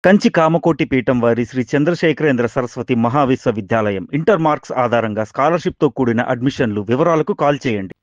కంచి కామకోటి పీఠం వారి Shri Chandrasekharendra Saraswati మహావిశ్వవిద్యాలయం inter marks ఆధారంగా స్కాలర్షిప్తో కూడిన అడ్మిషన్లు. వివరాలకు కాల్ చేయండి.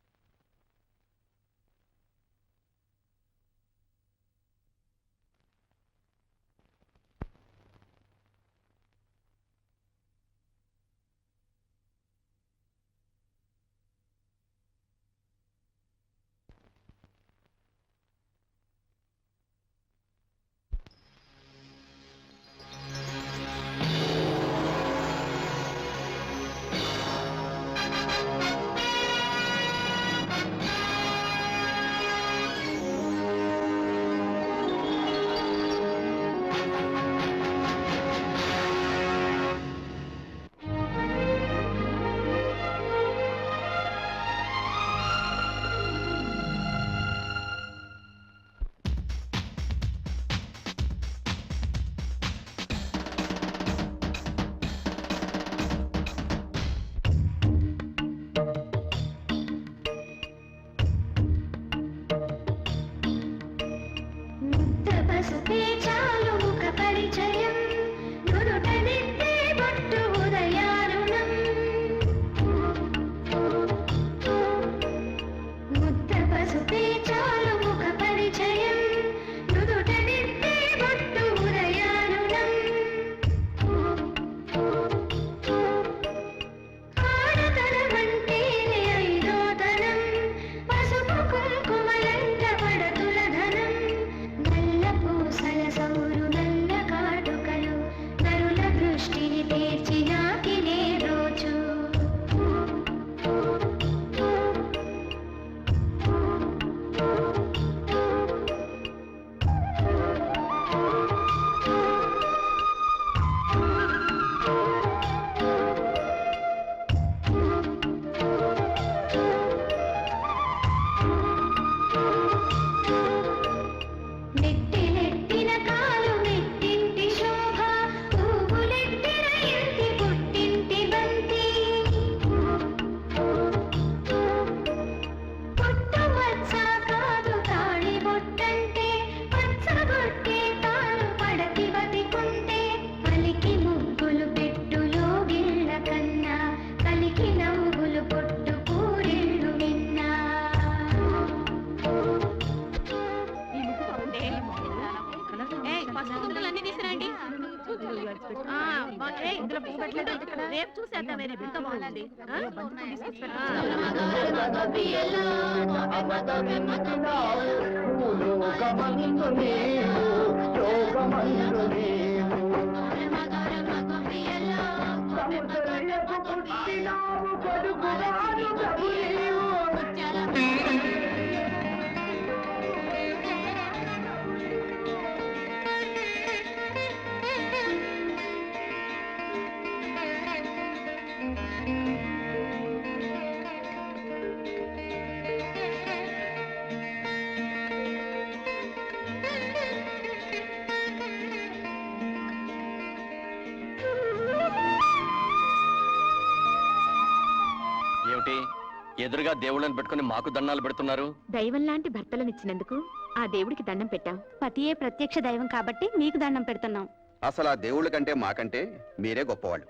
ఎదురుగా దేవుళ్ళని పెట్టుకుని మాకు దండాలు పెడుతున్నారు. దైవం లాంటి భర్తలనిచ్చినందుకు ఆ దేవుడికి దండం పెట్టాం. పతియే ప్రత్యక్ష దైవం కాబట్టి మీకు దండం పెడుతున్నాం. అసలు ఆ దేవుళ్ళ కంటే మాకంటే మీరే గొప్పవాళ్ళు.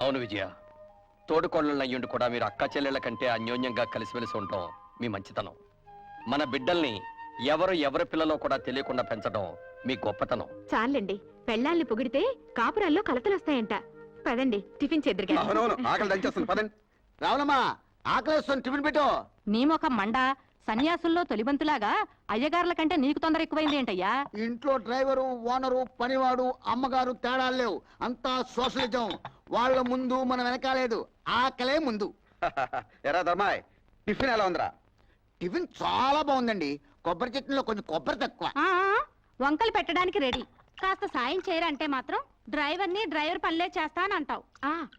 అవును విజయ, తోడుకోళ్ళయ్యుండి కూడా మీరు అక్క చెల్లెళ్ళ కంటే అన్యోన్యంగా కలిసిమెలిసి ఉంటాం మీ మంచితనం. మన బిడ్డల్ని ఎవరి పిల్లలో కూడా తెలియకుండా పెంచడం మీ గొప్పతనం. చాలండి, పెళ్ళాల్ని పొగిడితే కాపురాల్లో కలతలొస్తాయంట. పదండి, టిఫిన్ చేద్దరుగా. ఆకలి దంచేస్తుంది, పదండి. రావులమ్మా, ఆకలేస్తుంది, టిఫిన్ పెట్టు. నీ మొఖం మండ, సన్యాసుల్లో తొలిబంతులాగా అయ్యగారుల కంటే నీకు తొందర ఎక్కువైంది ఏంటయ్యా? ఇంట్లో డ్రైవరు, ఓనరు, పనివాడు, అమ్మగారు తేడాలు లేవు. అంతా సోషలిజం. వాళ్ళ ముందు మనం వెనకాలేదు, ఆకలే ముందు. ఎరా ధర్మాయ్, టిఫిన్ ఎలా ఉందిరా? టిఫిన్ చాలా బాగుందండి. కొబ్బరి చట్నీలో కొంచెం కొబ్బరి తక్కువ. వంకలు పెట్టడానికి రెడీ. కాస్త సాయం చేయరంటే మాత్రం డ్రైవర్ పనులే చేస్తానంటావు.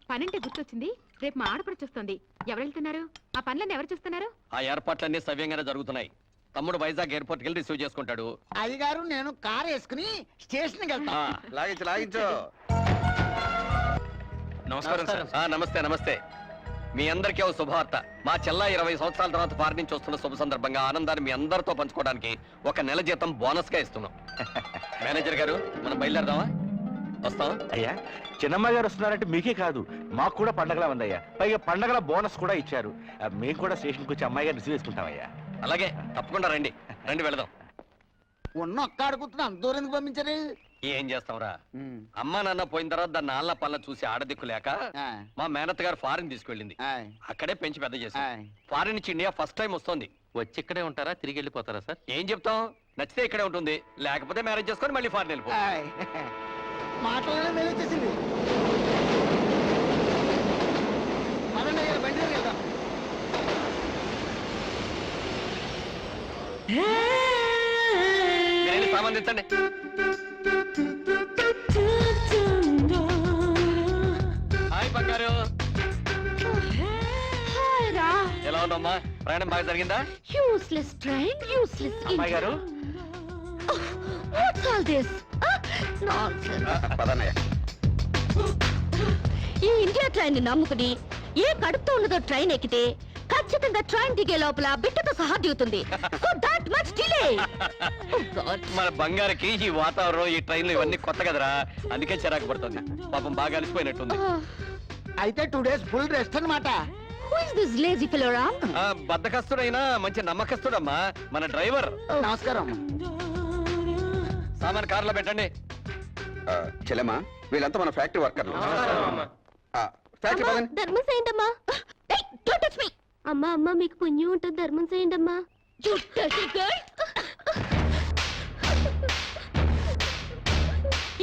పనంటే గుర్తొచ్చింది, రేపు మా ఆడపడుచొస్తుంది. ఎవరు వెళ్తున్నారు? ఆ పనులన్నీ ఎవరు చూస్తున్నారు? ఆ ఏర్పాట్లన్నీ సవ్యంగానే జరుగుతున్నాయి. తమ్ముడు వైజాగ్ ఎయిర్పోర్ట్ కి రిసీవ్ చేసుకుంటాడు. అయ్యగారు నేను కారు వేసుకుని స్టేషన్కి వెళ్తా. లాగించు. నమస్కారం సార్. నమస్తే నమస్తే. మీ అందరికీ ఓ శుభవార్త. మా చెల్ల 20 సంవత్సరాల తర్వాత ఫారెన్ నుంచి వస్తున్న శుభ సందర్భంగా ఆనందాన్ని మీ అందరితో పంచుకోవడానికి 1 నెల జీతం బోనస్ గా ఇస్తున్నాం. మేనేజర్ గారు, మనం బయలుదేరదామా? వస్తాం. అయ్యా, చిన్నమ్మ గారు వస్తున్నారంటే మీకే కాదు మాకు కూడా పండగలా ఉందయ్యా. పైగా పండగల బోనస్ కూడా ఇచ్చారు. మేము కూడా స్టేషన్కి వచ్చి అమ్మాయి గారిని రిసీవ్ చేసుకుంటామయ్యా. అలాగే, తప్పకుండా రండి. వెళదాం. ఉన్న ఒక్క ఆడుకుంటున్నా అంత దూరం ఎందుకు పంపించారు? ఏం చేస్తాంరా, అమ్మా నాన్న పోయిన తర్వాత దాన్ని ఆళ్ళ పళ్ళ చూసి ఆడదిక్కు లేక మా మేనత్ గారు ఫారిన్ తీసుకెళ్ళింది. అక్కడే పెంచి పెద్ద చేసి ఫారిన్ నుంచి ఇండియా ఫస్ట్ టైం వస్తుంది. వచ్చి ఇక్కడే ఉంటారా, తిరిగి వెళ్ళిపోతారా సార్? ఏం చెప్తాం, నచ్చితే ఇక్కడే ఉంటుంది, లేకపోతే మ్యారేజ్ చేసుకొని మళ్ళీ ఫారిన్ వెళ్ళిపో. మాటలోనే మేలు వచ్చేసింది. పదండి అయ్యా, బండి దగ్గరికి వెళ్దాం. మీరేంటి సామాన్ తెచ్చండి. హాయ్ బంగారు, ఎలా ఉందమ్మా? ప్రయాణం బాగా జరిగిందా? యూస్లెస్ ట్రైన్, యూస్లెస్ అమ్మాయి గారు, వాట్స్ ఆల్ దిస్ నాన్సెన్స్. పదన్నయ్య. ఈ ఇండియా ట్రైన్ ని నమ్ముకుని ఏ కడుపుతో ఉన్నదో ట్రైన్ ఎక్కితే ఖచ్చితంగా ట్రైన్ దిగే లోపల బిడ్డతో సహా దిగుతుంది. So that much delay. మన బంగారుకి ఈ వాతావరణం, ఈ ట్రైన్లు ఇవన్నీ కొత్త కదరా, అందుకే చిరాకు పడుతుంది. పాపం బాగా అలసిపోయినట్టుంది. అయితే 2 days ఫుల్ రెస్ట్ అన్నమాట. Who is this lazy fellow, Ram? బద్దకస్తుడైనా మంచి నమ్మకస్తుడమ్మా మన డ్రైవర్. నమస్కారం. సామాన్ కార్లో పెట్టండి. చెల్లెమ్మా, వీళ్ళంతా మన ఫ్యాక్టరీ వర్కర్లు. ఫ్యాక్టరీ పదండి. ధర్మం చేయండి అమ్మా. Don't touch me. అమ్మా అమ్మా, మీకు పుణ్యం ఉంటుంది, ధర్మం చేయండి అమ్మా. You dirty girl.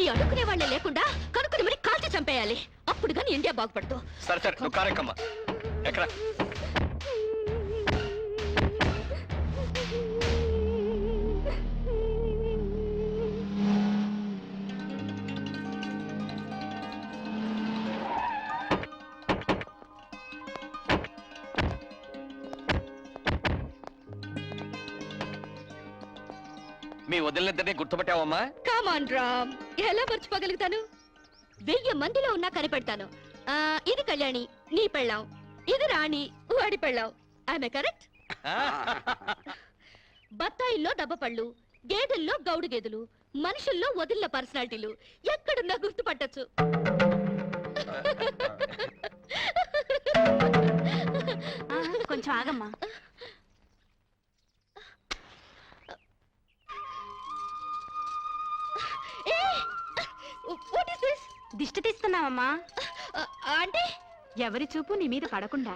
ఈ అడుక్కునే వాళ్ళే లేకుండా కనుక్కుని మరి కాల్చి చంపేయాలి. అప్పుడు కానీ ఇండియా బాగుపడతావు. సరే సరే, నువ్వు కారెక్కమ్మా. ఎక్కడ? మీ వదిలినిద్దరినీ గుర్తుపట్టావమ్మా? కమాన్ రామ్, ఎలా మర్చిపోగలుగుతాను? 1000 మందిలో ఉన్నా కనిపెడతాను. ఇది కళ్యాణి, నీ పెళ్ళాం. ఇది రాణి, వాడి పెళ్ళాం. ఆమె కరెక్ట్? బత్తాయిల్లో దబ్బపళ్ళు, గేదెల్లో గౌడు గేదెలు, మనుషుల్లో వదిలిన పర్సనాలిటీలు ఎక్కడున్నా గుర్తుపట్టచ్చు. కొంచెం ఆగమ్మా. దిష్టి తీస్తున్నావమ్మా. అంటే ఎవరి చూపు నీ మీద పడకుండా.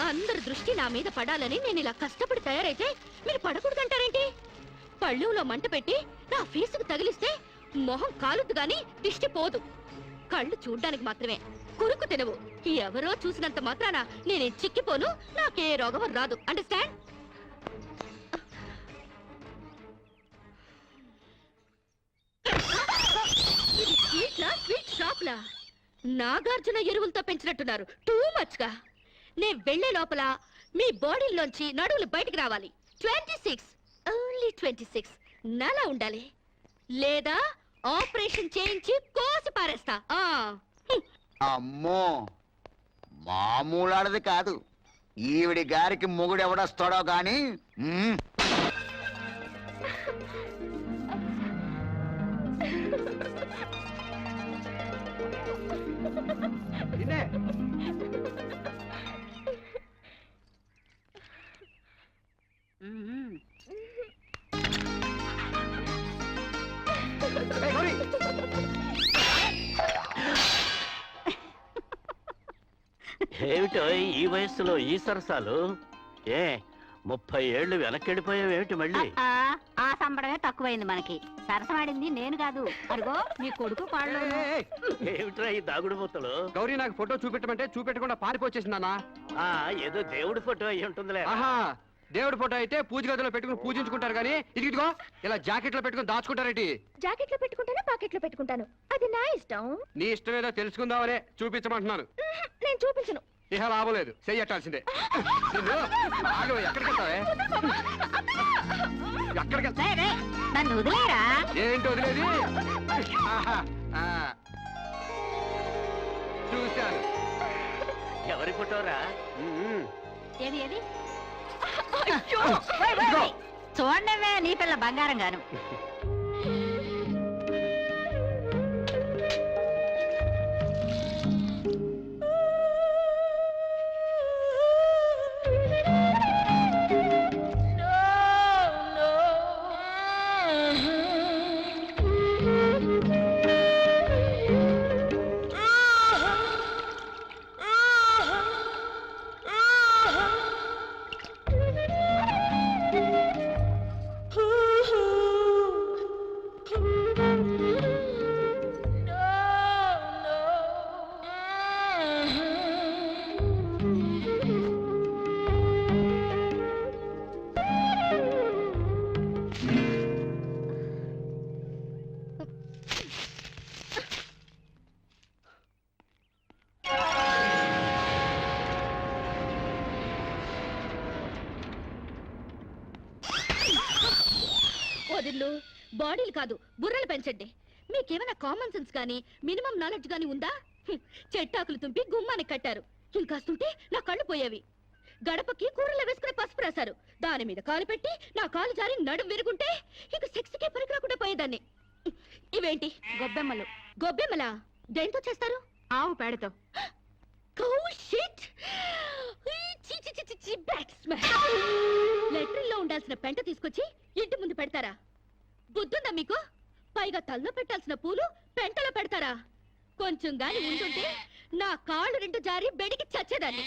అందరి దృష్టి నా మీద పడాలని నేను ఇలా కష్టపడి తయారైతే మీరు పడకూడదంటారేంటి? పళ్ళులో మంట పెట్టి నా ఫేసుకు తగిలిస్తే మొహం కాలుద్దు గాని దిష్టి పోదు. కళ్ళు చూడ్డానికి మాత్రమే, కురుకు తినవు. ఎవరో చూసినంత మాత్రాన నేనే చిక్కిపోను, నాకే రోగం రాదు. అండర్స్టాండ్? స్వీట్ షాప్ లా నాగార్జున ఎరువులతో పెంచినట్టున్నారు. టూ మచ్ గా. నే వెళ్లే లోపల మీ బాడీలోంచి నడువులు బయటికి రావాలి. 26, ఓన్లీ 26 నలా ఉండాలి. లేదా ఆపరేషన్ చేయించి కోసి పారేస్తా. అమ్మో, మామూలాడది కాదు. ఈవిడి గారికి మొగుడు ఎవడొస్తాడో గాని. ఏమిటో ఈ వయస్సులో ఈ సరసాలు? 30 ఏళ్ళు వెనకెళ్ళిపోయావేమిటి మళ్ళీ? ఆ సంబడమే తక్కువైంది మనకి. సరసమాడింది నేను కాదు, అదిగో మీ కొడుకు పాడు. ఏమిట్రా ఈ దాగుడు మూతలు? గౌరీ, నాకు ఫోటో చూపెట్టమంటే చూపెట్టకుండా పారిపోచేసిందన్నా. ఏదో దేవుడి ఫోటో అయి ఉంటుందిలే. దేవుడి ఫోటో అయితే పూజ గదిలో పెట్టుకుని పూజించుకుంటారు కానీ ఇదిగో ఇలా జాకెట్ లో పెట్టుకుని దాచుకుంటారేంటి? జాకెట్ లో పెట్టుకుంటాను, పాకెట్ లో పెట్టుకుంటాను. అది నా ఇష్టం. నీ ఇష్టం ఏదో తెలుసుకుందామనే చూపించమంటున్నాను. నేను చూపించను. ఇహ లాభలేదు చెయ్యట్టాల్సిందే. ఎక్కడికి వెళ్తావే? ఎక్కడికి వెళ్తా? నన్ను వదిలేరా? ఏంటి వదిలేది? ఆహా, ఆ. చూశాను. ఎవరి ఫోటోరా? ఏది ఏది? చూడండి నీ పిల్ల బంగారం గాను. వదిళ్ళు బాడీలు కాదు బుర్రలు పెంచండి. మీకేమైనా కామన్ సెన్స్ కానీ మినిమం నాలెడ్జ్ కానీ ఉందా? చెట్టాకులు తుంపి గుమ్మానికి కట్టారు. ఇంకాస్తుంటే నా కళ్ళు పోయేవి. గడపకి కూరలో వేసుకుని పసుపు రాశారు. దాని మీద కాలు పెట్టి నా కాలు జారి నడుం విరుగుంటే ఇక సెక్స్కే పనికి రాకుండా పోయేదాన్ని. ఇవేంటి? గొబ్బెమ్మలు. గొబ్బెమ్మలా? దేంతో చేస్తారు? ఆవు పేడతో. లెటర్లో ఉండాల్సిన పెంట తీసుకొచ్చి ఇంటి ముందు పెడతారా? బుద్ధుందా మీకు? పైగా తల్లో పెట్టాల్సిన పూలు పెంటలో పెడతారా? కొంచెం గాని ఉంటుంటే నా కాళ్ళు రెండు జారి బెడికి చచ్చేదాన్ని.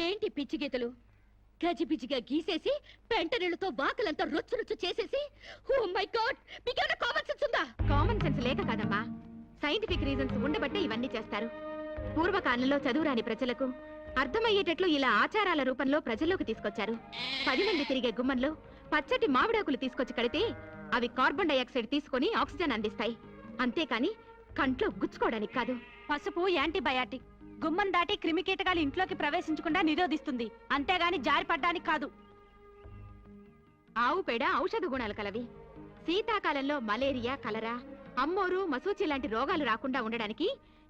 ఏంటి పిచ్చి గీతలు? గజిబిజిగా గీసేసి పెంట నీళ్ళతో వాకలంతా రుచ్చు రుచ్చు చేసేసి, ఓ మై గాడ్, మీకేమైనా కామన్ సెన్స్ ఉందా? కామన్ సెన్స్ లేక కాదమ్మా, సైంటిఫిక్ రీజన్స్ ఉండబట్టే ఇవన్నీ చేస్తారు. పూర్వకాలంలో చదువురాని ప్రజలకు అర్థమయ్యేటట్లు ఇలా ఆచారాల రూపంలో ప్రజల్లోకి తీసుకొచ్చారు. 10 మంది తిరిగే గుమ్మంలో పచ్చటి మామిడాకులు తీసుకొచ్చి కడితే అవి కార్బన్ డైఆక్సైడ్ తీసుకొని ఆక్సిజన్ అందిస్తాయి. అంతేకాని కంట్లో గుచ్చుకోవడానికి కాదు. పసుపు యాంటీబయాటిక్, గుమ్మం దాటి క్రిమికీటకాలు ఇంట్లోకి ప్రవేశించకుండా నిరోధిస్తుంది, అంతేగాని జారిపడ్డానికి కాదు. ఆవు పేడ ఔషధ గుణాలు కలవి. శీతాకాలంలో మలేరియా, కలరా, అమ్మోరు, మసూచి లాంటి రోగాలు రాకుండా ఉండడానికి,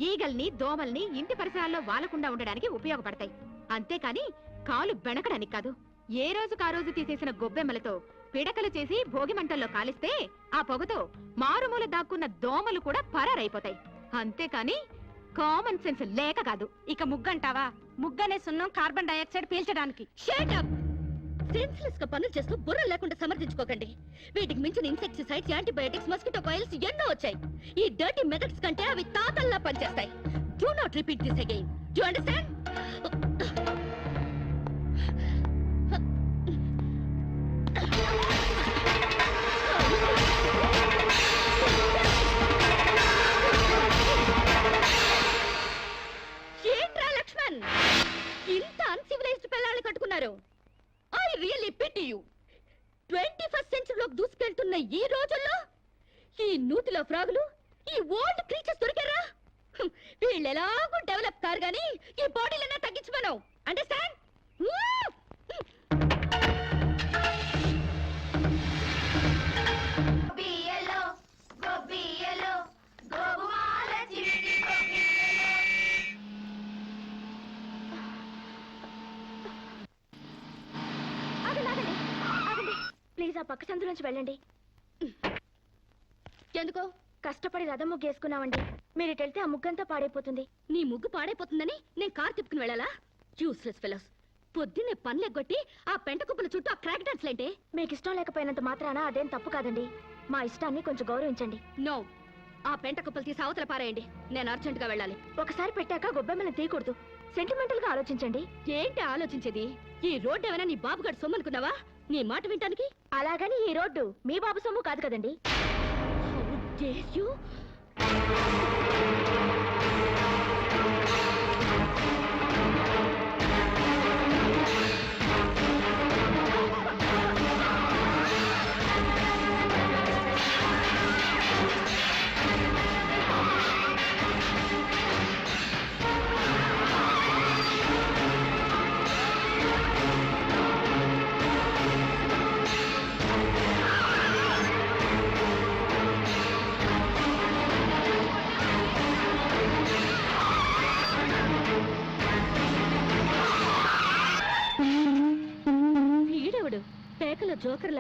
ఈగల్ని, దోమల్ని ఇంటి పరిసరాల్లో వాలకుండా ఉండడానికి ఉపయోగపడతాయి. అంతేకాని కాలు బెణకడానికి కాదు. ఏ రోజుకు ఆ రోజు తీసేసిన గొబ్బెమ్మలతో పిడకలు చేసి భోగి మంటల్లో కాలిస్తే ఆ పొగతో మారుమూల దాక్కున్న దోమలు కూడా పరారైపోతాయి. అంతేకాని కామన్ సెన్స్ లేక కాదు. ఇక ముగ్గంటావా? ముగ్గనే సున్నం కార్బన్ డైఆక్సైడ్ పీల్చడానికి. సెన్స్లెస్ గా పనులు చేస్తూ బుర్ర లేకుండా సమర్థించుకోకండి. వీటికి మించిన ఇన్సెక్టిసైడ్స్, యాంటీబయాటిక్స్, మస్కిటో కాయిల్స్ ఎన్నో వచ్చాయి. ఈ డర్టీ మెథడ్స్ కంటే అవి తాతల్లా పనిచేస్తాయి. Do not repeat this again. Do you understand? ఏంట్రా లక్ష్మణ్, ఇంత అన్సివిలైజ్డ్ పిల్లల్ని కట్టుకున్నారు? I really pity you. 21st సెంచరీలోకి దూసుకెళ్తున్న ఈ రోజుల్లో ఈ నూతిలో ఫ్రాగులు, ఈ ఓల్డ్ క్రీచర్స్ దొరికారా? వీళ్ళు ఎలాగో డెవలప్ కారు గానీ ఈ బాడీలన్నా తగ్గించమను. అండర్స్టాండ్? ప్లీజ్ ఆ పక్క సందు నుంచి వెళ్ళండి. ఎందుకో? కష్టపడి రథం ముగ్గు వేసుకున్నామండి. మీరు ఇటు వెళ్తే ఆ ముగ్గంతా పాడైపోతుంది. నీ ముగ్గు పాడైపోతుందని నేను కారు తిప్పుకుని వెళ్ళాలా? Useless fellows. పొద్దున్నే పనులెగ్గొట్టి ఆ పెంట కుప్పల చుట్టూ ఆ క్రాక్ డాన్స్ లేంటే? మీకు ఇష్టం లేకపోయినంత మాత్రాన అదేం తప్పు కాదండి. మా ఇష్టాన్ని కొంచెం గౌరవించండి. నో, ఆ పెంట కుప్పలు తీసి అవతల పారేయండి. నేను అర్జెంట్ గా వెళ్ళాలి. ఒకసారి పెట్టాక గొబ్బెమ్మని తీయకూడదు. సెంటిమెంటల్ గా ఆలోచించండి. ఏంటి ఆలోచించేది? ఈ రోడ్డు ఏమైనా నీ బాబుగారు సొమ్మనుకున్నావా నీ మాట వింటానికి? అలాగని ఈ రోడ్డు మీ బాబు సొమ్ము కాదు కదండి. How dare you?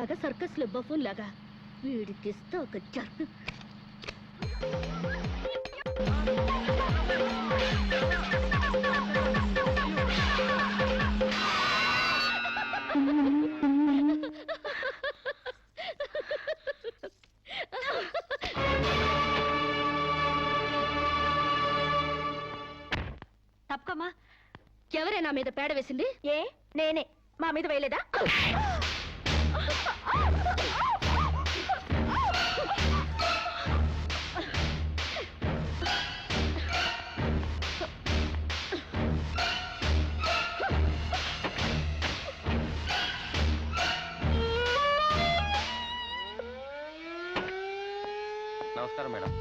నీలాగా సర్కస్ లో బఫూన్ లాగా వీడికిస్తా ఒక జర్క్. తప్పకమ్మా. ఎవరే నా మీద పేడ వేసింది? ఏ నేనే. మా మీద వేయలేదా? నమస్కారం మేడం.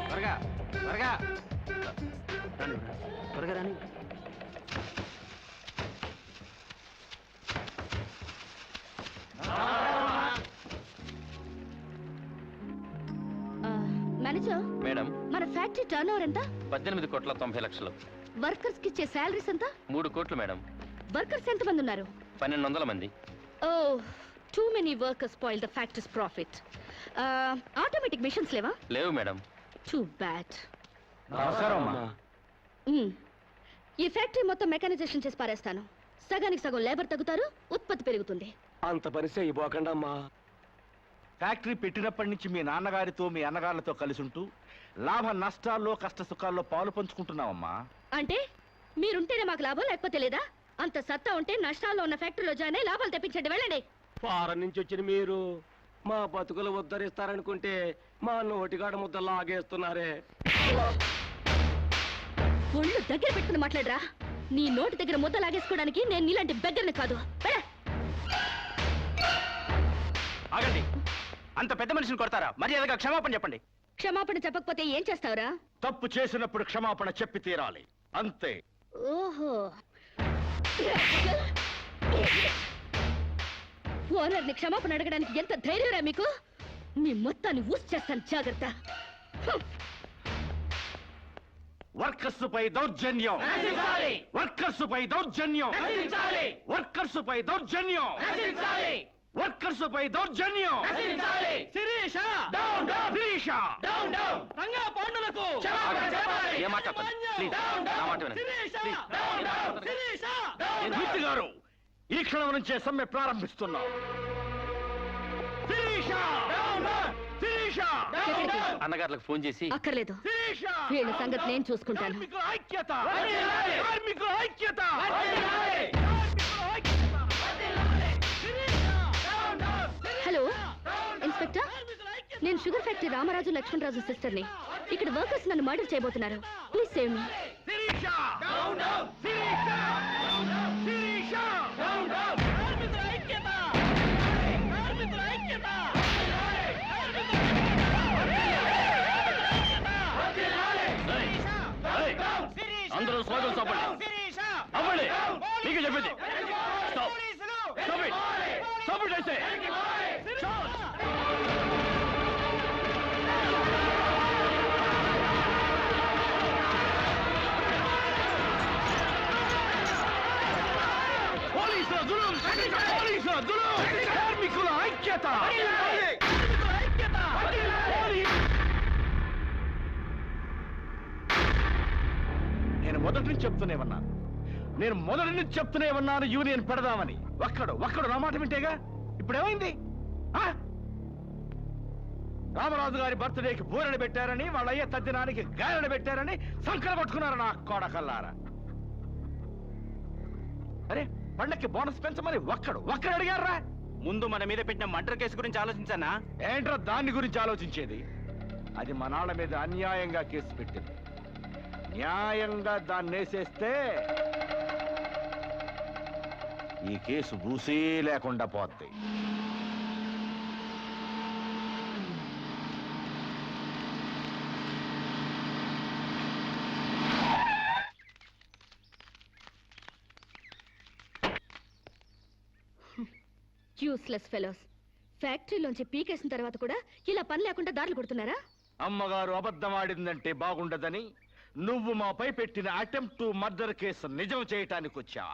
త్వరగా త్వరగా త్వరగా రాని. మేనేజర్, మేడం, మన ఫ్యాక్టరీ టర్న్ ఓవర్ ఎంత? 18,90,00,000. వర్కర్స్ కి ఇచ్చే శాలరీస్ ఎంత? 3 కోట్లు మేడం. వర్కర్స్ ఎంత మంది ఉన్నారు? 1200 మంది. Oh, too many workers spoil the factories profit. Automatic machines లేవా? లేవు మేడం. Too bad. నమస్కారం అమ్మా. ఈ ఫ్యాక్టరీ మొత్తం మెకానైజేషన్ చేసి పారేస్తాను. సగానికి సగం లేబర్ తగ్గుతారు, ఉత్పత్తి పెరుగుతుంది. అంత పరిచయం ఇవ్వకండి అమ్మా. ఫ్యాక్టరీ పెట్టినప్పటి నుంచి మీ నాన్నగారితో మీ అన్నగారులతో కలిసి ఉంటూ లాభ నష్టాల్లో కష్ట సుఖాల్లో పాలు పంచుకుంటున్నావమ్మా. అంటే మీరుంటేనే మాకు లాభం, లేకపోతే లేదా? అంత సత్తా ఉంటే నష్టాల్లో ఉన్న ఫ్యాక్టరీలో జాయిన్ అయి లాభాలు తెప్పించండి, వెళ్ళండి. ఫారెన్ నుంచి వచ్చిన మీరు మా బతుకులు ఉద్ధరిస్తారనుకుంటే మా నోటిగాడ ముద్ద లాగేస్తున్నారే. ఒళ్ళు దగ్గర పెట్టుకుని మాట్లాడరా. నీ నోటి దగ్గర ముద్ద లాగేసుకోవడానికి నేను నీలాంటి బెగ్గర్ని కాదు. ఆగండి, అంత పెద్ద మనిషిని కొడతారా? మర్యాదగా క్షమాపణ చెప్పండి. క్షమాపణ చెప్పకపోతే ఏం చేస్తావురా? తప్పు చేసినప్పుడు క్షమాపణ చెప్పి తీరాలి, అంతే. ఓహో, ఓనర్ని క్షమాపణ అడగడానికి ఎంత ధైర్యరా మీకు? మీ మొత్తాన్ని ఊసి చేస్తాను, జాగ్రత్త. వర్కర్స్ పై దౌర్జన్యం, వర్కర్స్ పై దౌర్జన్యం, వర్కర్స్ పై దౌర్జన్యం, వర్కర్స్ పై దౌర్జన్యం. శిరీష, శిరీష, రంగా పాండులకు ఏ మాట ప్లీజ్, నా మాట వినండి. మూర్తి గారు, ఈ క్షణం నుంచే సమ్మె ప్రారంభిస్తున్నాం. శిరీష, శిరీష, అన్నగారులకు ఫోన్ చేసి అక్కర్లేదు, శిరీష, వీళ్ళ సంగతి నేను చూసుకుంటాను. కార్మికుల ఐక్యత, కార్మికుల ఐక్యత. హలో ఇన్స్పెక్టర్, నేను షుగర్ ఫ్యాక్టరీ రామరాజు లక్ష్మణరాజు సిస్టర్ని. ఇక్కడ వర్కర్స్ నన్ను మర్డర్ చేయబోతున్నారు. Please save me. Sirisha, Sirisha, Sirisha, కార్మికుల ఐక్యత, కార్మికుల ఐక్యత. అందరూ స్వాగతం చెప్పండి. అవ్వండి, నీకు చెప్పింది. Stop. Stop it. Stop it, I say. పోలీసుల జులుం, పోలీసుల జులుం, కార్మికుల ఐక్యత. నేను మొదటి నుంచి చెప్తూనే ఉన్నాను, నేను మొదటి నుంచి చెప్తూనే ఉన్నాను యూనియన్ పెడదామని. ఒక్కడు నా మాట వింటేగా. ఇప్పుడు ఏమైంది? రామరాజు గారి బర్త్డేకి బూరెలు పెట్టారని, వాళ్ళ అయ్యే తద్దినానికి గారెలు పెట్టారని సంకర పట్టుకున్నారు నా కోడకల్లారా. అరే, పండక్కి బోనస్ పెంచమని ఒక్కడు అడిగారా? ముందు మన మీద పెట్టిన మర్డర్ కేసు గురించి ఆలోచించానా? ఏంట్రా దాని గురించి ఆలోచించేది? అది మా నాన్న మీద అన్యాయంగా కేసు పెట్టింది. న్యాయంగా దాన్ని వేసేస్తే ఈ కేసు బూసీ లేకుండా పోద్ది. Useless fellows. ఫ్యాక్టరీలోంచి పీకేసిన తర్వాత కూడా ఇలా పని లేకుండా దారులు కొడుతున్నారా? అమ్మగారు అబద్ధం ఆడిందంటే బాగుండదని నువ్వు మాపై పెట్టిన అటెంప్ట్ టు మర్డర్ కేసు నిజం చేయటానికి వచ్చా.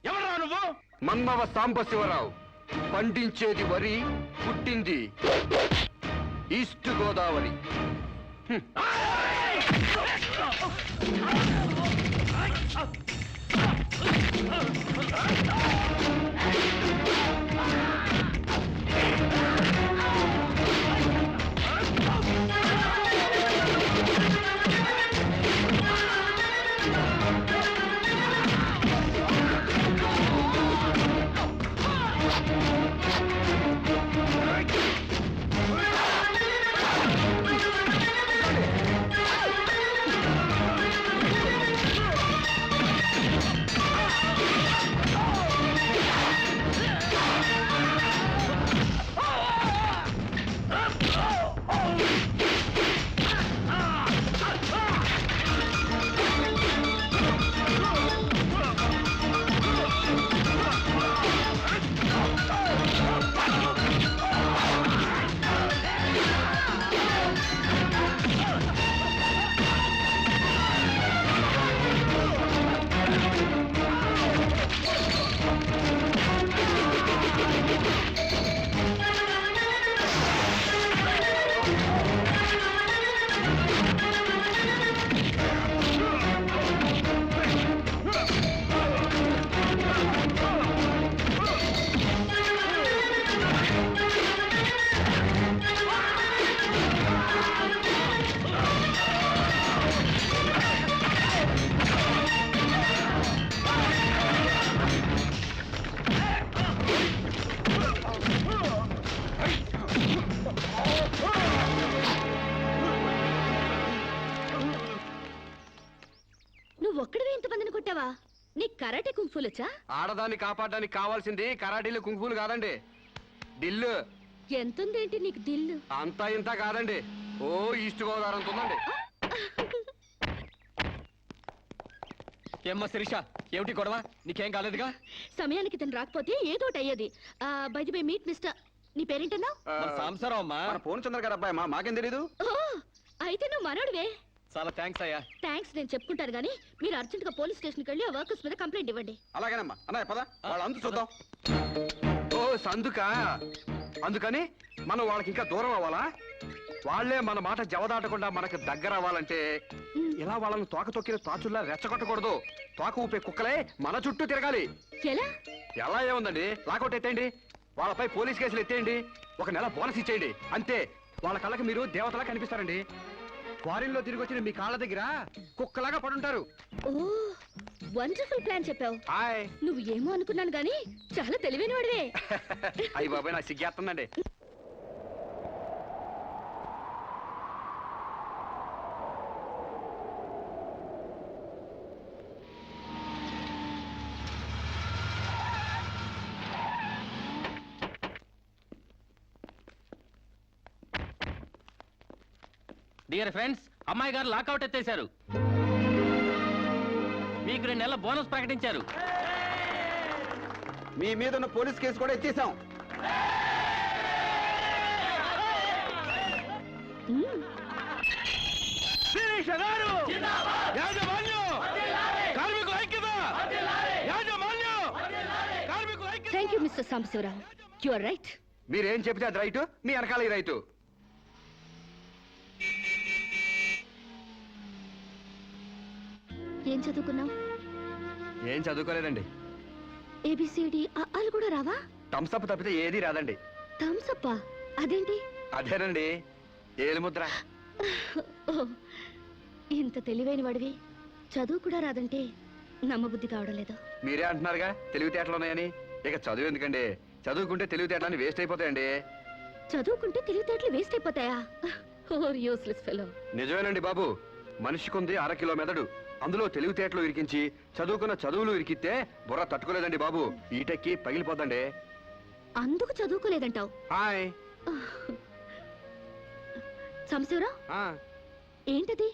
ఎవరా నువ్వు? మన్మవ సాంబశివరావు. పండించేది వరి, పుట్టింది ఈస్ట్ గోదావరి. నువ్వొక్కడివే ఇంతమందిని కొట్టావా? నీ కరాటే కుంఫులొచ్చా? ఆడదాన్ని కాపాడడానికి కావాల్సింది కరాటీలు కుంకులు కాదండి, దిల్లు. ఎంతుందేంటి నీకు దిల్లు? అంతా ఇంత కాదండి, ఓ ఈస్ట్ గోదావరి అంత ఉందండి. ఏమ్మా శిరీష, ఏమిటి గొడవ? నీకేం కాలేదుగా? సమయానికి తను రాకపోతే ఏదోటి అయ్యేది. By the way meet mister, నీ పేరేంటన్నావు? సాంబశివరావు అమ్మా. పూర్ణచంద్ర గారు అబ్బాయి అమ్మా, మాకేం తెలీదు. అయితే నువ్వు మనోడివే. చాలా థ్యాంక్స్ అయ్యా. థ్యాంక్స్ నేను చెప్పుకుంటాను గానీ మీరు అర్జెంట్ గా పోలీస్ స్టేషన్కి వెళ్ళి ఆ వర్కర్స్ మీద కంప్లైంట్ ఇవ్వండి. అలాగేనమ్మా. అన్నయ్య పద, వాళ్ళ అందు చూద్దాం. ఓ సందుకా? అందుకని మనం వాళ్ళకి ఇంకా దూరం అవ్వాలా? వాళ్లే మన మాట జవదాటకుండా మనకు దగ్గర అవ్వాలంటే ఇలా వాళ్ళని తోక తొక్కిన తాచుల్లా రెచ్చగొట్టకూడదు. తోక ఊపే కుక్కలే మన చుట్టూ తిరగాలి. ఎలా? ఎలా ఏముందండి, లాకౌట్ ఎత్తేయండి, వాళ్ళపై పోలీస్ కేసులు ఎత్తేయండి, 1 నెల బోనస్ ఇచ్చేయండి, అంతే. వాళ్ళ కళ్ళకి మీరు దేవతలా కనిపిస్తారండి. ఫారిన్ లో తిరిగి వచ్చిన మీ కాళ్ళ దగ్గర కుక్కలాగా పడుంటారు. ఓ వండర్ఫుల్ ప్లాన్ చెప్పావు. హాయ్. నువ్వు ఏమో అనుకున్నాను గానీ చాలా తెలివైన వాడివే. అయ్యి బాబాయ్, నాకు సిగ్గేస్తుందండి. డియర్ ఫ్రెండ్స్, అమ్మాయి గారు లాకౌట్ ఎత్తేశారు. మీకు 2 నెలల బోనస్ ప్రకటించారు. మీ మీద ఉన్న పోలీస్ కేసు కూడా ఎత్తేసాం. శిరీష గారు, యాజమాన్యం, కార్మికుల ఐక్యత, యాజమాన్యం, కార్మికుల ఐక్యత. Thank you mister Sambasivarao, you are right. మీరేం చెబితే అది రైటు, మీ వెనకాల ఈ రైటు. ఏం చదువుకున్నావు? ఏం చదువుకోలేదండి. ఏబిసిడి అలు కూడా రావా? థమ్స్అప్ తప్పితే ఏది రాదండి. థమ్స్అప్? అదేంటి? అదేనండి, ఏలుముద్ర. ఓ, ఇంత తెలివైన వాడివి చదువు కూడా రాదంటే నమ్మబుద్ధి కావడం లేదు. మీరే అంటున్నారుగా తెలివితేటలు ఉన్నాయని. ఇక చదువు ఎందుకండి, చదువుకుంటే తెలివితేటలని వేస్ట్ అయిపోతాయండి. చదువుకుంటే తెలివితేటలు వేస్ట్ అయిపోతాయా? Useless fellow. నిజమేనండి బాబు, మనిషికుంది 1/2 కిలో మెదడు, అందులో తెలివితేటలు ఇరికించి చదువుకున్న చదువులు ఇరికితే బుర్ర తట్టుకోలేదండి బాబు, ఈటెక్కి పగిలిపోదండి. అందుకు చదువుకోలేదంటావు? హాయ్. సంశీవరం ఏంటది?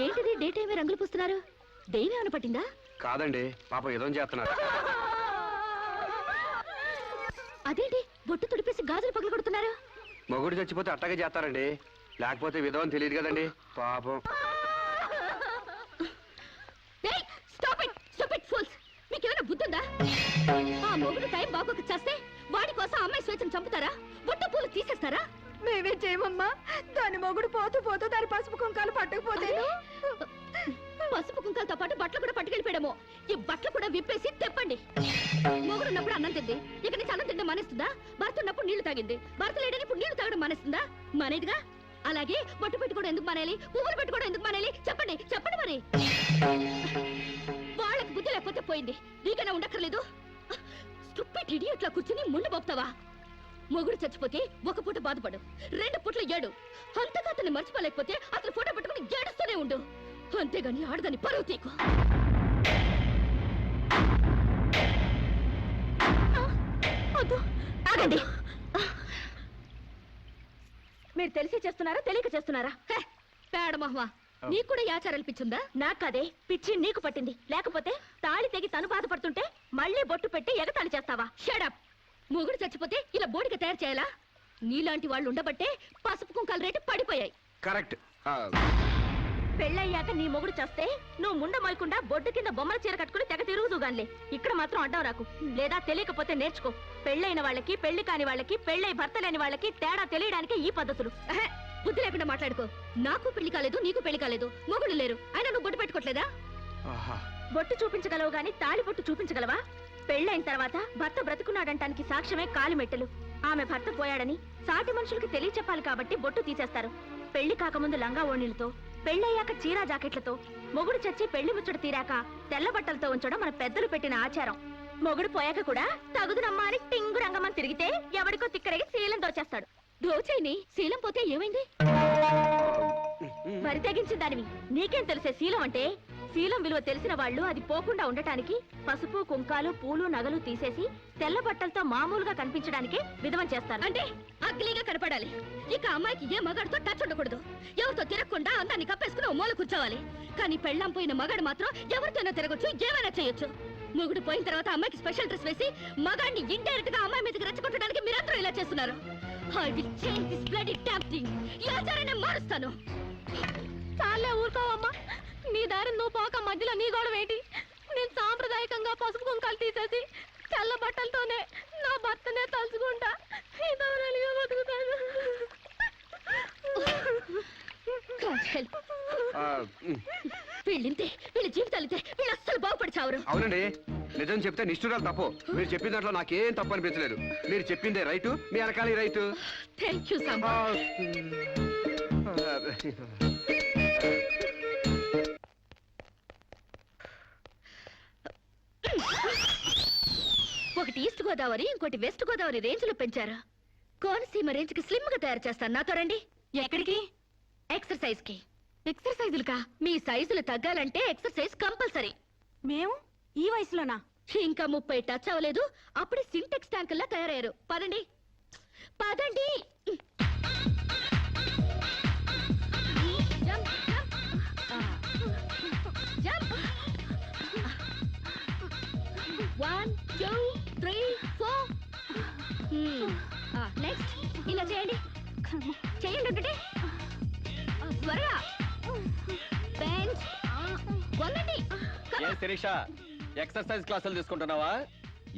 ఏంటిది డే టైమే రంగులు పూస్తున్నారు? దెయ్యం ఏమైనా పట్టిందా? కాదండి, పాపం ఏదో చేస్తున్నారు. అదేంటి బొట్టు తుడిపేసి గాజులు పగలు కొడుతున్నారు? మొగుడు చచ్చిపోతే అట్టగే చేస్తారండి, లేకపోతే విధవని తెలియదు కదండి పాపం. మీకేమైనా బుద్ధుందా? ఆ మొగుడు టైం బాగోక చేస్తే వాడి కోసం అమ్మాయి స్వేచ్ఛను చంపుతారా? బొట్టు పూలు తీసేస్తారా? మేమే చేయమమ్మా. దాని మొగుడు పోతూ పోతూ దాని పసుపు కుంకాలు పట్టుకుపోతే పసుపు కుంకాలతో పాటు బట్టలు కూడా పట్టుకెళ్ళిపోయాడేమో. ఈ బట్టలు కూడా విప్పేసి తెప్పండి. మొగుడు ఉన్నప్పుడు అన్నం తింది, ఇక నుంచి అన్నం తింటే మానేస్తుందా? భర్త ఉన్నప్పుడు నీళ్లు తాగింది, భర్త లేడని ఇప్పుడు నీళ్లు తాగడం మానేస్తుందా? మానేదిగా. అలాగే బొట్టు పెట్టుకోవడం ఎందుకు మానేయాలి? పువ్వులు పెట్టుకోవడం ఎందుకు మానేయాలి? చెప్పండి చెప్పండి. మరి వాళ్ళకి బుద్ధి లేకపోతే పోయింది, నీకైనా ఉండక్కర్లేదు. స్టూపిడ్ ఇడియట్లా కూర్చుని ముందు పోతావా? మొగుడు చచ్చిపోతే ఒక పూట బాధపడు, 2 పూటలు ఏడు. అంతగా అతన్ని మర్చిపోలేకపోతే అతను ఫోటో పెట్టుకుని ఏడుస్తూనే ఉండు. అంతేగాని ఆడదాన్ని పరువు తీకు. ఆగండి. మీరు తెలిసి చేస్తున్నారా తెలియక చేస్తున్నారా? పేడ మహ్వా, నీకు కూడా ఆచారాలు పిచ్చుందా? నాకదే పిచ్చి నీకు పట్టింది. లేకపోతే తాళి తెగి తను బాధపడుతుంటే మళ్ళీ బొట్టు పెట్టి ఎగతాళి చేస్తావా? షడప్. మొగుడు చచ్చిపోతే ఇలా బోడిగా తయారు చేయాలా? నీలాంటి వాళ్ళు ఉండబట్టే పసుపు కుంకాల రేటు పడిపోయాయి. కరెక్ట్. పెళ్ళయ్యాక నీ మొగుడు చేస్తే నువ్వు ముండ మొయకుండా బొడ్డు కింద బొమ్మల చీర కట్టుకుని తెగ తిరుగుదుగాన్లే. ఇక్కడ మాత్రం అడ్డం రాకు. లేదా తెలియకపోతే నేర్చుకో. పెళ్ళైన వాళ్ళకి, పెళ్లి కాని వాళ్ళకి, పెళ్ళై భర్త లేని వాళ్ళకి తేడా తెలియడానికి ఈ పద్ధతులు. బుద్ధి లేకుండా మాట్లాడుకో. నాకు పెళ్లి కాలేదు, నీకు పెళ్లి కాలేదు, మొగుడు లేరు, అయినా నువ్వు బొట్టు పెట్టుకోవట్లేదా? బొట్టు చూపించగలవు గాని తాళి బొట్టు చూపించగలవా? పెళ్ళైన తర్వాత భర్త బ్రతుకున్నాడంటానికి సాక్ష్యమే కాలిమెట్టెలు. ఆమె భర్త పోయాడని సాటి మనుషులకి తెలియచెప్పాలి కాబట్టి బొట్టు తీసేస్తారు. పెళ్లి కాకముందు లంగా ఓణీలతో, పెళ్ళయ్యాక చీరా జాకెట్లతో, మొగుడు చచ్చి పెళ్లి ముచ్చట తీరాక తెల్ల బట్టలతో ఉంచడం మన పెద్దలు పెట్టిన ఆచారం. మొగుడు పోయాక కూడా తగుదునమ్మా అని టింగు రంగమని తిరిగితే ఎవడికో తిక్కరేగి శీలం దోచేస్తాడు. దోచేని శీలం పోతే ఏమైంది? మరి తెగించిన దానివి నీకేం తెలిసే శీలం అంటే? శీలం విలువ తెలిసిన వాళ్ళు అది పోకుండా ఉండటానికి పసుపు కుంకాలు పూలు నగలు తీసేసి తెల్ల బట్టలతో మామూలుగా కనిపించడానికి విధవం చేస్తారు. అంటే అగ్లీగా కనపడాలి. ఇక అమ్మాయికి ఏ మగాడితో టచ్ ఉండకూడదు. ఎవరితో తిరగకుండా అందాన్ని కప్పేసుకుని ఓ మూల కూర్చోవాలి. కానీ పెళ్ళాం పోయిన మగాడు మాత్రం ఎవరితోనో తిరగొచ్చు, ఏమైనా చేయొచ్చు. మొగుడు పోయిన తర్వాత అమ్మాయికి స్పెషల్ డ్రెస్ వేసి మగాడిని ఇండైరెక్ట్ గా అమ్మాయి మీదకి రెచ్చగొట్టడానికి మీరందరూ ఇలా చేస్తున్నారు. I will change this bloody damn thing. ఈ ఆచారాన్ని మారుస్తాను. చాలే ఊరుకోవమ్మా. నీ దారి నువ్వు పోక మధ్యలో నీ గొడవ ఏంటి? నేను సాంప్రదాయకంగా పసుపు కుంకాలు తీసేసి తెల్ల బట్టలతోనే నా భర్తనే తలుచుకుంటా. బతుకుతాను. వీళ్ళింతే, వీళ్ళ జీవితాలితే, వీళ్ళు అస్సలు బాగుపడి చావరు. అవునండి, నిజం చెప్తే నిష్ఠురాలు తప్పు. మీరు చెప్పిన దాంట్లో నాకేం తప్పు అనిపించలేదు. మీరు చెప్పిందే రైటు, మీ వెనకాల రైటు. Thank you Samba. ఒకటి ఈస్ట్ గోదావరి, ఇంకోటి వెస్ట్ గోదావరి రేంజ్ లో పెంచారు. కోనసీమ రేంజ్ కి స్లిమ్ గా తయారు చేస్తాను. నాతో రండి. ఎక్కడికి? ఎక్సర్సైజ్ కి. ఎక్సర్సైజులుగా? మీ సైజులు తగ్గాలంటే ఎక్సర్సైజ్ కంపల్సరీ. మేము ఈ వయసులోనా? ఇంకా 30 టచ్ అవ్వలేదు, అప్పుడే సింటెక్స్ ట్యాంకుల్లా తయారయ్యారు. పదండి పదండి. జంప్. 1 2 3 4. నెక్స్ట్ ఇలా చేయండి. చేయండి ఒకటి త్వరగా. బెంచ్ వంగండి. శిరీష, ఎక్సర్సైజ్ క్లాసులు తీసుకుంటున్నావా?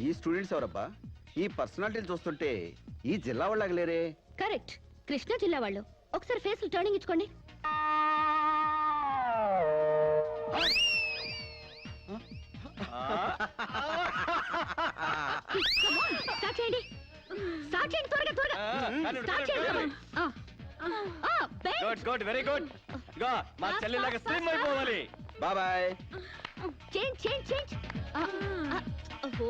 ఈ స్టూడెంట్స్ ఎవరబ్బా? ఈ పర్సనాలిటీని చూస్తుంటే ఈ జిల్లా వాళ్ళకి లేరే. కరెక్ట్, కృష్ణా జిల్లా వాళ్ళు. ఒకసారి ఫేస్ టర్నింగ్ ఇచ్చుకోండి. స్టార్ట్ చేయండి, స్టార్ట్ చేయండి, త్వరగా త్వరగా స్టార్ట్ చేయండి. Good good, very good. మా చెల్లిలాగా స్లిమ్ అయిపోవాలి. బాయ్. చేంజ్ చేంజ్ చేంజ్ ఓహో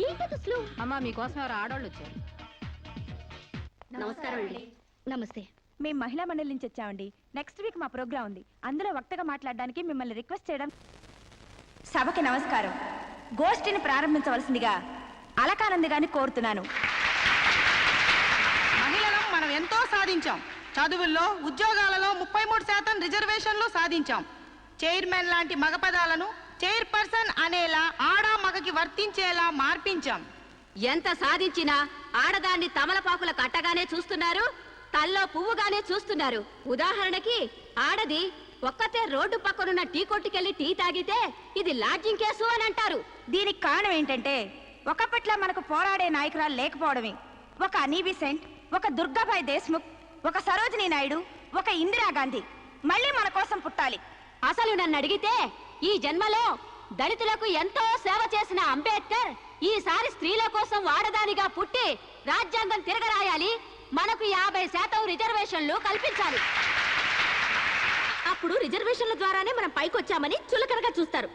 ఏంటది అసలు? అమ్మా మీకోసం ఎవరు ఆడవాళ్ళు వచ్చారు. నమస్కారం అండి. నమస్తే. మేము మహిళా మండలి నుంచి వచ్చామండి. నెక్స్ట్ వీక్ మా ప్రోగ్రామ్ ఉంది. అందులో వక్తగా మాట్లాడడానికి మిమ్మల్ని రిక్వెస్ట్ చేయడం. సభకి నమస్కారం. గోష్ఠిని ప్రారంభించవలసిందిగా అలకానంది గారిని కోరుతున్నాను. మహిళలం మనం ఎంతో సాధించాం. చదువుల్లో, ఉద్యోగాలలో 33% రిజర్వేషన్లు సాధించాం. చైర్మన్ లాంటి మగ పదాలను చైర్పర్సన్ అనేలా ఆడా మగకి వర్తించేలా మార్పించాం. ఎంత సాధించినా ఆడదాన్ని తమలపాకుల కట్టగానే చూస్తున్నారు, తల్లో పువ్వుగానే చూస్తున్నారు. ఉదాహరణకి ఆడది ఒక్కతే రోడ్డు పక్కనున్న టీ కొట్టుకెళ్లి టీ తాగితే ఇది లాడ్జింగ్ కేసు అని అంటారు. దీనికి కారణం ఏంటంటే ఒకప్పట్లో మనకు పోరాడే నాయకురాలు లేకపోవడమే. ఒక అనీ బిసెంట్, ఒక దుర్గాబాయ్ దేశ్ముఖ్, ఒక సరోజినీ నాయుడు, ఒక ఇందిరాగాంధీ మళ్ళీ మన కోసం పుట్టాలి. అసలు నన్ను అడిగితే ఈ జన్మలో దళితులకు ఎంతో సేవ చేసిన అంబేద్కర్ ఈసారి స్త్రీల కోసం వాడదానిగా పుట్టి రాజ్యాంగం తిరగరాయాలి, మనకు 50% రిజర్వేషన్లు కల్పించాలి. అప్పుడు రిజర్వేషన్ల ద్వారానే మనం పైకొచ్చామని చులకనగా చూస్తారు.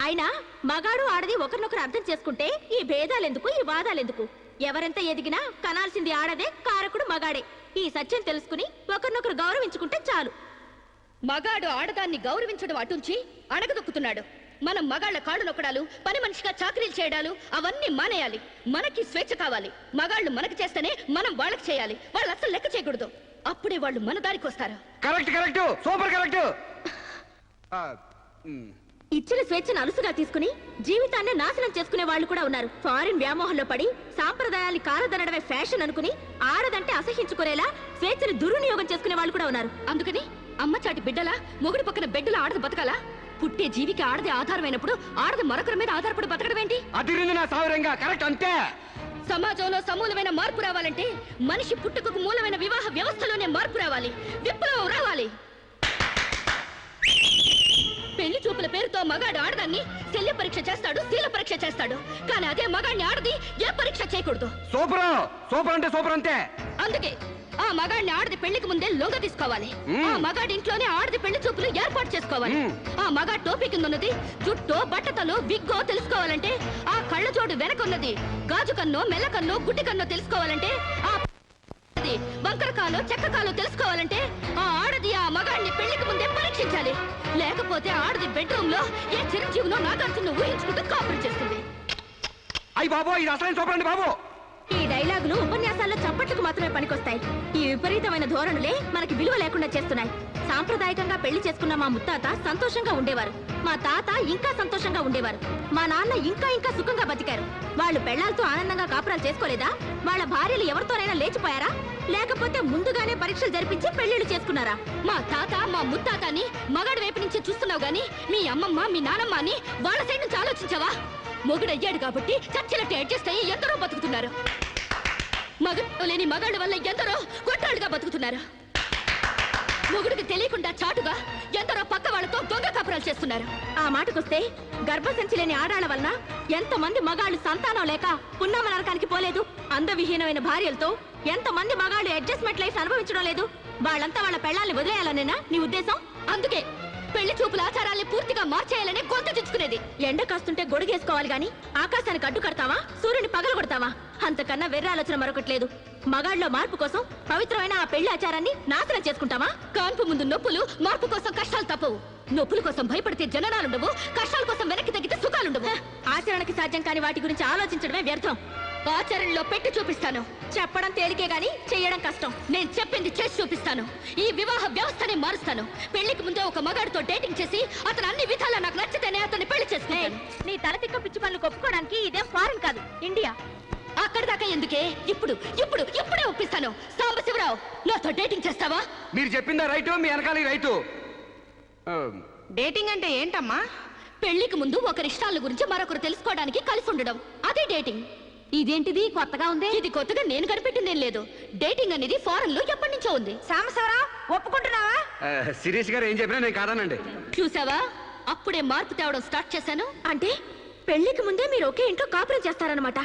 అయినా మగాడు ఆడది ఒకరినొకరు అర్థం చేసుకుంటే ఈ భేదాలెందుకు, ఈ వాదాలెందుకు? ఎవరెంత ఎదిగినా కనాల్సింది ఆడదే, కారకుడు మగాడే. ఈ సత్యం తెలుసుకుని ఒకరినొకరు గౌరవించుకుంటే చాలు. మగాడు ఆడదాన్ని గౌరవించడం అటుంచి అణగదొక్కుతున్నాడు. మనం మగాళ్ళ కాళ్ళు నొక్కడాలు, పని మనిషిగా చాకరీలు చేయడాలు అవన్నీ మానేయాలి. మనకి స్వేచ్ఛ కావాలి. మగాళ్ళు మనకు చేస్తేనే మనం వాళ్ళకి చేయాలి. వాళ్ళు అసలు లెక్క చేయకూడదు. అప్పుడే వాళ్ళు మన దారికి వస్తారు. Correct correct, super correct. ఇచ్చిన స్వేచ్ఛను అలుసుగా తీసుకుని జీవితాన్ని నాశనం చేసుకునే వాళ్ళు కూడా ఉన్నారు. ఫారిన్ వ్యామోహంలో పడి సాంప్రదాయాన్ని కాలదనడమే ఫ్యాషన్ అనుకుని ఆడదంటే అసహించుకునేలా స్వేచ్ఛను దుర్వినియోగం చేసుకునే వాళ్ళు కూడా ఉన్నారు. అందుకని అమ్మ చాటి బిడ్డలా మొగుడు పక్కన బెడ్డులా ఆడది బతకాలా? పుట్టే జీవికి ఆడది ఆధారమైనప్పుడు ఆడది మరొకరి మీద ఆధారపడి బతకడం ఏంటి? అదిరింది నా సావరంగా. కరెక్ట్ అంతే. సమాజంలో సమూలమైన మార్పు రావాలంటే మనిషి పుట్టుకకు మూలమైన వివాహ వ్యవస్థలోనే మార్పు రావాలి, విప్లవం రావాలి. పెళ్లి చూపుల పేరుతో మగాడు ఆడదాన్ని శల్య పరీక్ష చేస్తాడు, శీల పరీక్ష చేస్తాడు. కానీ అదే మగాడిని ఆడది ఏ పరీక్ష చేయకూడదు. సూపర్ సూపర్ అంటే సూపర్ అంతే. అందుకే ఆ మగాడిని ఆడది పెళ్లికి ముందే లొంగ తీసుకోవాలి. ఆ మగాడి ఇంట్లోనే ఆడది పెళ్లి చూపులు ఏర్పాటు చేసుకోవాలి. ఆ మగాడి టోపీ కింద ఉన్నది జుట్టో, బట్టతలో, విగ్గో తెలుసుకోవాలంటే, ఆ కళ్ళ జోడు వెనకున్నది గాజు కన్నో, మెల్ల కన్నో, గుడ్డి కన్నో తెలుసుకోవాలంటే, ఆ వంకరకాలో, చెక్కకాలో తెలుసుకోవాలంటే ఆ ఆడది ఆ మగాడిని పెళ్లికి ముందే పరీక్షించాలి. లేకపోతే ఆడది బెడ్రూమ్ లో ఏ చిరంజీవినో నాగార్జున ఊహించుకుంటూ కాపురం చేస్తుంది. అయ్యి బాబు, ఇది అసలు సూపర్ అండి బాబు. ఈ డైలాగులు ఉపన్యాసాల్లో చప్పట్లకు మాత్రమే పనికొస్తాయి. ఈ విపరీతమైన ధోరణులే మనకి విలువ లేకుండా చేస్తున్నాయి. సాంప్రదాయకంగా పెళ్లి చేసుకున్న మా ముత్తాత సంతోషంగా ఉండేవారు. మా తాత ఇంకా సంతోషంగా ఉండేవారు. మా నాన్న ఇంకా ఇంకా సుఖంగా బతికారు. వాళ్ళు పెళ్లాలతో ఆనందంగా కాపురాలు చేసుకోలేదా? వాళ్ళ భార్యలు ఎవరితోనైనా లేచిపోయారా? లేకపోతే ముందుగానే పరీక్షలు జరిపించి పెళ్లిళ్ళు చేసుకున్నారా? మా తాత, మా ముత్తాతని మగాడి వైపు నుంచి చూస్తున్నావు గాని మీ అమ్మమ్మ, మీ నానమ్మ అని వాళ్ళ సైడ్ నుంచి ఆలోచించావా? మొగుడయ్యాడు కాబట్టి చచ్చినట్టు అడ్జస్ట్ అయ్యి ఎందరో బతుకుతున్నారు. మగ లేని మగాళ్ళ వల్ల ఎందరో కొట్టాళ్ళుగా బతుకుతున్నారు. మొగుడికి తెలియకుండా చాటుగా ఎందరో పక్క వాళ్ళతో దొంగ కాపురాలు చేస్తున్నారు. ఆ మాటకొస్తే గర్భసంచి లేని ఆడాళ్ల వలన ఎంతమంది మగాళ్ళు సంతానం లేక పున్నామ నరకానికి పోలేదు? అందవిహీనమైన భార్యలతో ఎంతమంది మగాళ్ళు అడ్జస్ట్మెంట్ లైఫ్ అనుభవించడం లేదు? వాళ్ళంతా వాళ్ళ పెళ్లాల్ని వదిలేయాలనేనా నీ ఉద్దేశం? అందుకే పెళ్లి చూపుల ఆచారాల్ని పూర్తిగా మార్చేయాలని గొంతు తెచ్చుకునేది. ఎండ కాస్తుంటే గొడుగేసుకోవాలి గాని ఆకాశానికి అడ్డు కడతావా, సూర్యుని పగలు కొడతావా? అంతకన్నా వెర్ర ఆలోచన మరొకటి లేదు. మగాళ్ళలో మార్పు కోసం పవిత్రమైన ఆ పెళ్లి ఆచారాన్ని నాశనం చేసుకుంటావా? కాన్పు ముందు నొప్పులు, మార్పు కోసం కష్టాలు తప్పవు. నొప్పుల కోసం భయపడితే జననాలుండవు, కష్టాల కోసం వెనక్కి తగ్గితే సుఖాలుండవు. ఆచరణకి సాధ్యం కాని వాటి గురించి ఆలోచించడమే వ్యర్థం. ఆచరణలో పెట్టి చూపిస్తాను. చెప్పడం తేలికే గాని చేయడం కష్టం. నేను చెప్పింది చేసి చూపిస్తాను. ఈ వివాహ వ్యవస్థనే మారుస్తాను. పెళ్లికి ముందే ఒక మగాడితో డేటింగ్ చేసి అతను అన్ని విధాలా నాకు నచ్చితేనే అతన్ని పెళ్లి చేసుకుంటాను. నీ తలతిక్క పిచ్చి పనులు ఒప్పుకోవడానికి ఇదేం ఫారెన్ కాదు, ఇండియా. అక్కడి దాకా ఎందుకే? ఇప్పుడే ఒప్పిస్తాను. సాంబశివరావు, నాతో డేటింగ్ చేస్తావా? మీరు చెప్పిందా రైట్, మీ వెనకాల రైతు. డేటింగ్ అంటే ఏంటమ్మా? పెళ్లికి ముందు ఒకరి ఇష్టాల గురించి మరొకరు తెలుసుకోవడానికి కలిసి ఉండడం, అదే డేటింగ్. ఇదేంటిది కొత్తగా ఉంది? ఇది కొత్తగా నేను కనిపెట్టిందేం లేదు. డేటింగ్ అనేది ఫారెన్ లో ఎప్పటి నుంచో ఉంది. సాంబశివరావు, ఒప్పుకుంటున్నావా? శిరీష్ గారు ఏం చెప్పినా నేను కాదనండి. చూసావా, అప్పుడే మార్పు తేవడం స్టార్ట్ చేశాను. అంటే పెళ్లికి ముందే మీరు ఒకే ఇంట్లో కాపురం చేస్తారనమాట.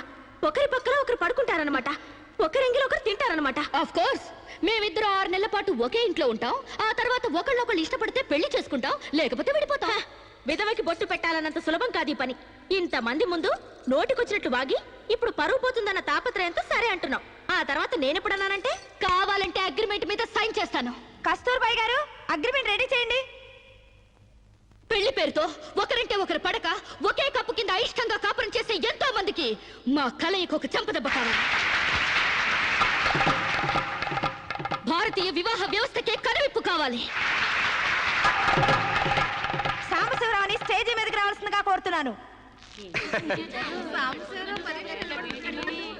ఒకరి పక్కన ఒకరు పడుకుంటారనమాట. ఒకరింగిలో ఒకరు తింటారనమాట. ఆఫ్ కోర్స్ మేమిద్దరం 6 నెలల పాటు ఒకే ఇంట్లో ఉంటాం. ఆ తర్వాత ఒకళ్ళొకళ్ళు ఇష్టపడితే పెళ్లి చేసుకుంటాం, లేకపోతే విడిపోతాం. విధవకి బొట్టు పెట్టాలన్నంత సులభం కాదు ఈ పని. ఇంతమంది ముందు నోటికొచ్చినట్లు వాగి ఇప్పుడు పరువు పోతుందన్న తాపత్రయంతో సరే అంటున్నావు. ఆ తర్వాత నేనెప్పుడన్నానంటే కావాలంటే అగ్రిమెంట్ మీద సైన్ చేస్తాను. కస్తూర్బాయ్ గారు అగ్రిమెంట్ రెడీ చేయండి. పెళ్లి పేరుతో ఒకరంటే ఒకరు పడక ఒకే కప్పు కింద అయిష్టంగా కాపురం చేసే ఎంతో మందికి మా కలయికి ఒక చెంపదెబ్బ కావాలి. భారతీయ వివాహ వ్యవస్థకే కనువిప్పు కావాలి. సాంబశివరావుని స్టేజీ మీదకి రావాల్సిందిగా కోరుతున్నాను.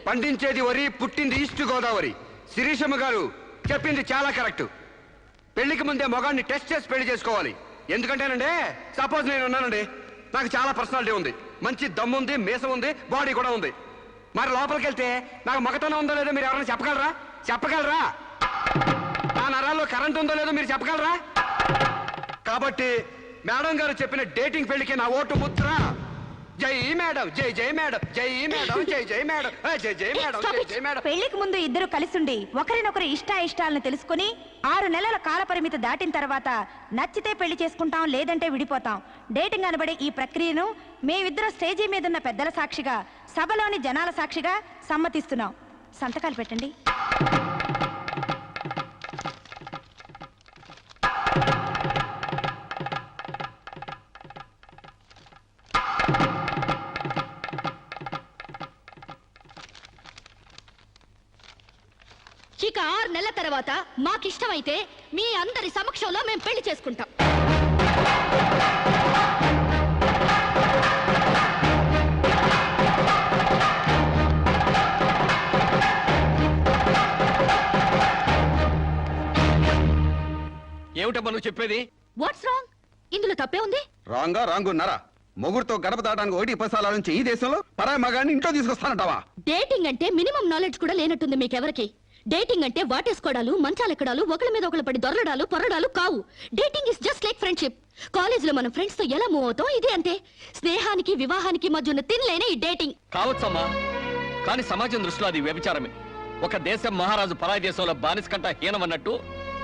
పండించేది వరి, పుట్టింది ఈస్ట్ గోదావరి. శిరీషమ్మ గారు చెప్పింది చాలా కరెక్ట్. పెళ్లికి ముందే మొగాన్ని టెస్ట్ చేసి పెళ్లి చేసుకోవాలి. ఎందుకంటేనండి, సపోజ్ నేను ఉన్నానండి, నాకు చాలా పర్సనాలిటీ ఉంది, మంచి దమ్ము ఉంది, మీసం ఉంది, బాడీ కూడా ఉంది. మరి లోపలికి వెళ్తే నాకు మగతనం ఉందో లేదో మీరు ఎవరైనా చెప్పగలరా? నా నరాల్లో కరెంట్ ఉందో లేదో మీరు చెప్పగలరా? కాబట్టి మేడం గారు చెప్పిన డేటింగ్ పెళ్లికి నా ఓటు ముద్ర జై మేడం, జై జై మేడం, జై మేడం, జై జై మేడం, జై జై మేడం, జై జై మేడం. పెళ్లికి ముందు ఇద్దరు కలిసుండి ఒకరినొకరు ఇష్టాయిష్టాలను తెలుసుకుని 6 నెలల కాల పరిమితి దాటిన తర్వాత నచ్చితే పెళ్లి చేసుకుంటాం, లేదంటే విడిపోతాం. డేటింగ్ అనబడే ఈ ప్రక్రియను మేమిద్దరం స్టేజీ మీదున్న పెద్దల సాక్షిగా, సభలోని జనాల సాక్షిగా సమ్మతిస్తున్నాం. సంతకాలు పెట్టండి. ఇక 6 నెలల తర్వాత మాకిష్టమైతే మీ అందరి సమక్షంలో మేము పెళ్లి చేసుకుంటాం. ఏమిటమ్మా నువ్వు చెప్పేది? What's wrong? ఇందులో తప్పే ఉంది? రాంగున్నారా? మొగుడుతో గడప దాటానికి 1-10 సార్ల నుంచి ఈ దేశంలో పరాయి మగాన్ని ఇంట్లో తీసుకొస్తానంటావా? డేటింగ్ అంటే మినిమం నాలెడ్జ్ కూడా లేనట్టుంది మీకెవరికి. డేటింగ్ అంటే వాటేసుకోవడాలు, మంచాలెక్కడాలు, ఒకళ్ళ మీద ఒకళ్ళు పడి దొరలడాలు, పొరడాలు కావు. Dating is just like friendship. కాలేజీలో మనం ఫ్రెండ్స్ తో ఎలా మూవ్ అవుతాం, ఇదే అంతే. స్నేహానికి వివాహానికి మధ్య ఉన్న తినలేనే ఈ డేటింగ్. కావచ్చమ్మా, కానీ సమాజం దృష్టిలో అది వ్యభిచారమే. ఒక దేశం మహారాజు పరాయి దేశంలో బానిస కంట హీనమన్నట్టు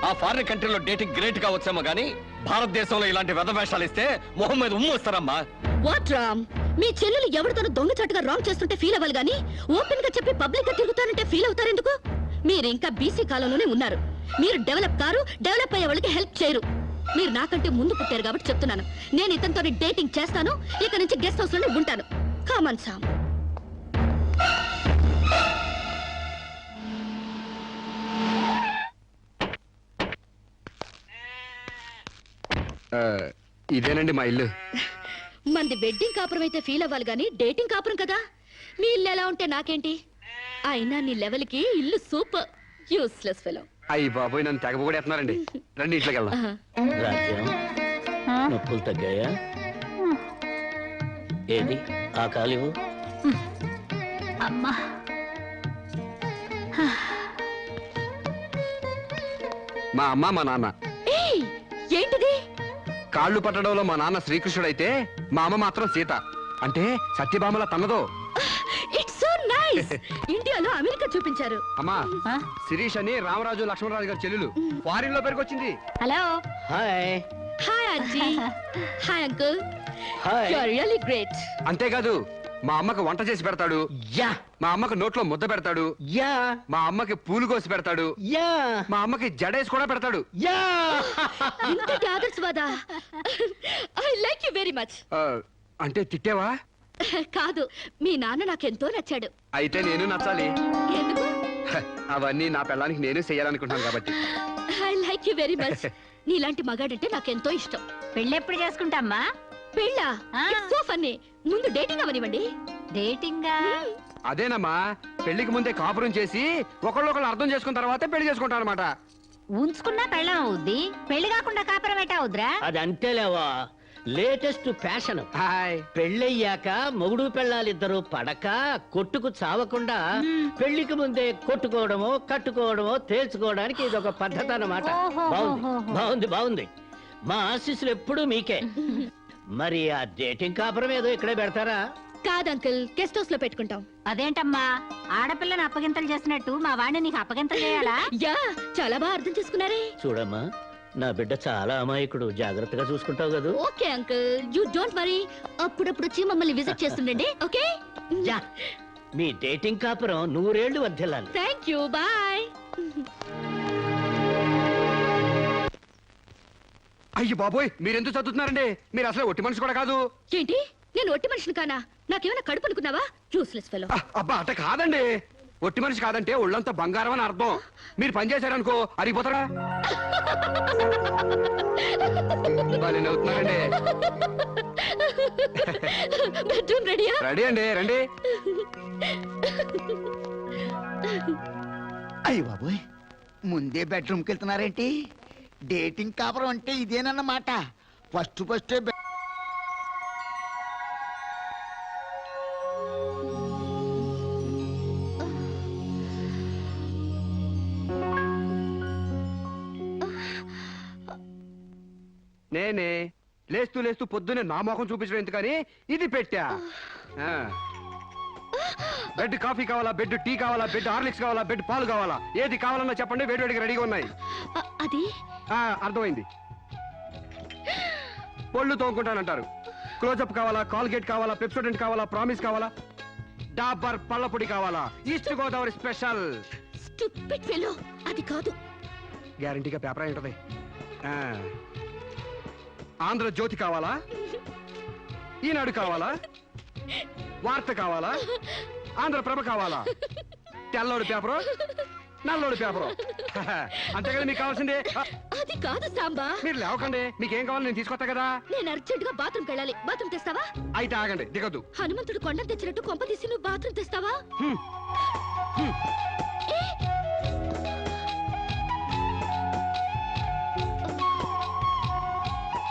ఆ ఫారిన్ కంట్రీలో డేటింగ్ గ్రేట్ గా వచ్చామో గానీ భారతదేశంలో ఇలాంటి వెధవేషాలు ఇస్తే మొహం మీద ఉమ్ము వస్తారమ్మా. వాట్ రామ్? మీ చెల్లెలు ఎవరితోనూ దొంగచాటుగా రాంగ్ చేస్తుంటే ఫీల్ అవ్వాలి గానీ ఓపెన్ గా చెప్పి పబ్లిక్ గా తిరుగుతానంటే ఫీల్ అవుతారెందుకు? మీరు ఇంకా బీసీ కాలంలోనే ఉన్నారు. మీరు డెవలప్ కారు, డెవలప్ అయ్యే వాళ్ళకి హెల్ప్ చేయరు. మీరు నాకంటే ముందు పుట్టారు కాబట్టి చెప్తున్నాను. నేను ఇతనితో డేటింగ్ చేస్తాను, ఇక నుంచి గెస్ట్ హౌస్ లోనే ఉంటాను. Come on Sam. ఇదేనండి మా ఇల్లు. మంది వెడ్డింగ్ కాపురం అయితే ఫీల్ అవ్వాలి గానీ డేటింగ్ కాపురం కదా. మీ ఇల్లు ఎలా ఉంటే నాకేంటి? అయినా నీ లెవెల్ కి ఇల్లు సూపర్. Useless fellow. అయ్యి బాబోయ్, నన్ను తెగబోడేస్తున్నారండి. రండి ఇంట్లోకి వెళ్దాం. రాజ్యం, నొప్పులు తగ్గాయా? ఏది ఆ కాలివు? అమ్మా, మా అమ్మ, మా నాన్న. ఏయ్, ఏంటిది? కాళ్ళు పట్టడంలో మా నాన్న శ్రీకృష్ణుడైతే మా అమ్మ మాత్రం సీత. అంటే సత్యభామల తన్నదో. It's so nice. ఇండియాలో అమెరికా చూపించారు. అమ్మా, శిరీష్ అని రామరాజు లక్ష్మణరాజు గారి చెల్లెలు ఫారిన్ లో పెరిగొచ్చింది. Hello. Hi. Hi aunty. Hi uncle. Hi. You are really great. అంతేకాదు, మా అమ్మకు వంట చేసి పెడతాడు. యా మా అమ్మకు నోట్లో ముద్ద పెడతాడు. యా మా అమ్మకి పూలు కోసి పెడతాడు. యా మా అమ్మకి జడేసి కూడా పెడతాడు. యా ఇంతటి ఆదర్శవాదా? I like you very much. అంటే తిట్టేవా? కాదు, మీ నాన్న నాకెంతో నచ్చాడు. అయితే నేను నచ్చాలి. ఎందుకు? అవన్నీ నా పిల్లానికి నేను చెయ్యాలనుకుంటున్నాను కాబట్టి. I like you very much. నీలాంటి మగాడంటే నాకెంతో ఇష్టం. పెళ్ళెప్పుడు చేసుకుంటామ్మా? పెళ్ళా? It's so funny. ముందు డేటింగ్ అవనివ్వండి. డేటింగా? అదేనమ్మా, పెళ్లికి ముందే కాపురం చేసి ఒకళ్ళొకళ్ళు అర్థం చేసుకున్న తర్వాతే పెళ్లి చేసుకుంటారు అనమాట. ఉంచుకున్నా పెళ్ళం అవుద్ది, పెళ్లి కాకుండా కాపురం ఎట్టా అవుద్రా? అది అంతేలేవా, లేటెస్ట్ ఫ్యాషన్. హాయ్. పెళ్ళయ్యాక మొగుడు పెళ్ళాలిద్దరూ పడక కొట్టుకు చావకుండా పెళ్లికి ముందే కొట్టుకోవడమో కట్టుకోవడమో తేల్చుకోవడానికి ఇది ఒక పద్ధతి అన్నమాట. బాగుంది బాగుంది బాగుంది. మా ఆశీస్సులు ఎప్పుడూ మీకే. మరి ఆ డేటింగ్ కాపురం ఏదో ఇక్కడే పెడతారా? కాదు అంకుల్, గెస్ట్ హౌస్ లో పెట్టుకుంటాం. అదేంటమ్మా, ఆడపిల్లని అప్పగింతలు చేసినట్టు మా వాడిని నీకు అప్పగింతలు చేయాలా? యా, చాలా బాగా అర్థం చేసుకున్నారే. చూడమ్మా, నా బిడ్డ చాలా అమాయకుడు, జాగ్రత్తగా చూసుకుంటావు కదా. Okay uncle, you don't worry. అప్పుడప్పుడు వచ్చి మమ్మల్ని విజిట్ చేస్తుండండి. ఓకే, యా, మీ డేటింగ్ కాపురం 100 ఏళ్లు వర్ధిల్లాలి. Thank you, bye. అయ్యి బాబోయ్, మీరెందుకు చదువుతున్నారండి? మీరు అసలు ఒట్టి మనిషి కూడా కాదు. ఏంటి, నేను ఒట్టి మనిషిని కానా? నాకేమైనా కడుపు అనుకున్నావా? Useless fellow. అబ్బా అట్ట కాదండి. ఒట్టి మనిషి కాదంటే ఒళ్ళంతా బంగారం అని అర్థం. మీరు పని చేశారనుకో అరిగిపోతారా? అవుతున్నారండి. బెడ్రూమ్ రెడీయా? రెడీ అండి, రండి. అయ్య బాబోయ్, ముందే బెడ్రూమ్కి వెళ్తున్నారేంటి? డేటింగ్ కాపురం అంటే ఇదేనన్నమాట. ఫస్ట్ నేనే లేస్తూ లేస్తూ పొద్దునే నా మొఖం చూపించడం ఎందుకని ఇది పెట్టా. బెడ్ కాఫీ కావాలా, బెడ్ టీ కావాలా, బెడ్ హార్లిక్స్ కావాలా, బెడ్ పాలు కావాలా, ఏది కావాలన్నా చెప్పండి, వేడివేడిగా రెడీగా ఉన్నాయి. అది అర్థమైంది. పళ్ళు తోముకుంటానంటారు. క్లోజప్ కావాలా, కాల్గేట్ కావాలా, పెప్సోడెంట్ కావాలా, ప్రామిస్ కావాలా, డాబర్ పళ్ళ పొడి కావాలా, east Godavari special. Stupid fellow, అది కాదు. గ్యారంటీగా పేపర్ అయి ఉంటది. ఆంధ్రజ్యోతి కావాలా, ఈనాడు కావాలా, వార్త కావాలా, ఆంధ్రప్రభ కావాలా, తెల్లోడు పేపరు, నల్లోడు పేపరు. అంతేగాని మీకు కావాల్సిందే. అది కాదు సాంబా. మీరు లేవకండి, మీకేం కావాలి నేను తీసుకొస్తా కదా. నేను అర్జెంట్ గా బాత్రూమ్కి వెళ్ళాలి. బాత్రూమ్ తెస్తావా? అయితే ఆగండి, దిగద్దు. హనుమంతుడు కొండ తెచ్చినట్టు కొంప తీసి నువ్వు బాత్రూమ్ తెస్తావా?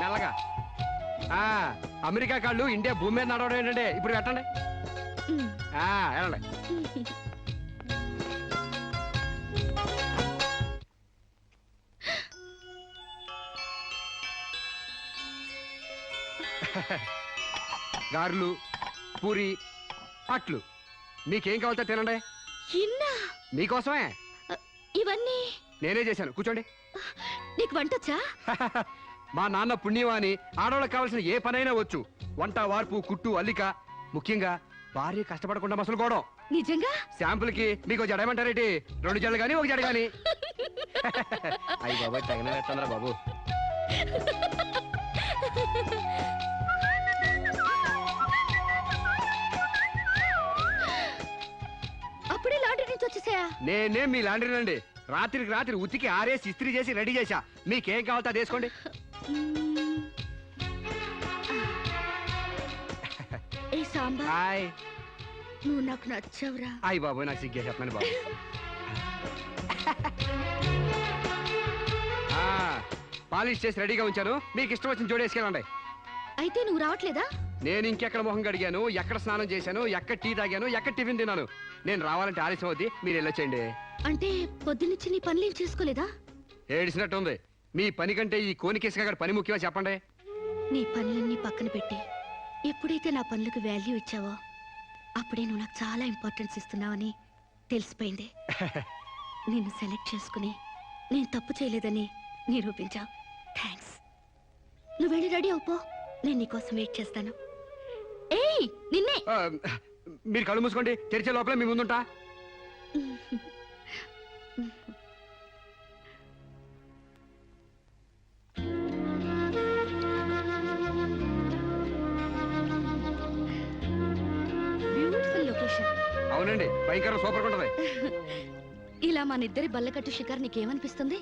మెల్లగా. అమెరికా కాళ్ళు ఇండియా భూమి మీద నడవడం ఏంటంటే ఇప్పుడు పెట్టండి. వెళ్ళండి. గారెలు, పూరి, అట్లు మీకేం కావాలో తినండి. మీకోసమే ఇవన్నీ నేనే చేశాను. కూర్చోండి. నీకు వంటొచ్చా? మా నాన్న పుణ్యవాని ఆడవాళ్ళకి కావాల్సిన ఏ పనైనా వచ్చు. వంట, వార్పు, కుట్టు, అల్లిక, ముఖ్యంగా భార్య కష్టపడకుండా మసలుకోవడం. నిజంగా? శాంపుల్ కి మీకు జడేమంటారేంటి? 2 జడలు గాని 1 జడ గాని. అయ్యి బాబు, తగిన వేస్తుందిరా బాబు. అప్పుడే లాండ్రీ నుంచి వచ్చేసాయా? నేనే మీ లాండ్రీనండి. రాత్రికి రాత్రి ఉతికి ఆరేసి ఇస్త్రీ చేసి రెడీ చేశా. మీకేం కావాలో అది వేసుకోండి. ఏ సాంబా, హాయ్. నువ్వు నాకు నచ్చావురా. అయ్యి బాబు, నాకు సిగ్గే చెప్పండి బాబు. పాలిష్ చేసి రెడీగా ఉంచాను. మీకు ఇష్టం వచ్చిన జోడి వేసుకెళ్ళండి. అయితే నువ్వు రావట్లేదా? నేను ఇంకెక్కడ మొహం కడిగాను, ఎక్కడ స్నానం చేశాను, ఎక్కడ టీ తాగాను, ఎక్కడ టిఫిన్ తిన్నాను. నేను రావాలంటే ఆలస్యం అవుద్ది. మీరు వెళ్ళొచ్చేయండి. అంటే పొద్దున్నుంచి నీ పనులేం చేసుకోలేదా? ఏడిసినట్టుంది. మీ పని కంటే ఈ కోనికేసుగా గారి పని ముఖ్యమా చెప్పండి. నీ పనులన్నీ పక్కన పెట్టి ఎప్పుడైతే నా పనులకు వాల్యూ ఇచ్చావో అప్పుడే నువ్వు నాకు చాలా ఇంపార్టెన్స్ ఇస్తున్నావని తెలిసిపోయింది. నిన్ను సెలెక్ట్ చేసుకుని నేను తప్పు చేయలేదని నిరూపించావు. థ్యాంక్స్. నువ్వు వెళ్ళి రెడీ అవుపో, నేను నీకోసం వెయిట్ చేస్తాను. ఏయ్, నిన్నే. మీరు కళ్ళు మూసుకోండి, తెరిచే లోపల మీ ముందుంటా. Beautiful location. అవునండి, భయంకర సూపర్ ఉంటది. ఇలా మన ఇద్దరి బల్లకట్టు షికార్ నీకేమనిపిస్తుంది?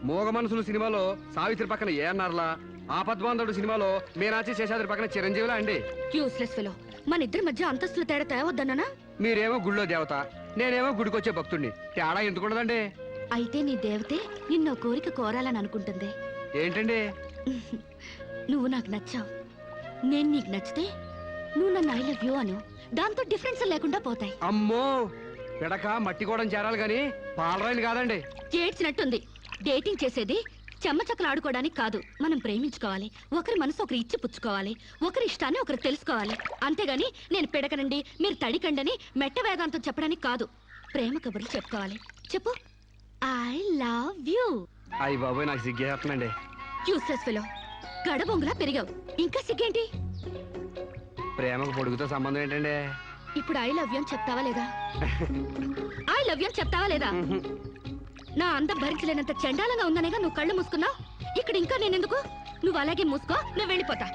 మోగ మనసులు సినిమాలో సావిత్రి పక్కన ఏఎన్ఆర్లా, ఆపద్బాంధవుడు సినిమాలో మీనాచి శేషాద్రి పక్కన చిరంజీవిలా అండి. Useless fellow. మన ఇద్దరి మధ్య అంతస్తులు తేడా తేవద్దన్నా? మీరేమో గుళ్ళో దేవత, నేనేమో గుడికొచ్చే భక్తుడిని. తేడా ఎందుకుండదండి? అయితే నీ దేవతే నిన్నో కోరిక కోరాలని అనుకుంటుంది. ఏంటండి? నువ్వు నాకు నచ్చావు, నేను నీకు నచ్చితే నువ్వు నన్ను ఐ లవ్ యూ అను. దాంతో డిఫరెన్స్ లేకుండా పోతాయి. అమ్మో, పిడక మట్టి కూడా చేరాలి గాని పాలరాయిని కాదండి. ఏడ్చినట్టుంది. డేటింగ్ చేసేది చెమ్మచక్కలు ఆడుకోవడానికి కాదు, మనం ప్రేమించుకోవాలి. ఒకరి మనసు ఒకరు ఇచ్చి పుచ్చుకోవాలి, ఒకరి ఇష్టాన్ని ఒకరు తెలుసుకోవాలి. అంతేగాని నేను పిడకనండి మీరు తడికండని మెట్ట వేదాంతం చెప్పడానికి కాదు. ప్రేమ కబుర్లు చెప్పుకోవాలి. చెప్పు. I love you. అయ్యి బాబోయ్ నాకు సిగ్గేస్తుందండి. యూస్లెస్ ఫెలో, గడబొంగులా పెరిగావు, ఇంకా సిగ్గేంటి? ప్రేమకు పొడుగుతో సంబంధం ఏంటండి? ఇప్పుడు ఐ లవ్ యూ అని చెప్తావా లేదా? ఐ లవ్ యూ అని చెప్తావా లేదా? నా అందం భరించలేనంత చండాలంగా ఉందనేగా నువ్వు కళ్ళు మూసుకున్నావు. ఇక్కడ ఇంకా నేనెందుకు? నువ్వు అలాగే మూసుకో, నువ్వు వెళ్ళిపోతా.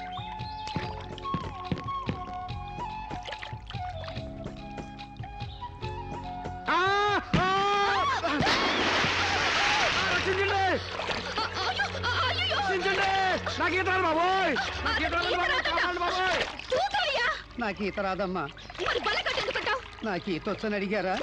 నాకు ఈత రాదమ్మా. నాకు ఈత వచ్చని అడిగారా?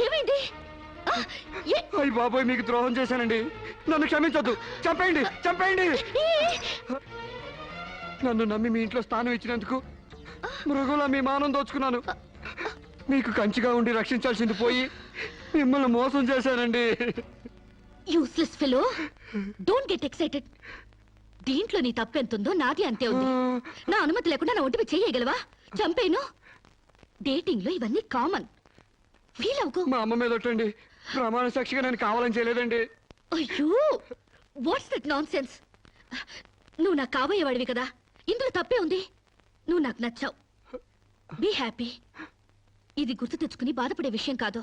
ఏమైంది? అయ్యి బాబోయ్, మీకు ద్రోహం చేశానండి. నన్ను క్షమించొద్దు. చంపేయండి, చంపేయండి. నన్ను నమ్మి మీ ఇంట్లో స్థానం ఇచ్చినందుకు మృగులా మీ మానం దోచుకున్నాను. మీకు కంచిగా ఉండి రక్షించాల్సింది పోయి మిమ్మల్ని మోసం చేశానండి. Useless fellow, don't get excited. దీంట్లో నీ తప్పెంతుందో నాది అంతే ఉంది. నా అనుమతి లేకుండా నా ఒంటిపై చేయగలవా? చంపేను. డేటింగ్ లో ఇవన్నీ కామన్. ఫీల్ అవుకో. మా అమ్మ మీద ఒట్టండి. ప్రమాణ సాక్షిగా నేను కావాలని చేయలేదండి. అయ్యో, వాట్స్ దట్ నాన్ సెన్స్? నువ్వు నాకు కాబోయేవాడివి కదా, ఇందులో తప్పే ఉంది. నువ్వు నాకు నచ్చావు. Be happy. ఇది గుర్తు తెచ్చుకుని బాధపడే విషయం కాదు,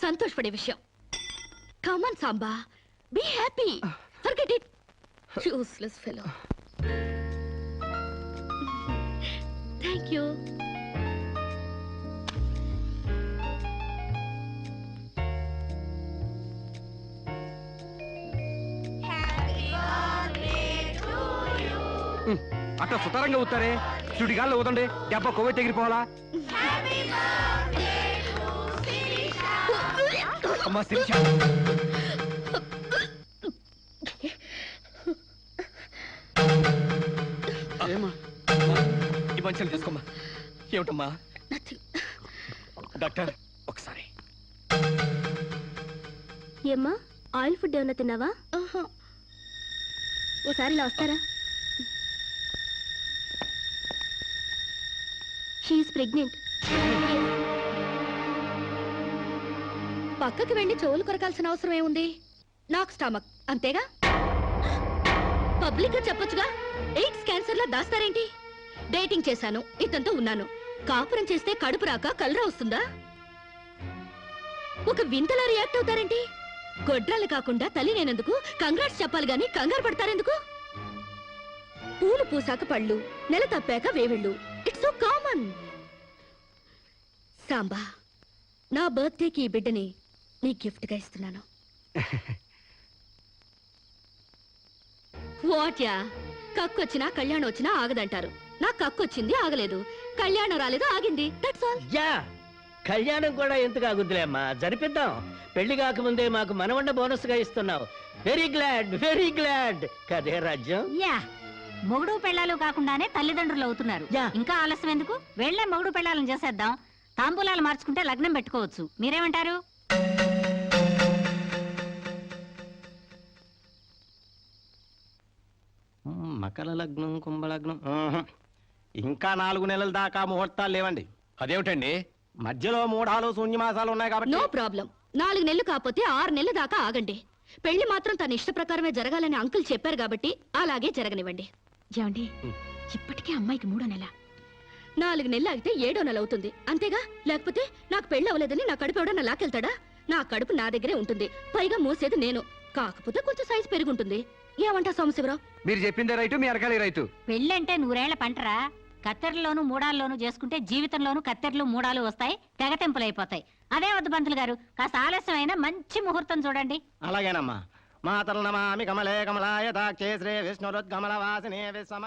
సంతోషపడే విషయం. Come on Samba, be happy. Forget it. Useless fellow. Thank you. అట్లా సుతారంగా అవుతారే. సుడిగాల్లో ఊదండి, దెబ్బ కొవ్వై తెగిరిపోవాలా? అమ్మా శిరీష, ఈ మంచాలు తీసుకోమ్మా. ఏమిటమ్మా? డాక్టర్ ఒకసారి. ఏమ్మా, ఆయిల్ ఫుడ్ ఏమన్నా తిన్నావా? ఓసారి ఇలా వస్తారా? She is pregnant. పక్కకి వెళ్ళి చెవులు కొరకాల్సిన అవసరం ఏముంది? నాకు స్టమక్, అంతేగా. పబ్లిక్ గా చెప్పొచ్చుగా. ఎయిడ్స్ క్యాన్సర్ లా దాస్తారేంటి? డేటింగ్ చేశాను, ఇతనితో ఉన్నాను. కాపురం చేస్తే కడుపు రాక కలరా వస్తుందా? ఒక వింతలా రియాక్ట్ అవుతారేంటి? గొడ్రాలు కాకుండా తల్లి నేనందుకు కంగ్రాట్స్ చెప్పాలి గాని కంగారు పడతారెందుకు? పూలు పూసాక పళ్ళు, నెల తప్పాక వేవిళ్ళు. It's so common. సాంబా, నా బర్త్డేకి ఈ బిడ్డని నీ గిఫ్ట్గా ఇస్తున్నాను. వాట్యా, కక్కొచ్చినా కళ్యాణం వచ్చినా ఆగదంటారు. నాకు కక్కొచ్చింది, ఆగలేదు. కళ్యాణం రాలేదు, ఆగింది. That's all. యా, కళ్యాణం కూడా ఎందుకు ఆగుద్దులే అమ్మా, జరిపిద్దాం. పెళ్లి కాకముందే మాకు మనవన్న బోనస్ గా ఇస్తున్నావు. వెరీ గ్లాడ్ కదే రాజ్యం. యా, మొగుడు పెళ్ళాలు కాకుండానే తల్లిదండ్రులు అవుతున్నారు. ఇంకా ఆలస్యం ఎందుకు? వెళ్లే మొగుడు పెళ్ళాలను చేసేద్దాం. తాంబూలాలు మార్చుకుంటే లగ్నం పెట్టుకోవచ్చు. మీరేమంటారు? మకర లగ్నం, కుంభలగ్నం. ఇంకా 4 నెలల దాకా ముహూర్తాలు లేవండి. అదేమిటండి? మధ్యలో 3 శూన్యమాసాలు ఉన్నాయి కాబట్టి. No problem. 4 నెలలు కాకపోతే 6 నెలల దాకా ఆగండి. పెళ్లి మాత్రం తన ఇష్ట ప్రకారమే జరగాలని అంకుల్ చెప్పారు కాబట్టి అలాగే జరగనివ్వండి. ఏమండి, ఇప్పటికే అమ్మాయికి 3వ నెల. 4 నెలలు ఆగితే 7వ నెల అవుతుంది, అంతేగా? లేకపోతే నాకు పెళ్లి అవ్వలేదని నా కడుపు ఎవడన్నా లాకెళ్తాడా? నా కడుపు నా దగ్గరే ఉంటుంది, పైగా మోసేది నేను. కాకపోతే కొంచెం సైజు పెరుగుంటుంది. ఏమంటా సోమశివరావు? మీరు చెప్పిందే రైతు, మీ అరకాలి రైతు. పెళ్ళంటే 100 ఏళ్ల పంటరా. కత్తెరలోను మూడాల్లోనూ చేసుకుంటే జీవితంలోనూ కత్తెరలు మూడాలు వస్తాయి, తెగతెంపులైపోతాయి. అదే వద్దు పంతులు గారు, కాస్త ఆలస్యమైన మంచి ముహూర్తం చూడండి. అలాగేనమ్మా. మాతరు నమామి కమలే కమలాయ దాక్షే శ్రీ విష్ణురుద్గమల వాసినే విశ్వమ.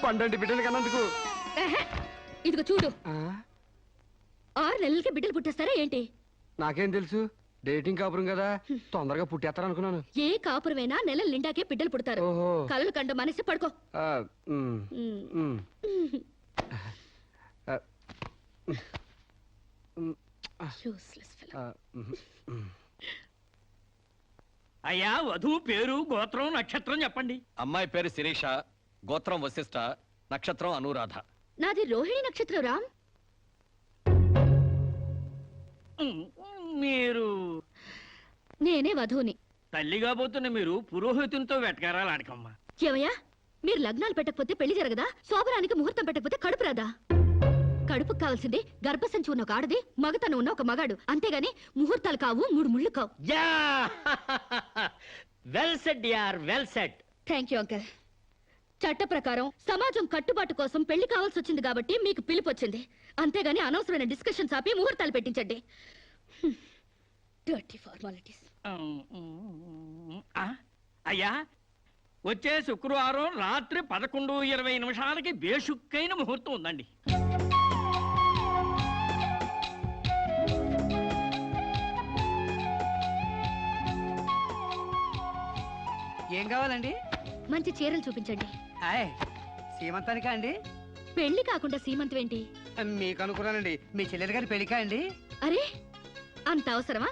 పండంటి బిడ్డలు కన్నందుకు. ఇదిగో చూడు, 6 నెలలకి బిడ్డలు పుట్టేస్తారా ఏంటి? నాకేం తెలుసు, డేటింగ్ కాపురం కదా, తొందరగా పుట్టేస్తారనుకున్నాను. ఏ కాపురమైనా నెలల నిండాకే బిడ్డలు పుడతారు. కలలు కండ మనసి పడుకో. అయ్యా, వధువు పేరు, గోత్రం, నక్షత్రం చెప్పండి. అమ్మాయి పేరు శిరీష, గోత్రం వశిష్ఠ, నక్షత్రం అనురాధ. నాది రోహిణి నక్షత్రం రామ్. మీరు? నేనే వధువుని. తల్లిగా పోతున్న మీరు పురోహితునితో వెటకారాలాడకమ్మా. ఏమయ్యా, మీరు లగ్నాలు పెట్టకపోతే పెళ్లి జరగదా? శోభరానికి ముహూర్తం పెట్టకపోతే కడుపు రాదా? కడుపుకు కావాల్సింది గర్భసంచి ఉన్న ఒక ఆడది, మగతను ఉన్న ఒక మగాడు, అంతేగాని ముహూర్తాలు కావు, 3 ముళ్ళు కావు. వెల్ సెడ్ యార్, well said. Thank you uncle. చట్ట ప్రకారం సమాజం కట్టుబాటు కోసం పెళ్లి కావాల్సి వచ్చింది కాబట్టి మీకు పిలుపు వచ్చింది, అంతేగాని అనవసరమైన డిస్కషన్స్ ఆపి ముహూర్తాలు పెట్టించండి. Dirty formalities. అయ్యా, వచ్చే శుక్రవారం రాత్రి 11:20 బేషుక్కైన ముహూర్తం ఉందండి. ఏం కావాలండి? మంచి చీరలు చూపించండి. సీమంతానికా అండి? పెళ్లి కాకుండా సీమంతం ఏంటి? మీకు అనుకున్నానండి, మీ చెల్లెలు గారి పెళ్లికా అండి? అరే, అంత అవసరమా?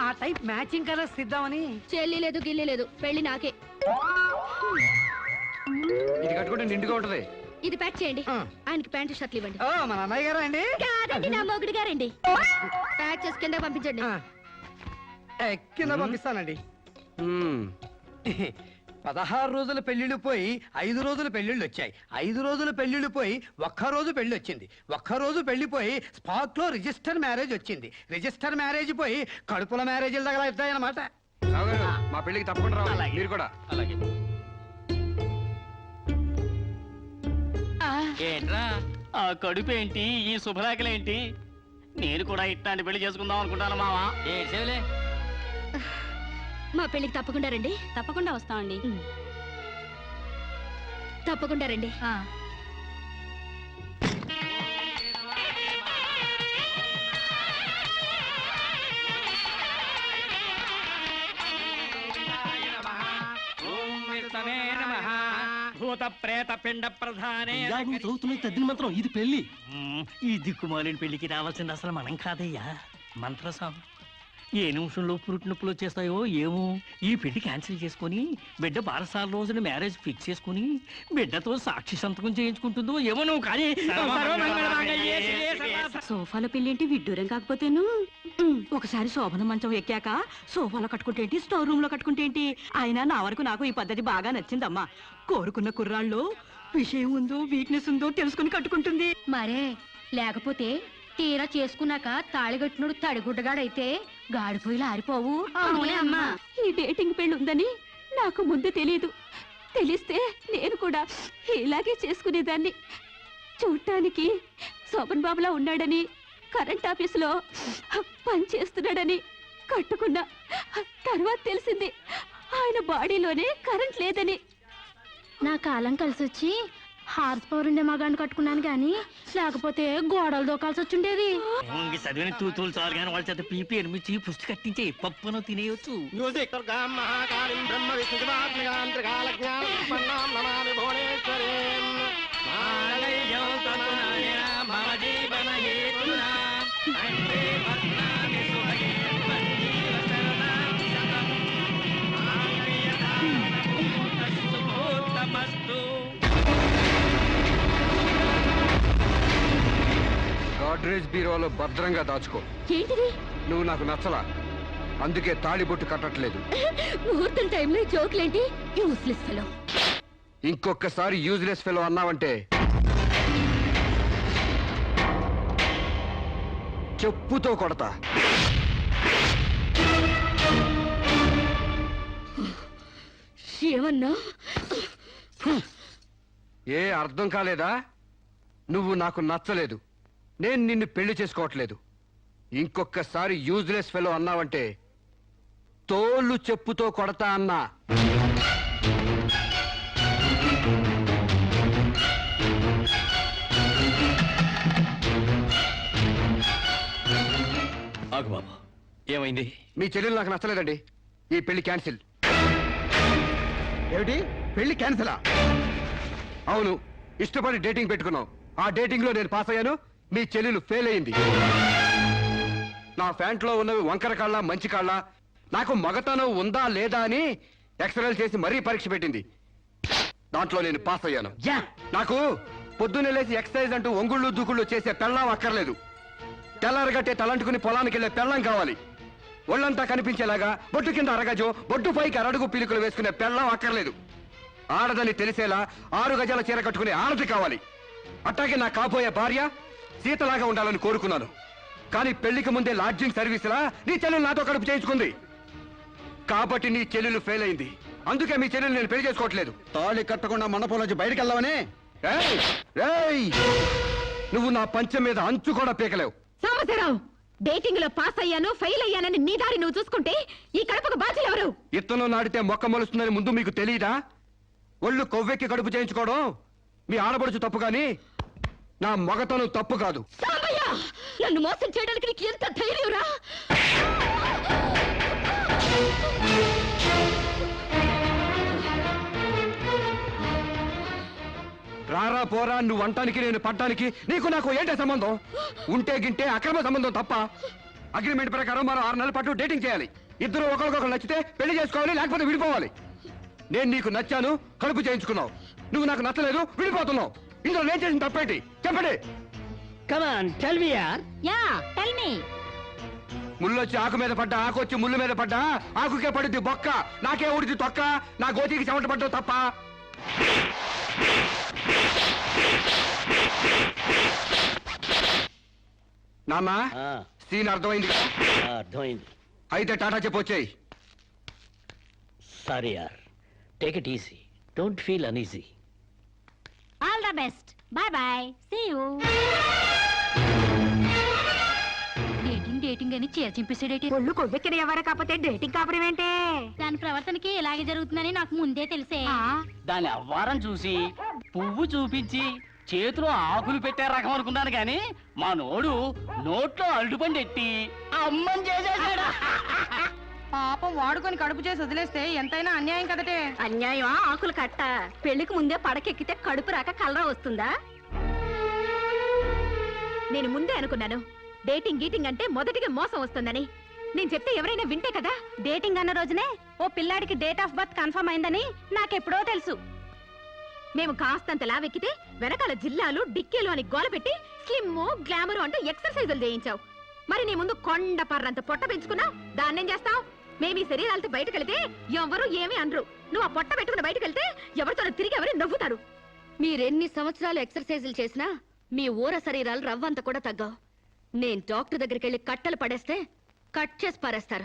ఆ టైప్ మ్యాచింగ్ కలర్స్ ఇద్దామని. చెల్లి లేదు, గిల్లి లేదు, పెళ్లి నాకే. ఇది కట్టుకుంటే నిండుగా ఉంటది. ఇది ప్యాక్ చేయండి. ఆయనకి ప్యాంటు షర్ట్లు ఇవ్వండి. మన అన్నయ్య గారా అండి? కాదండి, నా మొగుడు గారండి. ప్యాక్ చేసి కింద పంపించండి. కింద పంపిస్తానండి. 16 రోజుల పెళ్లిళ్ళు పోయి 5 రోజుల పెళ్లిళ్ళు వచ్చాయి. 5 రోజుల పెళ్లిళ్ళు పోయి ఒక్కరోజు పెళ్లి వచ్చింది. ఒక్కరోజు పెళ్లిపోయి స్పాట్ లో రిజిస్టర్ మ్యారేజ్ వచ్చింది. రిజిస్టర్ మ్యారేజ్ పోయి కడుపుల మ్యారేజ్ల దగ్గర అవుతాయన్నమాట. మా పెళ్లికి తప్పకుండా రావాలి. మీరు కూడా. అలాగే. ఏంట్రా ఆ కడుపేంటి, ఈ శుభలేఖలేంటి? నేను కూడా ఇట్లాంటి పెళ్లి చేసుకుందాం అనుకుంటాను మావా. ఏడ్చేవులే. మా పెళ్లికి తప్పకుండా రండి. తప్పకుండా వస్తామండి. తప్పకుండా రండి. భూత ప్రేత పిండ ప్రధానే. చదువుతున్న తద్దిన మంత్రం ఇది పెళ్లి. ఈ దిక్కుమాలిన పెళ్లికి రావాల్సింది అసలు మనం కాదయ్యా, మంత్రసాం. ఏ నిమిషంలో పురుటి నొప్పులు వచ్చేస్తాయో ఏమో. ఈ పెళ్లి క్యాన్సిల్ చేసుకుని బిడ్డ బారసాల రోజున మ్యారేజ్ ఫిక్స్ చేసుకుని బిడ్డతో సాక్షి సంతకం చేయించుకుంటుందో ఏమో. నువ్వు కానీ సోఫాలో పెళ్ళేంటి విడ్డూరం కాకపోతేను. ఒకసారి శోభన మంచం ఎక్కాక సోఫాలో కట్టుకుంటే ఏంటి, స్టోర్ రూమ్ లో కట్టుకుంటే ఏంటి. అయినా నా వరకు నాకు ఈ పద్ధతి బాగా నచ్చిందమ్మా. కోరుకున్న కుర్రాళ్ళు విషయం ఉందో వీక్నెస్ ఉందో తెలుసుకుని కట్టుకుంటుంది. మరే లేకపోతే తీరా చేసుకున్నాక తాళిగట్టినోడు తడిగుడ్డగాడైతే గాడిపోయిలు ఆరిపోవు. అమ్మా, ఈ డేటింగ్ పెళ్లి ఉందని నాకు ముందు తెలియదు. తెలిస్తే నేను కూడా ఇలాగే చేసుకునేదాన్ని. చూడటానికి శోభన్ బాబులా ఉన్నాడని, కరెంట్ ఆఫీసులో పని చేస్తున్నాడని కట్టుకున్నా. తర్వాత తెలిసింది ఆయన బాడీలోనే కరెంట్ లేదని. నా కాలం కలిసి వచ్చి హార్స్ పవర్ ఉండే మగాన్ని కట్టుకున్నాను గాని లేకపోతే గోడలు దోకాల్సి వచ్చిండేది. చదివిన తూతులు చాలు కానీ వాళ్ళ చేత పీపీ ఎనిమిది పుష్టి కట్టించే పప్పును తినేయచ్చు. గాడ్రేజ్ బీరోలో భద్రంగా దాచుకో. ఏంటిది? నువ్వు నాకు నచ్చలా, అందుకే తాళిబొట్టు కట్టట్లేదు. ముహూర్తం టైంలో జోకులేంటి? Useless fellow. ఇంకొకసారి యూజ్లెస్ ఫెలో అన్నావంటే చెప్పుతో కొడతా. ఏమన్నా? ఏ అర్థం కాలేదా? నువ్వు నాకు నచ్చలేదు, నేను నిన్ను పెళ్లి చేసుకోవట్లేదు. ఇంకొకసారి యూజ్లెస్ ఫెలో అన్నావంటే తోళ్ళు చెప్పుతో కొడతా అన్నా. ఆగు బాబు, ఏమైంది? మీ చెల్లెలు నాకు నచ్చలేదండి. ఈ పెళ్లి క్యాన్సిల్. ఏమిటి పెళ్లి క్యాన్సిలా? అవును, ఇష్టపడి డేటింగ్ పెట్టుకున్నాం. ఆ డేటింగ్ లో నేను పాస్ అయ్యాను, మీ చెల్లెలు ఫెయిల్ అయింది. నా ఫ్యాంట్లో ఉన్నవి వంకర కాళ్ళ మంచి కాళ్ళ, నాకు మగతనం ఉందా లేదా అని ఎక్స్రేలు చేసి మరీ పరీక్ష పెట్టింది. దాంట్లో నేను పాస్ అయ్యాను. నాకు పొద్దున్నే లేచి ఎక్సర్సైజ్ అంటూ ఒంగుళ్ళు దూకుళ్ళు చేసే పెళ్ళం అక్కర్లేదు. తెల్లారగట్టే తలంటుకుని పొలానికి వెళ్లే పెళ్ళం కావాలి. ఒళ్ళంతా కనిపించేలాగా బొట్టు కింద అరగజో, బొట్టు పైకి అరడుగు పీలికలు వేసుకునే పెళ్ళం అక్కర్లేదు. ఆడదని తెలిసేలా 6 గజాల చీర కట్టుకునే ఆడది కావాలి. అట్టాగే నా కాబోయే భార్య సీతలాగా ఉండాలని కోరుకున్నాను. కానీ పెళ్లికి ముందే లాడ్జింగ్ సర్వీసులా నీ చెల్లెలు నాతో కడుపు చేయించుకుంది. కాబట్టి నీ చెల్లెలు ఫెయిల్ అయింది. అందుకే మీ చెల్లెలు నేను పెళ్లి చేసుకోవట్లేదు. తాళి కట్టకుండా మండపం నుంచి బయటకు వెళ్దామని. నువ్వు నా పంచం మీద అంచు కూడా పీకలేవు. సాంబశివరావు, డేటింగ్ లో పాస్ అయ్యాను ఫెయిల్ అయ్యానని నీ దారి నువ్వు చూసుకుంటే ఈ కడపకు బాధ్యులు ఎవరు? ఇత్తనం నాడితే మొక్క మొలుస్తుందని ముందు మీకు తెలియదా? ఒళ్ళు కొవ్వెక్కి కడుపు చేయించుకోవడం మీ ఆడపడుచు తప్పు గాని నా మగతనం తప్పు కాదు. సాంబయ్య, నన్ను మోసం చేయడానికి నీకు ఎంత ధైర్యం రా? రారా పోరా నువ్వు అంటానికి నేను పడ్డానికి నీకు నాకు ఏంటే సంబంధం? ఉంటే గింటే అక్రమ సంబంధం తప్ప. అగ్రిమెంట్ ప్రకారం మరో 6 నెలల పాటు డేటింగ్ చేయాలి. ఇద్దరు ఒకరికొకరు నచ్చితే పెళ్లి చేసుకోవాలి, లేకపోతే విడిపోవాలి. నేను నీకు నచ్చాను, కడుపు చేయించుకున్నావు. నువ్వు నాకు నచ్చలేదు, విడిపోతున్నావు. ఇందులో నేను చేసిన తప్పేంటి చెప్పండి. కమాన్ టెల్ మీ యార్. Yeah tell me. ముళ్ళు వచ్చి ఆకు మీద పడ్డా, ఆకు వచ్చి ముళ్ళు మీద పడ్డా, ఆకుకే పడుద్ది బొక్క, నాకే ఉడిది తొక్క, నా గోతికి చెమట పడ్డావు తప్ప. నాన్న సీన్ అర్థమైంది? అర్థమైంది. అయితే టాటా చెప్పొచ్చాయి. సారీ యార్, take it easy, don't feel uneasy. All the best, bye bye, see you. Dating అని చీర చింపేసాడేటి. ఒళ్ళు కొవ్వెక్కిన ఎవరు కాకపోతే డేటింగ్ కాపురం ఏంటే? దాని ప్రవర్తనకి ఇలాగే జరుగుతుందని నాకు ముందే తెలిసే. దాని అవ్వారం చూసి పువ్వు చూపించి చేతిలో ఆకులు పెట్టే రకం అనుకున్నాను కానీ మా నోడు నోట్లో అల్లుపండి ఎట్టి అమ్మని చేసేసాడు. పాపం వాడుకొని కడుపు చేసి వదిలేస్తే ఎంతైనా అన్యాయం కదటే. అన్యాయమా? ఆకులు కట్ట. పెళ్లికి ముందే పడకెక్కితే కడుపు రాక కలరా వస్తుందా? నేను ముందే అనుకున్నాను డేటింగ్ గీటింగ్ అంటే మొదటిగా మోసం వస్తుందని. నేను చెప్తే ఎవరైనా వింటే కదా. డేటింగ్ అన్న రోజునే ఓ పిల్లాడికి డేట్ ఆఫ్ బర్త్ కన్ఫర్మ్ అయిందని నాకెప్పుడో తెలుసు. మేము కాస్తంత లావెక్కితే వెనకాల జిల్లాలు డిక్కీలు అని గోల పెట్టి స్లిమ్ గ్లామర్ అంటూ ఎక్సర్సైజులు చేయించావు. మరి నీ ముందు కొండ పర్రంత పొట్ట పెంచుకున్నావు. దాన్నేం చేస్తావు? మేము ఈ శరీరాలతో బయటకు వెళితే ఎవరు ఏమీ అనరు. నువ్వు ఆ పొట్ట పెట్టుకుని బయటకు వెళ్తే ఎవరితో తిరిగి ఎవరు నవ్వుతారు. మీరెన్ని సంవత్సరాలు ఎక్సర్సైజులు చేసినా మీ ఊర శరీరాలు రవ్వంత కూడా తగ్గవు. నేను డాక్టర్ దగ్గరికి వెళ్ళి కట్టలు పడేస్తే కట్ చేసి పారేస్తారు.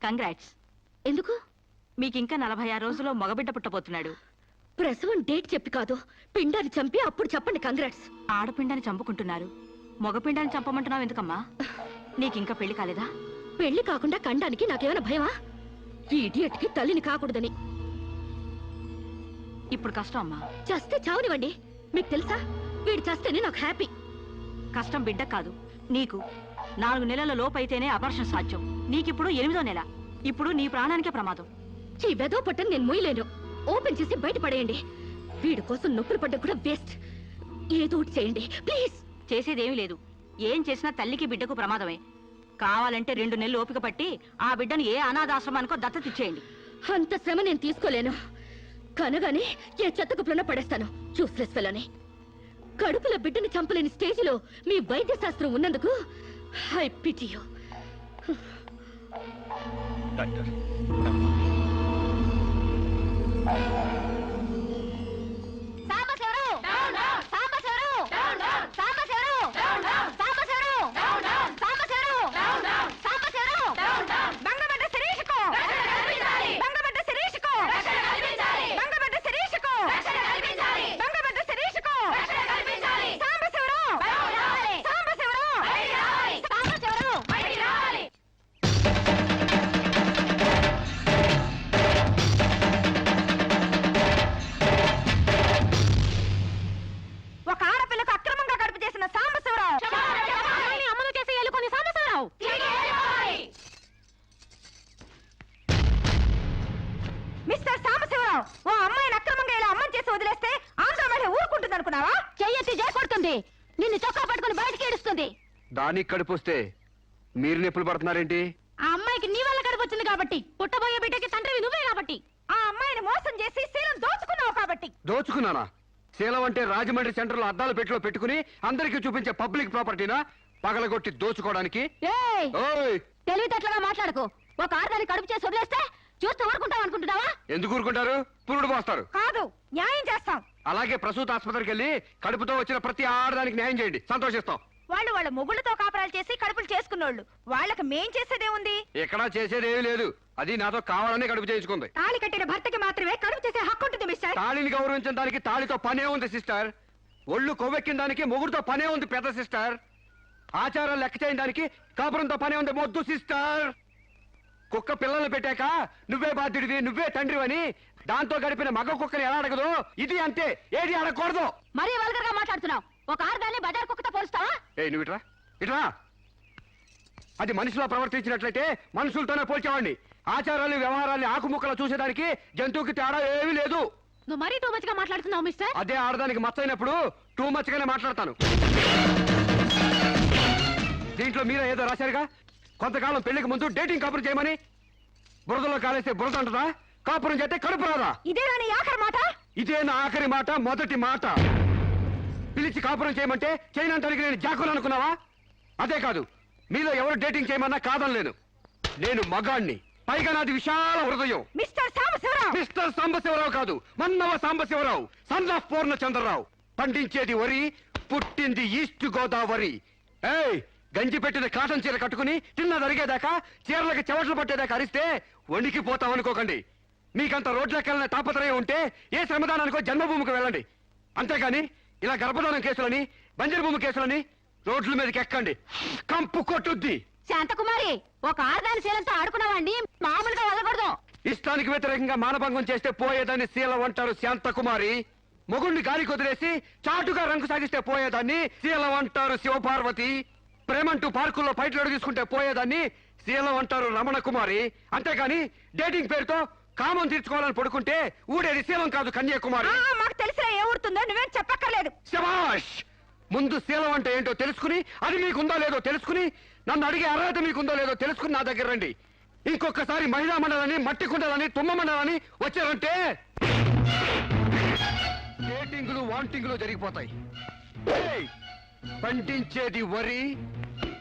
కంగ్రాట్స్. ఎందుకు? మీకింకా 46 రోజుల్లో మగబిడ్డ పుట్టబోతున్నాడు. ప్రసవం డేట్ చెప్పి కాదు, పిండాన్ని చంపి అప్పుడు చెప్పండి కంగ్రాట్స్. ఆడపిండాన్ని చంపుకుంటున్నారు, మగపిండాన్ని చంపమంటున్నావు ఎందుకమ్మా? నీకింకా పెళ్లి కాలేదా? పెళ్లి కాకుండా కండానికి నాకేమైనా భయమా? ఈ ఇడియట్కి తల్లిని కాకూడదని. ఇప్పుడు కష్టం అమ్మా. చస్తే చావునివ్వండి. మీకు తెలుసా, వీడు చస్తేనే నాకు హ్యాపీ. కష్టం బిడ్డ కాదు నీకు. 4 నెలల లోపైతేనే అపర్షన్ సాధ్యం. నీకిప్పుడు 8వ నెల. ఇప్పుడు నీ ప్రాణానికే ప్రమాదం. ఈ వెదో పట్టని నేను మొయ్యలేను. ఓపెన్ చేసి బయట పడేయండి. వీడి కోసం నొప్పులు పడ్డం కూడా వేస్ట్. ఏదో ఒకటి చేయండి ప్లీజ్. చేసేదేమీ లేదు. ఏం చేసినా తల్లికి బిడ్డకు ప్రమాదమే. కావాలంటే 2 నెలలు ఓపిక పట్టి ఆ బిడ్డను ఏ అనాథాశ్రమానికో దత్తతిచ్చేయండి. అంత శ్రమ నేను తీసుకోలేను. కనగానే ఏ చెత్తకుప్పులన్నా పడేస్తాను. చూస్లెస్ ఫెలోని. కడుపులో బిడ్డని చంపలేని స్టేజిలో మీ వైద్య శాస్త్రం ఉన్నందుకు I pity you. Doctor mister Sambasivarao, ఓ అమ్మాయిని అక్రమంగా ఇలా అమ్మని చేసి వదిలేస్తే ఆంధ్ర మహిళ ఊరుకుంటుంది అనుకున్నావా? చెయ్యెత్తి జయకొడుతుంది. నిన్ను చొక్కా పట్టుకుని బయటికి ఏడుస్తుంది. దానికి కడుపొస్తే మీరు నొప్పులు పడుతున్నారేంటి? ఆ అమ్మాయికి నీ వల్ల కడుపు వచ్చింది కాబట్టి, పుట్టబోయే బిడ్డకి తండ్రివి నువ్వే కాబట్టి. ఆ అమ్మాయిని మోసం చేసి శీలం దోచుకున్నావు కాబట్టి. దోచుకున్నానా? శీలం అంటే రాజమండ్రి సెంటర్ లో అద్దాల పెట్టిలో పెట్టుకుని అందరికీ చూపించే పబ్లిక్ ప్రాపర్టీనా పగలగొట్టి దోచుకోవడానికి? ఏయ్, ఓయ్, తెలివితేటలుగా మాట్లాడుకో. ఒక ఆడదాన్ని కడుపు చేసి వదిలేస్తే చూస్తూ ఊరుకుంటావు అనుకుంటున్నావా? ఎందుకు ఊరుకుంటారు? పురుడు పోస్తారు. కాదు, న్యాయం చేస్తాం. అలాగే ప్రసూత ఆసుపత్రికి వెళ్ళి కడుపుతో వచ్చిన ప్రతి ఆడదానికి న్యాయం చేయండి, సంతోషిస్తాం. వాళ్ళు వాళ్ళ మొగుళ్ళతో కాపరాలు చేసి కడుపులు చేసుకున్నోళ్ళు. వాళ్ళకి మేం చేసేదే ఉంది? ఎక్కడా చేసేదేమీ లేదు. అది నాతో కావాలని కడుపు చేయించుకుంది. తాళి కట్టిన భర్తకి మాత్రమే కడుపు చేసే హక్కు ఉంటుంది మిస్టర్. తాళిని గౌరవించడానికి తాళితో పనే ఉంది సిస్టర్. ఒళ్ళు కొవ్వెక్కిన దానికి మొగుడుతో పనే ఉంది పెద్ద సిస్టర్. ఆచారాలు లెక్క చేయని దానికి కాపురంతో పనే ఉంది మొద్దు సిస్టర్. కుక్క పిల్లలు పెట్టాక నువ్వే బాధ్యుడివి, నువ్వే తండ్రివని దాంతో గడిపిన మగ కుక్కని ఎలా అడగదు, ఇది అంతే. ఏది అడగకూడదు. మరీ వల్గర్ గా మాట్లాడుతున్నావు. ఒక ఆడదాన్ని బజార్ కుక్కతో పోలుస్తావా? నువ్వు ఇట్రా ఇట్రా. అది మనిషిలో ప్రవర్తించినట్లయితే మనుషులతోనే పోల్చేవాడిని. ఆచారాలు వ్యవహారాన్ని ఆకుముక్కలు చూసేదానికి జంతువుకి తేడా ఏమీ లేదు. నువ్వు మరీ టూ మచ్ గా మాట్లాడుతున్నావు మిస్టర్. అదే ఆడదానికి మచ్చైనప్పుడు టూ మచ్ గానే మాట్లాడతాను. దీంట్లో మీరే ఏదో రాశారుగా, కొంతకాలం పెళ్లికి ముందు డేటింగ్ కాపురం చేయమని. బురదలో కాలేస్తే బురద అంటదా, కాపురం చేస్తే కడుపు రాదా? ఇదే ఆఖరి మాట. ఇదే నా ఆఖరి మాట, మొదటి మాట. పిలిచి కాపురం చేయమంటే చేయనంటానికి నేను జాకులు అనుకున్నావా? అదే కాదు, మీలో ఎవరు డేటింగ్ చేయమన్నా కాదనలేను. నేను మగాణ్ణి, పైగా నాది విశాల హృదయం. మిస్టర్ సాంబశివరావు. మిస్టర్ సాంబశివరావు కాదు, మన్నవ సాంబశివరావు, సన్ ఆఫ్ పూర్ణచంద్రరావు. పండించేది వరి, పుట్టింది ఈస్ట్ గోదావరి. ఏయ్, గంజి పెట్టిన కాటన్ చీర కట్టుకుని తిన్నది అరిగేదాకా, చీరలకు చెవట్లు పట్టేదాకా అరిస్తే వణికిపోతామనుకోకండి. మీకంత రోడ్లెక్కాలనే తాపత్రయం ఉంటే ఏ శ్రమదానానికో జన్మభూమికి వెళ్ళండి. అంతేగాని ఇలా గర్భధానం కేసులని, బంజరు భూమి కేసులని రోడ్ల మీదకి ఎక్కండి, కంపు కొట్టుద్ది. శాంతకుమారి, ఒక ఆడదాని శీలంతో ఆడుకున్నావండి, మామూలుగా వెళ్ళకూడదు. ఇష్టానికి వ్యతిరేకంగా మానభంగం చేస్తే పోయేదాన్ని శీలం అంటారు శాంతకుమారి. మొగుణ్ణి గాలికి వదిలేసి చాటుగా రంగు సాగిస్తే పోయేదాన్ని శీలం అంటారు శివపార్వతి. ప్రేమంటూ పార్కుల్లో ఫైట్లు అడుగు తీసుకుంటే పోయేదాన్ని శీలం అంటారు రమణ కుమారి. అంతేగాని డేటింగ్ పేరుతో కామం తీర్చుకోవాలని పడుకుంటే ఊడేది శీలం కాదు కన్యాకుమారి. మాకు తెలిసిన ఏ ఊరుతుందో నువ్వేం చెప్పక్కర్లేదు. శభాష్! ముందు శీలం అంటే ఏంటో తెలుసుకుని, అది మీకుందో లేదో తెలుసుకుని, నన్ను అడిగే అర్హత మీకుందో లేదో తెలుసుకుని నా దగ్గర రండి. ఇంకొకసారి మహిళా మండలని, మట్టి కుండలని, తుమ్మ మండలని వచ్చారంటే డేటింగులు వాంటింగులు జరిగిపోతాయి. ఏయ్! పండించేది వరి,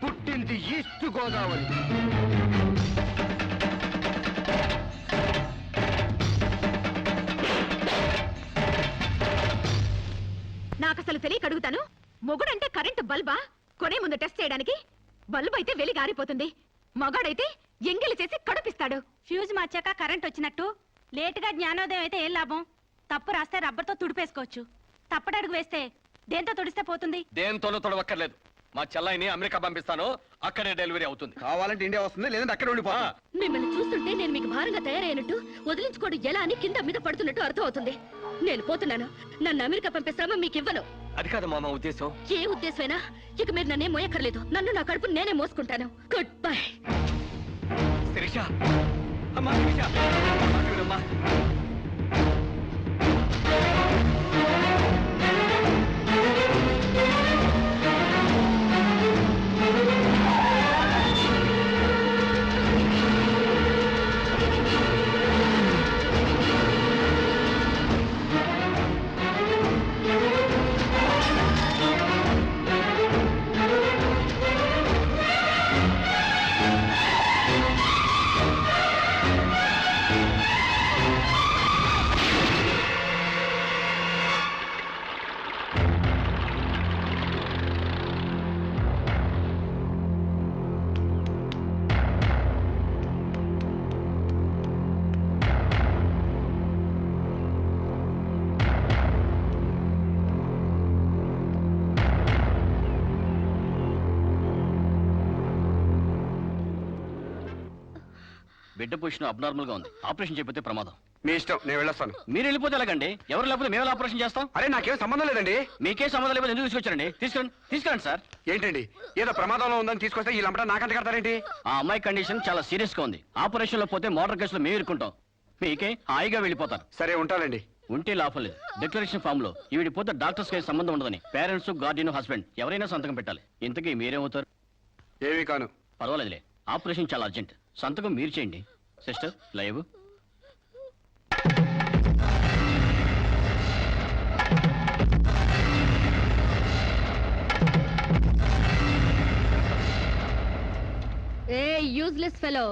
పుట్టింది ఈస్ట్ గోదావరి. నాకు అసలు తెలియక అడుగుతాను, మొగుడంటే కరెంటు బల్బా? కొనే ముందు టెస్ట్ చేయడానికి. బల్బు అయితే వెలి గారిపోతుంది, మగాడైతే ఎంగిలి చేసి కడుపిస్తాడు. ఫ్యూజ్ మార్చాక కరెంట్ వచ్చినట్టు లేటుగా జ్ఞానోదయం అయితే ఏం లాభం? తప్పు రాస్తే రబ్బర్తో తుడిపేసుకోవచ్చు, తప్పటడుగు వేస్తే దేంతో తుడిస్తే పోతుంది? దేంతోనూ తొడవక్కర్లేదు. మా చెల్లాయిని అమెరికా పంపిస్తాను, అక్కడే డెలివరీ అవుతుంది. కావాలంటే ఇండియా వస్తుంది, లేదంటే అక్కడ ఉండిపో. మిమ్మల్ని చూస్తుంటే నేను మీకు భారంగా తయారైనట్టు, వదిలించుకోవడం ఎలా అని కింద మీద పడుతున్నట్టు అర్థం అవుతుంది. నేను పోతున్నాను. నన్ను అమెరికా పంపిస్తామో మీకు ఇవ్వను. అది కాదు మా ఉద్దేశం. ఏ ఉద్దేశమైనా ఇక మీరు నన్నే మోయక్కర్లేదు. నన్ను నా కడుపు నేనే మోసుకుంటాను. Good bye. శిరీష, అమ్మా శిరీష, అమ్మా చూడమ్మా. బిడ్డ పొజిషన్ అబ్నార్మల్ గా ఉంది. ఆపరేషన్ చేయకపోతే ప్రమాదం. మీ ఇష్టం, నేను వెళ్ళొస్తాను. మీరు వెళ్ళిపోతే ఎలాగండి? ఎవరు లేకపోతే మేము ఆపరేషన్ చేస్తాం. అరే నాకేం సంబంధం లేదండి. మీకే సంబంధం లేకపోతే ఎందుకు తీసుకొచ్చారండి? తీసుకురండి సార్. ఏంటండి, ఏదో ప్రమాదంలో ఉందని తీసుకొస్తే ఈ లంపట నాకంట కడతారేంటి? ఆ అమ్మాయి కండిషన్ చాలా సీరియస్ గా ఉంది. ఆపరేషన్ లో పోతే మోటార్ కేసులో మేము ఇరుకుంటాం. మీకే హాయిగా వెళ్ళిపోతారు. సరే ఉంటానండి. ఉంటే లాభం లేదు. డిక్లరేషన్ ఫామ్ లో ఈవిడి పోతే డాక్టర్స్ కి సంబంధం ఉండదని పేరెంట్స్, గార్డియన్, హస్బెండ్ ఎవరైనా సంతకం పెట్టాలి. ఇంతకీ మీరేమవుతారు? ఏమీ కాను. పర్వాలేదులే, ఆపరేషన్ చాలా అర్జెంట్. సంతకం మీరు చేయండి. Sister live. ఏ యూజ్లెస్ ఫెలో,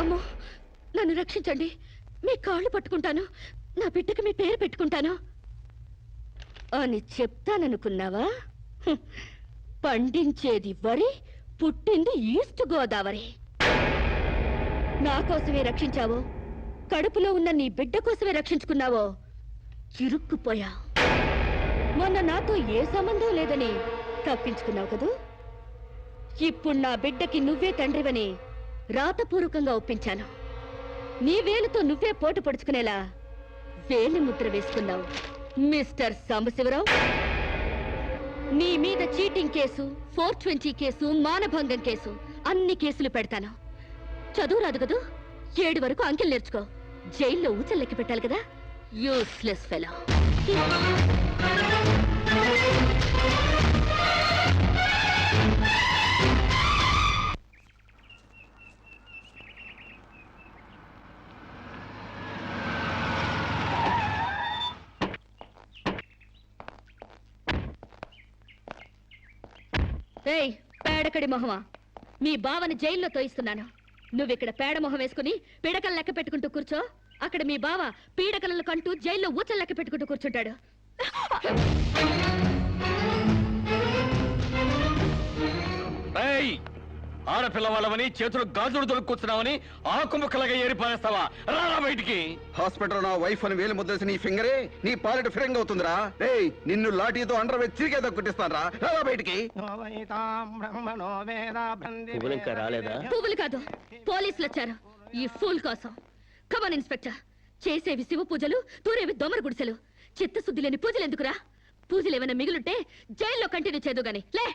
అమ్మో నన్ను రక్షించండి. మీ కాళ్ళు పట్టుకుంటాను, నా బిడ్డకి మీ పేరు పెట్టుకుంటాను అని చెప్తాననుకున్నావా? పండించేది వరి, పుట్టింది ఈస్ట్ గోదావరి. నా కోసమే రక్షించావో, కడుపులో ఉన్న నీ బిడ్డ కోసమే రక్షించుకున్నావో చిరుక్కుపోయా. మొన్న నాతో ఏ సంబంధం లేదని తప్పించుకున్నావు కదూ. ఇప్పుడు నా బిడ్డకి నువ్వే తండ్రివని రాతపూర్వకంగా ఒప్పించాను. నీ వేలుతో నువ్వే పోటు పడుచుకునేలా వేలి ముద్ర వేసుకున్నావు మిస్టర్ సాంబశివరావు. నీ మీద చీటింగ్ కేసు, 420 కేసు, మానభంగం కేసు, అన్ని కేసులు పెడతాను. చదువు రాదు కదూ, 7 వరకు అంకెలు నేర్చుకో. జైల్లో ఊచలు లెక్క పెట్టాలి కదా. Useless fellow. ఏయ్ పేడకడి మొహమా, మీ బావని జైల్లో తోయిస్తున్నాను. నువ్విక్కడ పేడ మొహం వేసుకుని పీడకలు లెక్క పెట్టుకుంటూ కూర్చో. అక్కడ మీ బావ పీడకలను కంటూ జైల్లో ఊచలు లెక్క పెట్టుకుంటూ కూర్చుంటాడు. ఆడపిల్ల వాళ్ళవని చేతులు గాజులు దొరుకుతున్నావని ఆకుముక్కలుగా ఏరి పారేస్తావా? రారా బయటికి. హాస్పిటల్ నా వైఫ్ అని వేలు ముద్దేసి నీ ఫింగరే నీ పాలిట ఫిరంగ్ అవుతుందిరా. ఏయ్ నిన్ను లాఠీతో అండర్ వేసి చిరిగే దక్కుట్టిస్తాను రా. రారా బయటికి. రాలేదా? పువ్వులు కాదు, పోలీసులు వచ్చారు ఈ ఫూల్ కోసం. Come on inspector. చేసేవి శివ పూజలు, తూరేవి దొమర గుడిసెలు. చిత్తశుద్ధి లేని పూజలు ఎందుకురా? పూజలు ఏమైనా మిగులుంటే జైల్లో కంటిన్యూ చేదు గాని లే.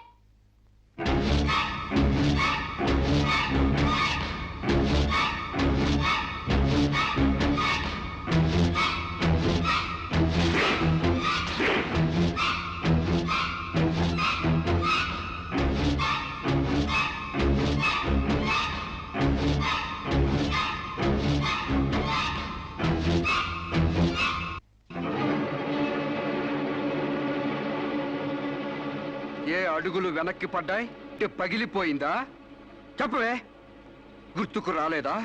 ఏ అడుగులు వెనక్కి పడ్డాయి? పగిలిపోయిందా? చెప్పవే. గుర్తుకు రాలేదా?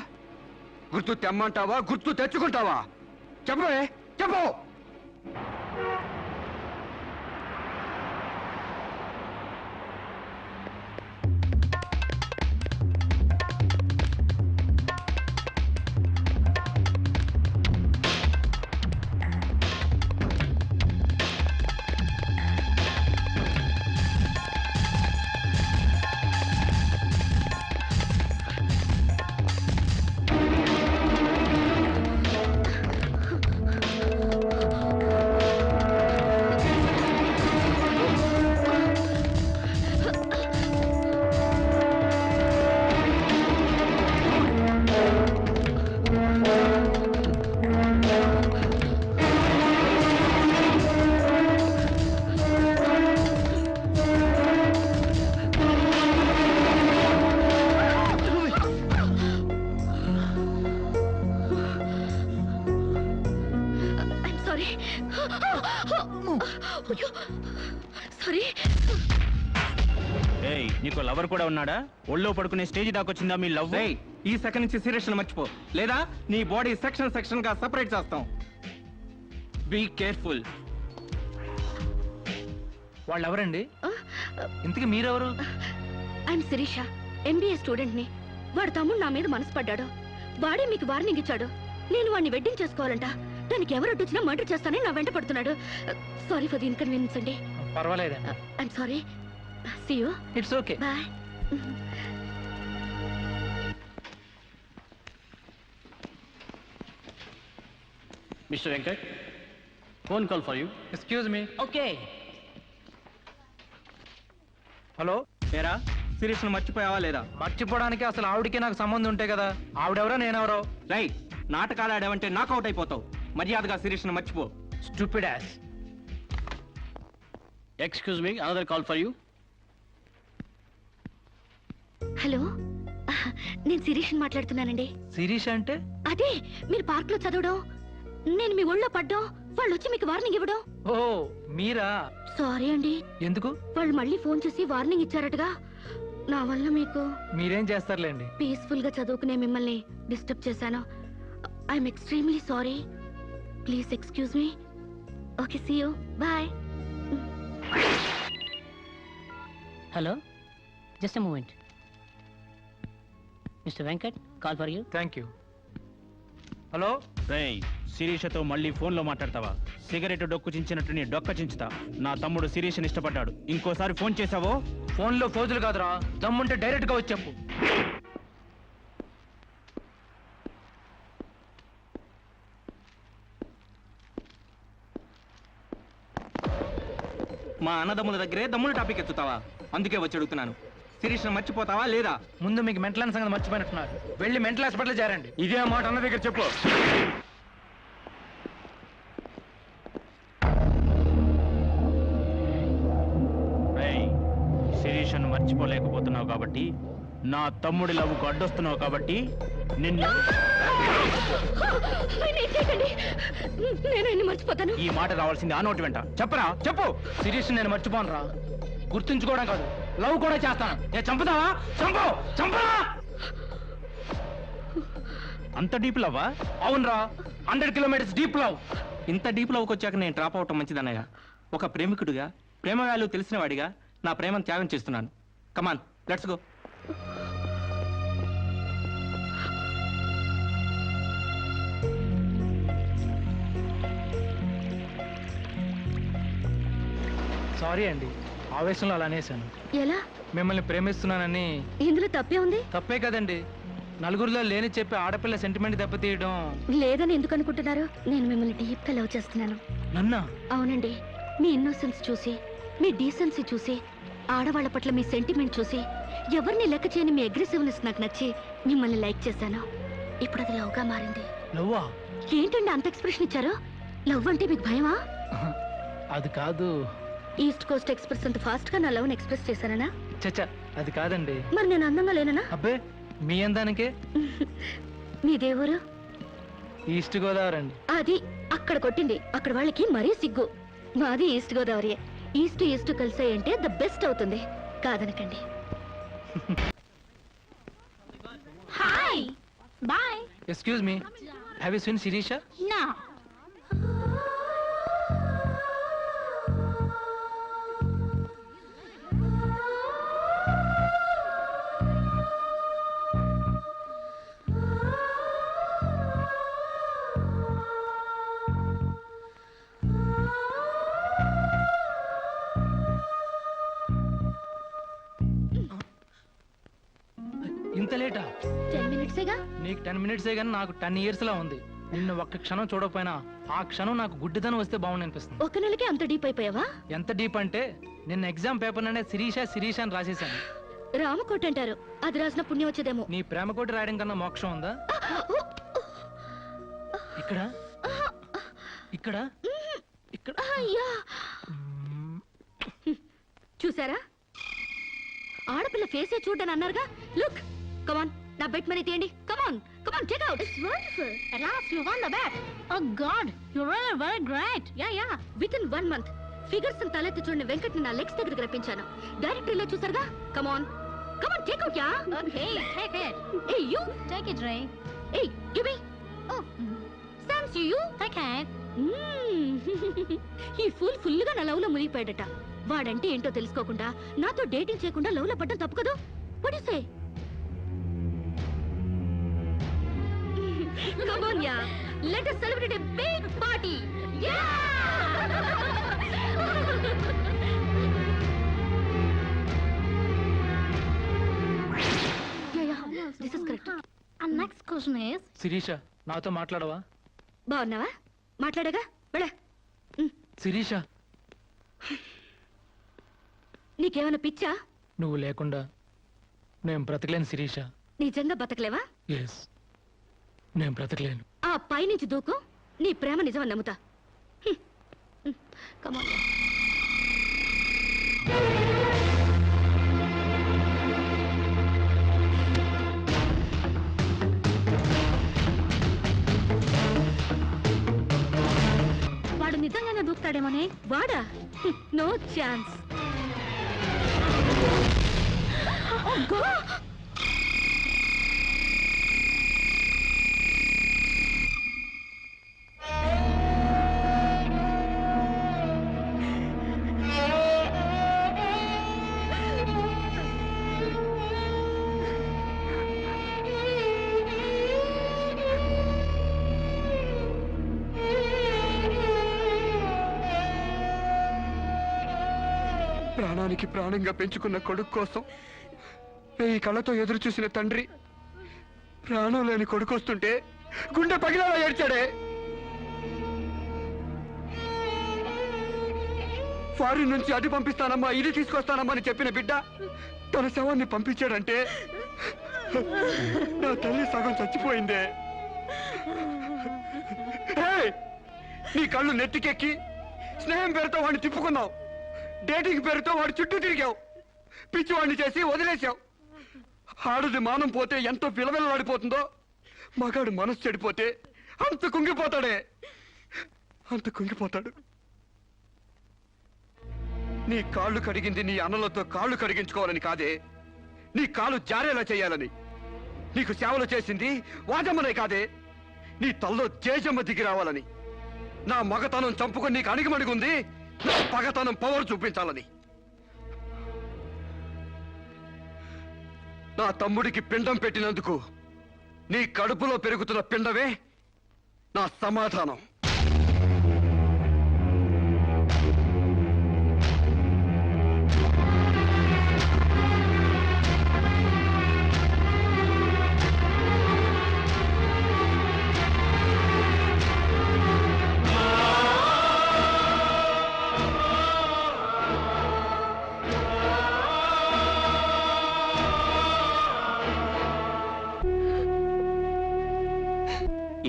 గుర్తు తెమ్మంటావా, గుర్తు తెచ్చుకుంటావా? చెప్పవే, చెప్పు. నీకు లవర్ కూడా ఉన్నాడా? ఒళ్ళో పడుకునే స్టేజ్ దాకొచ్చిందా మీ లవ్? ఈ సెకండ్ నుంచి సీరియస్ మర్చిపో, లేదా నీ బాడీ సెక్షన్ గా సెపరేట్ చేస్తాం. Be careful. వాళ్ళు ఎవరండి? ఇంతకీ మీరెవరు? ఐఎమ్ శిరీష, MBA స్టూడెంట్ ని. వాడు తమ్ముడు నా మీద మనసు పడ్డాడు. వాడే మీకు వార్నింగ్ ఇచ్చాడు. నేను వాడిని వెడ్డింగ్ చేసుకోవాలంట. దానికి ఎవరు అడ్డొచ్చినా మర్డర్ చేస్తానని నా వెంట పడుతున్నాడు. సారీ ఫర్ ది ఇన్కన్వీనియన్స్ అండి. పర్వాలేదు. I'm sorry. See you. It's okay. Bye. Mr. Venkat, phone call for you. Excuse me. Okay. Hello, ఏరా శిరీష్ను మర్చిపోయావా లేదా? మర్చిపోవడానికి అసలు ఆవిడకి నాకు సంబంధం ఉంటే కదా. ఆవిడెవరో నేనెవరో. రైట్. నాటకాలు ఆడావంటే నాకౌట్ అయిపోతావు. మర్యాదగా శిరీష్ను మర్చిపో. Stupid ass. Excuse me, another call for you. Hello, నేను శిరీష్ని మాట్లాడుతున్నానండి. శిరీష్ అంటే? అదే మీరు పార్క్ లో చదవడం, నేను మీ ఒళ్ళో పడ్డం, వాళ్ళు వచ్చి మీకు వార్నింగ్ ఇవ్వడం. ఓ మీరా? సారీ అండి. ఎందుకు? వాళ్ళు మళ్ళీ ఫోన్ చేసి వార్నింగ్ ఇచ్చారటగా. నా వల్ల మీకు. మీరేం చేస్తారులేండి. పీస్ఫుల్ గా చదువుకునే మిమ్మల్ని డిస్టర్బ్ చేశాను. I'm extremely sorry. Please excuse me. Okay, see you. Bye. Hello, just a moment. Mister Venkat, call for you. Thank you. Hello. రేయ్, శిరీషతో మళ్ళీ ఫోన్లో మాట్లాడతావా? సిగరెట్ డొక్కు చించినట్టు నీ డొక్క చించుతా. నా తమ్ముడు శిరీష్ని ఇష్టపడ్డాడు. ఇంకోసారి ఫోన్ చేసావో? ఫోన్లో ఫోజులు కాదురా, దమ్ముంటే డైరెక్ట్ గా వచ్చి చెప్పు. మా అన్నదమ్ముల దగ్గరే దమ్ముల టాపిక్ ఎత్తుతావా? అందుకే వచ్చి అడుగుతున్నాను, శిరీష్ను మర్చిపోతావా లేదా? ముందు మీకు మెంటల్ సంగతి మర్చిపోయినట్టున్నారు. వెళ్ళి మెంటల్ హాస్పిటల్ చేరండి. ఇదే మాట అన్న దగ్గర చెప్పు. శిరీషను మర్చిపోలేకపోతున్నావు కాబట్టి, నా తమ్ముడి లవ్వుకు అడ్డొస్తున్నావు కాబట్టి నిన్ను నేను మర్చిపోతాను. ఈ మాట రావాల్సింది ఆ నోటి వెంట. చెప్పరా, చెప్పు. శిరీష్ నేను మర్చిపోను రా. గుర్తుంచుకోవడం కాదు, లవ్ కూడా చేస్తాను. చంపుతావా? చంపు, చంపరా. అంత డీప్ లవ్వా? అవునరా, 100 కిలోమీటర్స్ డీప్ లవ్. ఇంత డీప్ లవ్కి వచ్చాక నేను డ్రాప్ అవటం మంచిదన్నయ్య. ఒక ప్రేమికుడిగా, ప్రేమ వాల్యూ తెలిసిన వాడిగా నా ప్రేమను త్యాగం చేస్తున్నాను. కమాన్, లెట్స్ గో. సారీ అండి, ఆవేశంలో అలా అనేశాను. ఎలా? మిమ్మల్ని ప్రేమిస్తున్నానని. ఇందులో తప్పే ఉంది? తప్పే కదండి, నలుగురిలో లేని చెప్పి ఆడపిల్ల సెంటిమెంట్ దెబ్బతీయడం. లేదని ఎందుకు అనుకుంటున్నారు? నేను మిమ్మల్ని డీప్ గా లవ్ చేస్తున్నాను. నన్నా? అవునండి. మీ ఇన్నోసెన్స్ చూసి, మీ డీసెన్సీ చూసి, ఆడవాళ్ల పట్ల మీ సెంటిమెంట్ చూసి, ఎవరిని లెక్క చేయని మీ అగ్రెసివ్నెస్ నాకు నచ్చి మిమ్మల్ని లైక్ చేశాను. ఇప్పుడు అది లవ్ గా మారింది. లవ్వా? ఏంటండి అంత ఎక్స్ప్రెషన్ ఇచ్చారు? లవ్ అంటే మీకు భయమా? అది కాదు. ఈస్ట్ కోస్ట్ ఎక్స్ప్రెస్ అంత ఫాస్ట్ గా నా లవ్ ని ఎక్స్ప్రెస్ చేశానా? చచ్చా, అది కాదండి. మరి నేను అందంగా లేనా? అబ్బే, మీ అందానికే. మీ దేవురు? ఈస్ట్ గోదావరి అండి. అది అక్కడ కొట్టింది. అక్కడ వాళ్ళకి మరీ సిగ్గు. మాది ఈస్ట్ గోదావరి. ఈస్ట్ ఈస్ట్ కలిసాయంటే ద బెస్ట్ అవుతుంది. కాదనకండి. Hi bye. Excuse me, have you seen Sirisha? నా ఇంత లేటా? 10 మినిట్సేగా. నీకు 10 మినిట్సే కానీ నాకు 10 years లా ఉంది. నిన్ను ఒక్క క్షణం చూడకపోయినా ఆ క్షణం నాకు గుడ్డిదనం వస్తే బాగుంది అనిపిస్తుంది. ఒక నెలకి అంత డీప్ అయిపోయావా? ఎంత డీప్ అంటే నిన్న ఎగ్జామ్ పేపర్ అనే శిరీష శిరీష అని రాసేసాను. రామకోట అంటారు, అది రాసిన పుణ్యం వచ్చేదేమో. నీ ప్రేమ కోటి రాయడం కన్నా మోక్షం ఉందా? ఇక్కడ ఇక్కడ ఇక్కడ. అయ్యా, చూసారా? ఆడపిల్ల ఫేసే చూడని అన్నారుగా. లుక్, కమాన్, నా బెట్ మనీ తీయండి. Come on come on, take out. It's wonderful. At last you won the bet. Oh god, you're really very great. Yeah. Within 1 month figures తలెత్తి చూడని వెంకట్ని నా లెగ్స్ దగ్గరికి రప్పించాను. డైరెక్టరీలో చూసారుగా. కమాన్ take out. Yeah okay, take it. Hey you, take it, Ray. Hey, give me. Oh, Sam's you take it. ఈ full గా నా love లో మునిగిపోయాడట. వాడంటే ఏంటో తెలుసుకోకుండా నాతో డేటింగ్ చేయకుండా లవ్ లో పడ్డం తప్పు కదా? What do you say? Come on, yeah. Let us celebrate a big party. Yeah! Yeah. This is correct. And next question is... Sirisha, నాతో మాట్లాడవా? బాగున్నావా? మాట్లాడగా వెళ్ళ. శిరీష, నీకేమైనా పిచ్చా? నువ్వు లేకుండా నేను బ్రతకలేను శిరీష. నిజంగా బతకలేవా? ఎస్, నేను బ్రతకలేను. ఆ పైనుంచి దూకు, నీ ప్రేమ నిజమని నమ్ముతా. కమాన్. వాడు నిజంగానే దూకుతాడేమోనే. వాడా? No chance. ప్రాణానికి ప్రాణంగా పెంచుకున్న కొడుకు కోసం ఈ కళ్ళతో ఎదురు చూసిన తండ్రి ప్రాణం లేని కొడుకు వస్తుంటే గుండె పగిలేలా ఏడ్చాడే. ఫారిన్ నుంచి అది పంపిస్తానమ్మా ఇది తీసుకొస్తానమ్మా అని చెప్పిన బిడ్డ తన శవాన్ని పంపించాడంటే నా తల్లి సగం చచ్చిపోయిందే. ఏయ్! నీ కళ్ళు నెత్తికెక్కి స్నేహం పేరుతో వాడిని తిప్పుకున్నావు, డేటింగ్ పేరుతో వాడి చుట్టూ తిరిగావు, పిచ్చివాడిని చేసి వదిలేశావు. ఆడుది మానం పోతే ఎంతో విలవిలలాడిపోతుందో, మగాడు మనసు చెడిపోతే అంత కుంగిపోతాడే, అంత కుంగిపోతాడు. నీ కాళ్ళు కడిగింది నీ అన్నలతో కాళ్ళు కడిగించుకోవాలని కాదే, నీ కాలు జారేలా చేయాలని. నీకు సేవలు చేసింది వాజమ్మనే కాదే, నీ తల్లో జేజమ్మ దిగి రావాలని. నా మగతనం చంపుకొని నీకు అణిగిమణిగుంది నా పగతనం పవర్ చూపించాలని. నా తమ్ముడికి పిండం పెట్టినందుకు నీ కడుపులో పెరుగుతున్న పిండమే నా సమాధానం.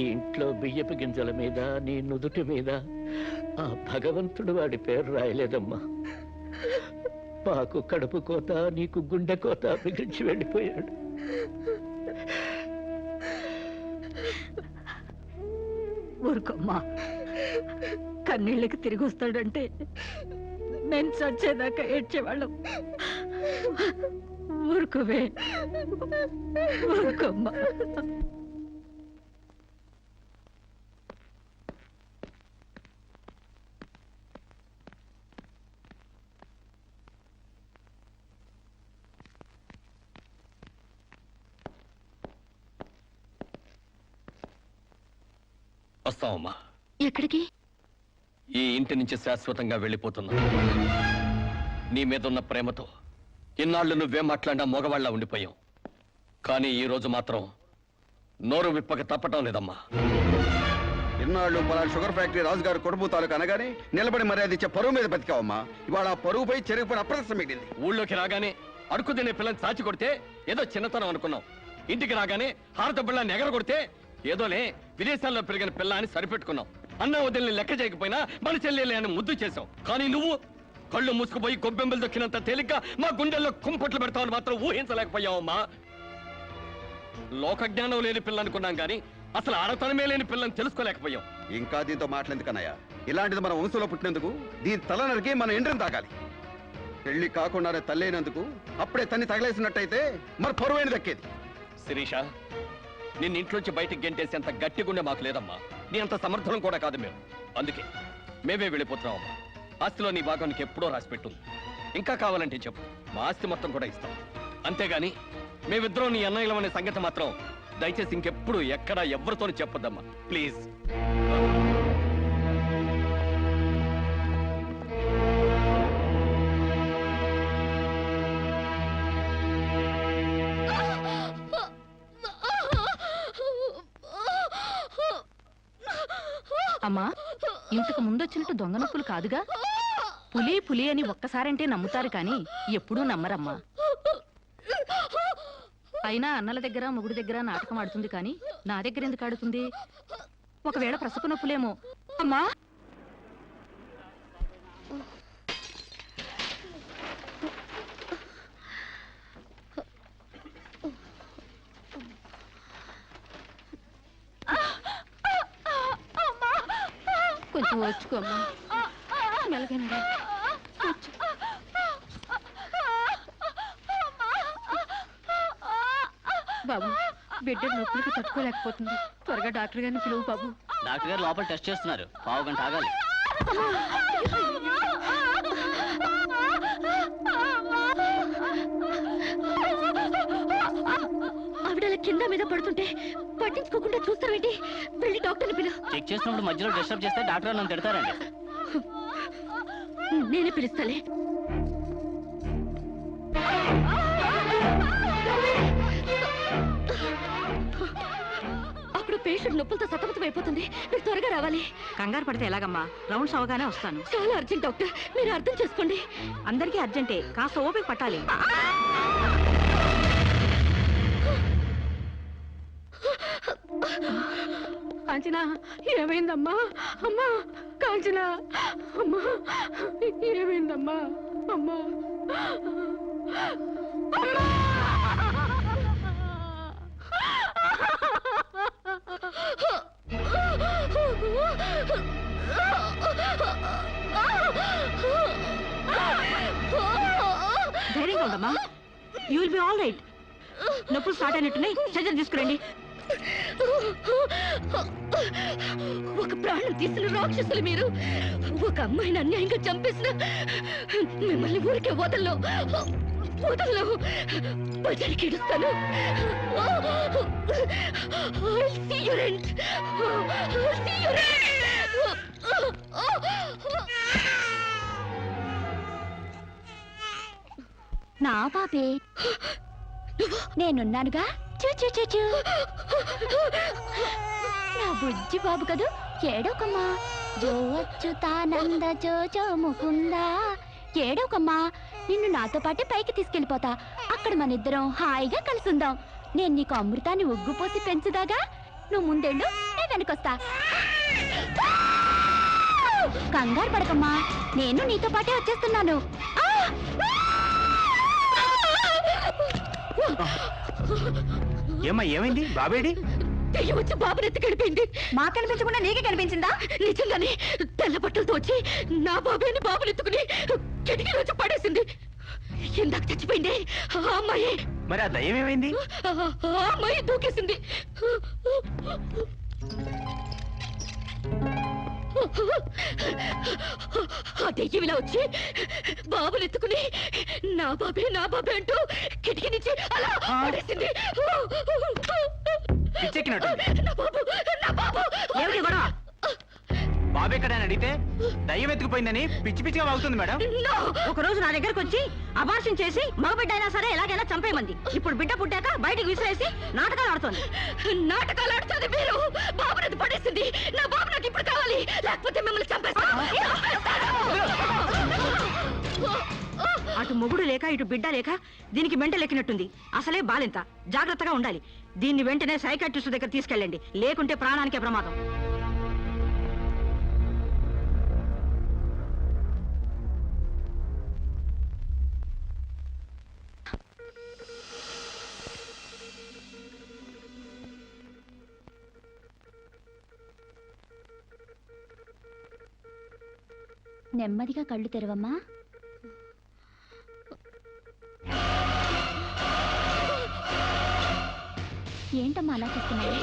ఈ ఇంట్లో బియ్యపు గింజల మీద నీ నుదుటి మీద ఆ భగవంతుడు వాడి పేరు రాయలేదమ్మా. మాకు కడుపు కోత, నీకు గుండె కోత మిగిల్చి వెళ్ళిపోయాడు. ఊరుకోమ్మా, కన్నీళ్ళకి తిరిగి వస్తాడంటే నేను చచ్చేదాకా ఏడ్చేవాళ్ళం. ఊరుకోవే, ఊరుకోమ్మా. వస్తామమ్మా. ఎక్కడికి? ఈ ఇంటి నుంచి శాశ్వతంగా వెళ్ళిపోతున్నా. నీ మీదున్న ప్రేమతో ఇన్నాళ్ళు నువ్వేం మాట్లాడినా మగవాళ్ళ ఉండిపోయాం. కానీ ఈ రోజు మాత్రం నోరు విప్పక తప్పటం లేదమ్మా. ఇన్నాళ్ళు పలానా షుగర్ ఫ్యాక్టరీ రాజుగారు కొడుపు తాలూకు అనగానే నిలబడి మర్యాద ఇచ్చే పరువు మీద బతికావమ్మా. ఇవాళ ఆ పరువుపై చెరుగుపై అప్రదర్శన మిగిలింది. ఊళ్ళోకి రాగానే అడుకు తినే పిల్లని చాచి కొడితే ఏదో చిన్నతనం అనుకున్నాం. ఇంటికి రాగానే హారత పిల్లని ఎగర కొడితే ఏదోలే విదేశాల్లో పెరిగిన పిల్ల అని సరిపెట్టుకున్నాం. అన్న వదిలిని లెక్క చేయకపోయినా మన చెల్లెలే అని ముద్దు చేశావు. కానీ నువ్వు కళ్ళు మూసుకుపోయి గొబ్బెంబలు దొక్కినంత తేలిగ్గా మా గుండెల్లో కుంపట్లు పెడతావని మాత్రం ఊహించలేకపోయావమ్మా. లోకజ్ఞానం లేని పిల్ల అనుకున్నాం కానీ అసలు ఆడతనమే లేని పిల్లని తెలుసుకోలేకపోయాం. ఇంకా దీంతో మాట్లాడేందుకన్నయ్య, ఇలాంటిది మన వంశంలో పుట్టినందుకు దీని తల నరికి మన ఎండ్రం తాగాలి. పెళ్లి కాకుండానే తల్లైనందుకు అప్పుడే తన్ని తగలేసినట్టయితే మరి పరువైన దక్కేది. శిరీష, నిన్న ఇంట్లోంచి బయటికి గెంటేసేంత గట్టి గుండె మాకు లేదమ్మా. నీ అంత సమర్థనం కూడా కాదు మేము. అందుకే మేమే వెళ్ళిపోతున్నామమ్మా. ఆస్తిలో నీ భాగానికి ఎప్పుడో రాసి పెట్టుంది. ఇంకా కావాలంటే చెప్పు, మా ఆస్తి మొత్తం కూడా ఇస్తాం. అంతేగాని మేమిద్దరం నీ అన్నయ్యలం అనే సంగతి మాత్రం దయచేసి ఇంకెప్పుడు ఎక్కడా ఎవరితోనూ చెప్పొద్దమ్మా, ప్లీజ్. అమ్మా, ఇంతకు ముందొచ్చినట్టు దొంగ నొప్పులు కాదుగా? పులి పులి అని ఒక్కసారంటే నమ్ముతారు కానీ ఎప్పుడూ నమ్మరమ్మా. అయినా అన్నల దగ్గర మొగుడి దగ్గర నాటకం ఆడుతుంది కానీ నా దగ్గర ఎందుకు ఆడుతుంది? ఒకవేళ ప్రసవ నొప్పులేమో. అమ్మా, కొంచెం వచ్చుకోమ్మా. మెలగనరా బాబు, బిడ్డ నొప్పులకి తట్టుకోలేకపోతుంది. త్వరగా డాక్టర్ గారిని పిలువు బాబు. డాక్టర్ గారు లోపల టెస్ట్ చేస్తున్నారు, పావు గంట ఆగాలి. ఆవిడ కింద మీద పడుతుంటే పట్టించుకోకుండా చూస్తావేంటి? వెళ్ళి డాక్టర్ని పిలువు. చెక్ చేసినప్పుడు మధ్యలో డిస్టర్బ్ చేస్తే డాక్టర్ నన్ను తిడతారండి. నేనే పిలుస్తాలే. అప్పుడు పేషెంట్ నొప్పులతో సతమతం అయిపోతుంది. మీరు త్వరగా రావాలి. కంగారు పడితే ఎలాగమ్మా? రౌండ్స్ అవగానే వస్తాను. చాలా అర్జెంట్ డాక్టర్, మీరు అర్థం చేసుకోండి. అందరికీ అర్జెంటే, కాస్త ఓపిక పట్టాలి. కాంచనా, ఏమైందమ్మా? అమ్మా కాంచనా, అమ్మా ఏమైందమ్మా? అమ్మా ధైర్యంగా ఉండమ్మా. You will be all right. నొప్పులు స్టార్ట్ అయినట్టున్నాయి, సర్జరీ తీసుకురండి. ఒక ప్రాణం తీసిన రాక్షసులు మీరు. ఒక అమ్మాయిని అన్యాయంగా చంపేసిన మిమ్మల్ని ఊరికే వదల్లో బజారికి ఇడుస్తాను. నా పాపే, నేనున్నానుగా. చూ నా బుజ్జి బాబు కదూ, ఏడోకమ్మా. జో అచ్యుతానంద జో జో ముకుందా. ఏడోకమ్మా, నిన్ను నాతో పాటే పైకి తీసుకెళ్ళిపోతా. అక్కడ మన ఇద్దరం హాయిగా కలిసి ఉందాం. నేను నీకు అమృతాన్ని ఉగ్గుపోసి పెంచుదాగా. నువ్వు ముందెళ్ళు, నేను వెనకొస్తా. కంగారు పడకమ్మా, నేను నీతో పాటే వచ్చేస్తున్నాను. ఏమ్మా, ఏమైంది? బాబేడి? దెయ్యం వచ్చి బాబుని ఎత్తి గడిపోయింది. మాకు కనిపించకుండా నీకే కనిపించిందా? నిజంగానే తెల్ల బట్టలతో వచ్చి నా బాబేని బాబుని ఎత్తుకుని కిటికీలో వచ్చి పడేసింది. ఇందాక చచ్చిపోయింది ఆ అమ్మాయి. మరి ఆ దయ్యం ఏమైంది? ఆ అమ్మాయి దూకేసింది. ఆ దెయ్యం ఇలా వచ్చి బాబుని ఎత్తుకుని నా బాబే అంటూ కిటికీ నుంచి అలా పడేసింది. నా బాబు ఏమిటి గొడవ? బాబు ఎక్కడని అడిగితే దయ్యం ఎత్తుకుపోయిందని పిచ్చి పిచ్చిగా వాగుతుంది మేడం. ఒక రోజు నా దగ్గరకు వచ్చి అబార్షన్ చేసి మగబిడ్డ అయినా సరే ఎలాగైనా చంపేయమంది. ఇప్పుడు బిడ్డ పుట్టాక బయటికి విసిరేసి నాటకాలు ఆడుతోంది. నాటకాలు ఆడుతుంది మీరు. బాబుని పడేసింది. నా బాబు నాకు ఇప్పుడు కావాలి, లేకపోతే మిమ్మల్ని చంపేస్తాను. అటు మొగుడు లేక ఇటు బిడ్డ లేక దీనికి మెంటల్ ఎక్కినట్టుంది. అసలే బాలింత, జాగ్రత్తగా ఉండాలి. దీన్ని వెంటనే సైకాట్రిస్ట్ దగ్గర తీసుకెళ్ళండి, లేకుంటే ప్రాణానికే ప్రమాదం. నెమ్మదిగా కళ్ళు తెరవమ్మా. ఏంటమ్మా అలా చూస్తున్నావు?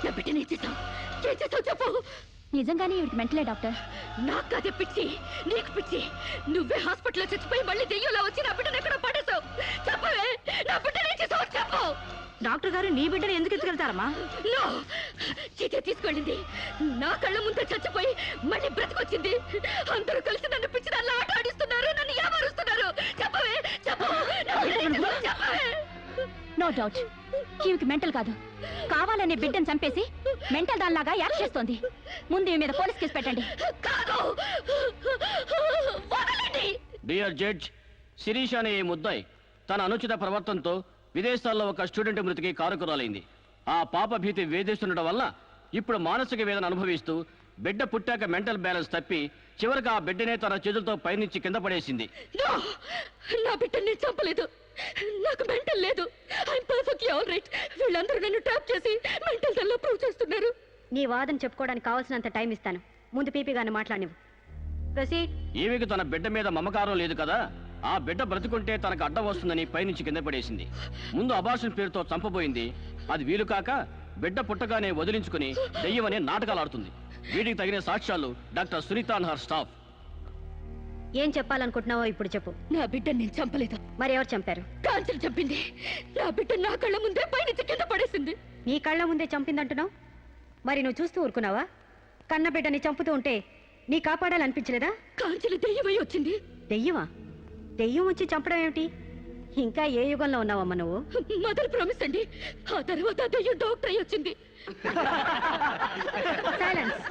నా బిడ్డని ఏం చేసావు చెప్పు. నిజంగానే ఇవిడికి మెంటలే డాక్టర్. నాకు అదే పిచ్చి, నీకు పిచ్చి. నువ్వే హాస్పిటల్లో చచ్చిపోయి మళ్ళీ దెయ్యంలో వచ్చి నా బిడ్డను ఎక్కడో పడేసావు. చెప్పవే, నా బిడ్డని ఏం చేసావు చెప్పు. డాక్టర్ గారు, నీ బిడ్డను ఎందుకు ఎత్తుకెళ్తారమ్మా? చీతే తీసుకెళ్ళింది. నా కళ్ళ ముందే చచ్చిపోయి మళ్ళీ బ్రతికొచ్చింది. అందరూ కలిసి నన్ను పిచ్చి దాన్ని ఆట ఆడిస్తున్నారు, నన్ను ఏమారుస్తున్నారు. చెప్పవే, చెప్పు. నో డౌట్, ఈమెకి మెంటల్ కాదు, కావాలనే బిడ్డను చంపేసి మెంటల్ దానిలాగా యాక్ట్ చేస్తోంది. ముందు ఈ మీద పోలీస్ కేసు పెట్టండి. డియర్ జడ్జ్, శిరీష్ అనే ఈ ముద్దాయి తన అనుచిత ప్రవర్తనతో విదేశాల్లో ఒక స్టూడెంట్ మృతికి కారకురాలైంది. ఆ పాప భీతి వేధిస్తుండటం వల్ల ఇప్పుడు మానసిక వేదన అనుభవిస్తూ బిడ్డ పుట్టాక మెంటల్ బ్యాలెన్స్ తప్పి చివరికి ఆ బిడ్డనే తన చేతులతో పైనుంచి కింద పడేసింది. నా బిడ్డని నేను చంపలేదు. నాకు మెంటల్ లేదు. I'm perfectly all right. వీళ్ళందరూ నన్ను ట్రాప్ చేసి మెంటల్ దానిలో ప్రూవ్ చేస్తున్నారు. నీ వాదన చెప్పుకోవడానికి కావాల్సినంత టైం ఇస్తాను. ముందు పీపీ గారిని మాట్లాడినవు. ప్రొసీడ్. ఈమెకు తన బిడ్డ మీద మమకారం లేదు కదా. ఆ బిడ్డ బ్రతుకుంటే తనకు అడ్డం వస్తుందని పైనుంచి కింద పడేసింది. ముందు అబార్షన్ పేరుతో చంపబోయింది. అది వీలు కాక బిడ్డ పుట్టగానే వదిలించుకుని దెయ్యమనే నాటకాలు ఆడుతుంది. వీటికి తగిన సాక్ష్యాలు doctor Sunita and her staff. ఏం చెప్పాలనుకుంటున్నావో ఇప్పుడు చెప్పు. నా బిడ్డని నేను చంపలేదు. మరి ఎవరు చంపారు? కాంచెలు చంపింది. నా బిడ్డ నా కళ్ళ ముందే పైనుంచి కింద పడేసింది. నీ కళ్ళ ముందే చంపిందంటున్నావు, మరి నువ్వు చూస్తూ ఊరుకున్నావా? కన్న బిడ్డని చంపుతూ ఉంటే నీ కాపాడాలనిపించలేదా? కాంచెలు దెయ్యమై వచ్చింది. దెయ్యమా? దెయ్యం వచ్చి చంపడం ఏమిటి? ఇంకా ఏ యుగంలో ఉన్నావమ్మా నువ్వు? మదర్ ప్రామిస్ అండి. ఆ తర్వాత దయ్యం డాక్టర్ అయి వచ్చింది. సైలెన్స్.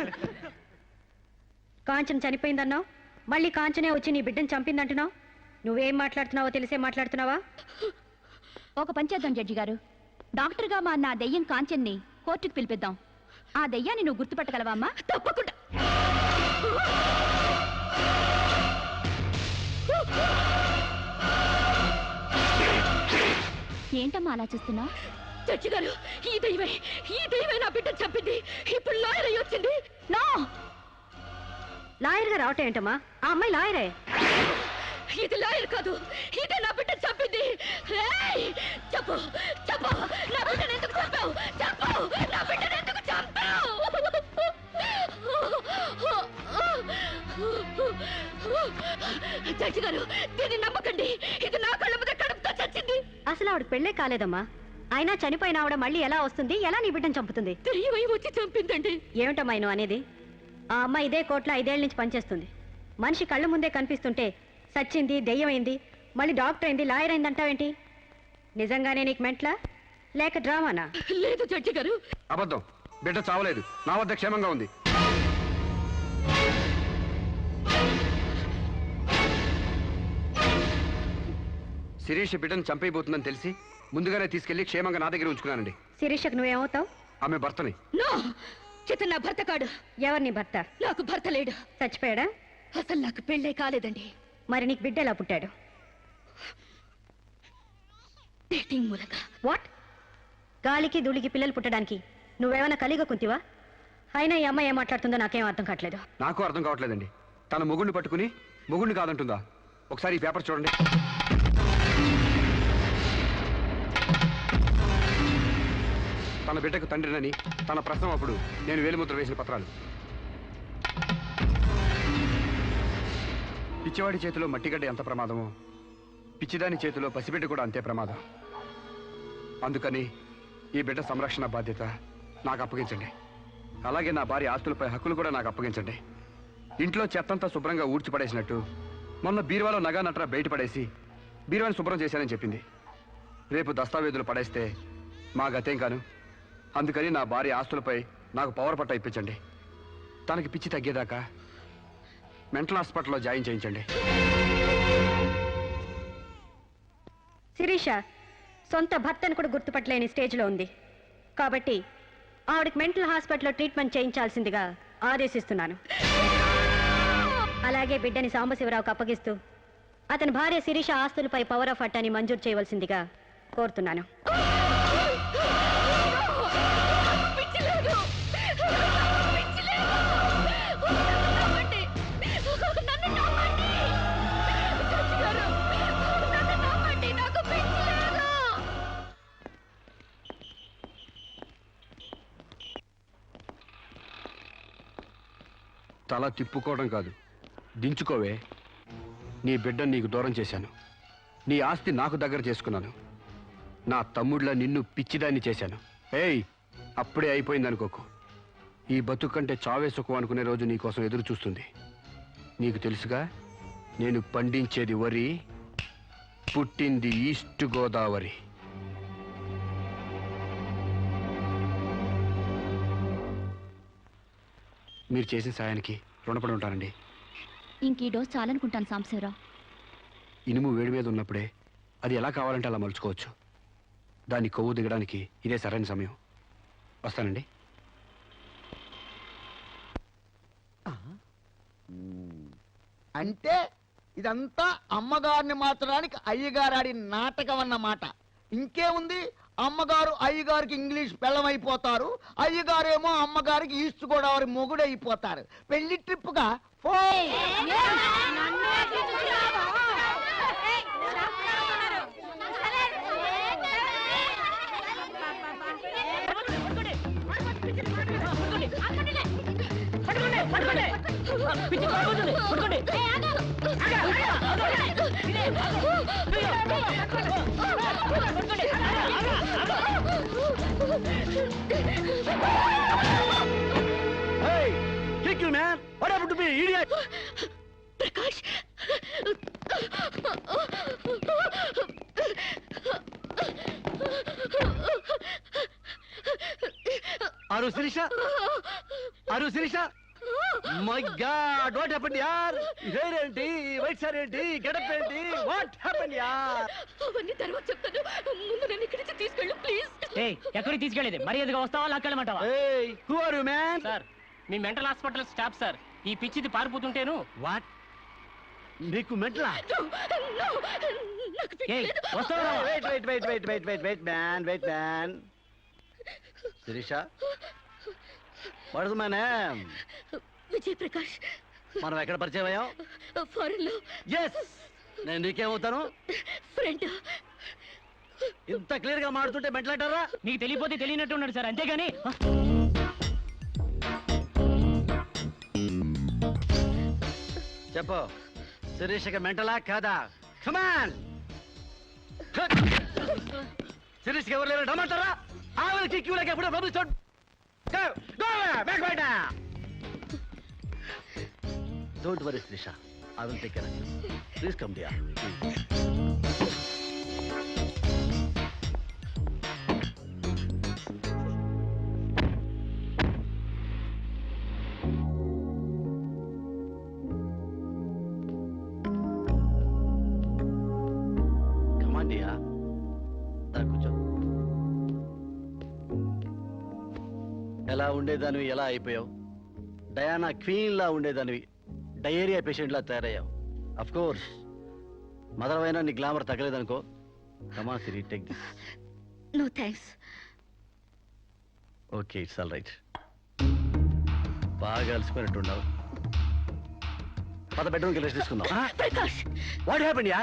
కాంచన చనిపోయిందన్నావు, మళ్ళీ కాంచనే వచ్చి నీ బిడ్డను చంపిందంటున్నావు. నువ్వేం మాట్లాడుతున్నావో తెలిసే మాట్లాడుతున్నావా? ఒక పని చేద్దాం జడ్జి గారు, డాక్టర్గా మా నా దెయ్యం కాంచెన్ని కోర్టుకు పిలిపిద్దాం. ఆ దెయ్యాన్ని నువ్వు గుర్తుపట్టగలవా అమ్మా? తప్పకుండా. ఏంటమ్మా అలా చూస్తున్నా? జడ్జి గారు, ఈ దైవే నా బిడ్డ చంపింది. ఇప్పుడు లాయర్ అయ్యి వచ్చింది. నో, లాయర్ గా రావటం ఏంటమ్మా? ఆ అమ్మాయి లాయరే. ఇది లాయర్ కాదు, ఇదే నా బిడ్డ చంపింది. చెప్పు చెప్పు, నా బిడ్డను ఎందుకు చంపావు? చెప్పు, నా బిడ్డను ఎందుకు చంపావు? జడ్జి గారు, దీన్ని నమ్మకండి. ఇది నా కళ్ళ మీద కడుపుతో చచ్చింది. అసలు ఆవిడ పెళ్ళే కాలేదమ్మా. అయినా చనిపోయిన ఆవిడ మళ్ళీ ఎలా వస్తుంది? ఎలా నీ బిడ్డను చంపుతుంది? దెయ్యమై వచ్చి చంపిందండి. ఏమిటమ్మా నువ్వు అనేది? ఆ అమ్మాయి ఇదే కోర్టులో 5 ఏళ్ల నుంచి పనిచేస్తుంది. మనిషి కళ్ళ ముందే కనిపిస్తుంటే సచ్చింది, దెయ్యమైంది, మళ్ళీ డాక్టర్ అయింది, లాయర్ అయింది అంటావేంటి? నిజంగానే నీకు మెంట్లా లేక డ్రామానా? లేదు జడ్జి గారు, అబద్ధం. బిడ్డ చావలేదు, నా వద్ద క్షేమంగా ఉంది. శిరీష్ బిడ్డను చంపైపోతుందని తెలిసి ముందుగానే తీసుకెళ్లి క్షేమంగా నా దగ్గర ఉంచుకున్నానండి. శిరీషకు నువ్వేమవుతావు? ఆమె భర్తని. నో, చితన్ నా భర్త కాడు. ఎవరు నీ భర్త? నాకు భర్త లేడు. చచ్చిపోయాడా? అసలు నాకు పెళ్ళే కాలేదండి. మరి నీకు బిడ్డ ఎలా పుట్టాడు? డేటింగ్ మూలంగా. వాట్? గాలికి ధూళికి పిల్లలు పుట్టడానికి నువ్వేమైనా కలిగ కుంతివా? అయినా ఈ అమ్మాయి ఏం మాట్లాడుతుందో నాకేం అర్థం కావట్లేదు. నాకు అర్థం కావట్లేదండి. తన మొగుడిని పట్టుకుని మొగుడిని కాదంటుందా? ఒకసారి ఈ పేపర్ చూడండి. తన బిడ్డకు తండ్రినని తన ప్రశ్న అప్పుడు నేను వేలిముద్ర వేసిన పత్రాలు. పిచ్చివాడి చేతిలో మట్టిగడ్డ ఎంత ప్రమాదమో పిచ్చిదాని చేతిలో పసిబిడ్డ కూడా అంతే ప్రమాదం. అందుకని ఈ బిడ్డ సంరక్షణ బాధ్యత నాకు అప్పగించండి. అలాగే నా భార్య ఆస్తులపై హక్కులు కూడా నాకు అప్పగించండి. ఇంట్లో చెత్తంతా శుభ్రంగా ఊడ్చిపడేసినట్టు మొన్న బీరువాలో నగా నట్రా బయటపడేసి బీరువాని శుభ్రం చేశానని చెప్పింది. రేపు దస్తావేజులు పడేస్తే మా గతేం కాను. అందుకని నా భార్య ఆస్తులపై నాకు పవర్ పట్ట ఇప్పించండి. తనకి పిచ్చి తగ్గేదాకా మెంటల్ హాస్పిటల్లో జాయిన్ చేయించండి. శిరీష సొంత భర్తను కూడా గుర్తుపట్టలేని స్టేజ్లో ఉంది. కాబట్టి ఆవిడకి మెంటల్ హాస్పిటల్లో ట్రీట్మెంట్ చేయించాల్సిందిగా ఆదేశిస్తున్నాను. అలాగే బిడ్డని సాంబశివరావుకు అప్పగిస్తూ అతని భార్య శిరీష ఆస్తులపై పవర్ ఆఫ్ అట్టాని మంజూరు చేయవలసిందిగా కోరుతున్నాను. తల తిప్పుకోవడం కాదు, దించుకోవే. నీ బిడ్డను నీకు దూరం చేశాను. నీ ఆస్తి నాకు దగ్గర చేసుకున్నాను. నా తమ్ముళ్ళ నిన్ను పిచ్చిదాన్ని చేశాను. ఏయ్, అప్పుడే అయిపోయింది అనుకోకు. ఈ బతుకు కంటే చావే సుఖం అనుకునే రోజు నీకోసం ఎదురు చూస్తుంది. నీకు తెలుసుగా, నేను పండించేది వరి, పుట్టింది ఈస్ట్ గోదావరి. మీరు చేసిన సాయానికి రుణపడి ఉంటానండి. ఇంక ఈ డోస్ చాలనుకుంటాను సాంబశివరావు. ఇనుము వేడి మీద ఉన్నప్పుడే అది ఎలా కావాలంటే అలా మలుచుకోవచ్చు. దాన్ని కొవ్వు దిగడానికి ఇదే సరైన సమయం. వస్తానండి. అంటే ఇదంతా అమ్మగారిని మార్చడానికి అయ్యగారాడి నాటకం అన్నమాట. ఇంకేముంది, అమ్మగారు అయ్యగారికి ఇంగ్లీష్ పెళ్ళమైపోతారు, అయ్యగారేమో అమ్మగారికి ఈస్ట్ గోదావరి మొగుడైపోతారు. పెళ్లి ట్రిప్గా Kick you, man! What happened to me, idiot? Prakash, ఆరు శిరీష ఆరు Sirisha my god what happened యార్ హెయిర్ ఏంటి వైట్ సార్ ఏంటి గెటప్ ఏంటి వాట్ హ్యాపెండ్ యార్ అవన్నీ తర్వాత చెప్తాను ముందు నన్ను ఇక్కడి నుంచి తీసుకెళ్ళు ప్లీజ్ ఏయ్ ఎక్కడికి తీసుకెళ్ళేది మర్యాదగా వస్తావా లాక్కెళ్ళమంటావా ఏయ్ who are you man sir మీ మెంటల్ హాస్పిటల్ స్టాఫ్ సార్ ఈ పిచ్చిది పారిపోతుంటేను వాట్ నీకు మెంటలా ఏయ్ వస్తావా wait man Sirisha what is my name Vijay Prakash మనం ఎక్కడ పరిచయం అయ్యాం ఫారెన్ లో ఎస్ నేను నీకేమవుతాను ఫ్రెండ్ ఇంత క్లియర్ గా మాడుతుంటే మెంటలంటారా నీకు తెలియపోతే తెలియనట్టు ఉన్నాడు సార్ అంతేగాని చెప్పు శిరీషకి మెంటలా కాదా కమాన్ శిరీష్కి ఎవరు లేరు రమ్మంటారా ఆవిడకి క్యూలకి ఎప్పుడు పంపిస్తాడు don't worry Sirisha I will take care of you please come dear ఎలా ఉండేదానివి ఎలా అయిపోయావు డయానా క్వీన్ లా ఉండేదానివి డయేరియా పేషెంట్ లా తయారయ్యావు అఫ్ కోర్స్ మదర్ అయినా నీ గ్లామర్ తగ్గలేదనుకో కమా Siri take this no thanks okay it's all right బాగా అలసిపోయినట్టున్నావు పద బెడ్రూమ్కి రెస్ట్ తీసుకుందాం ప్రకాష్ వాట్ హ్యాపెండ్ యా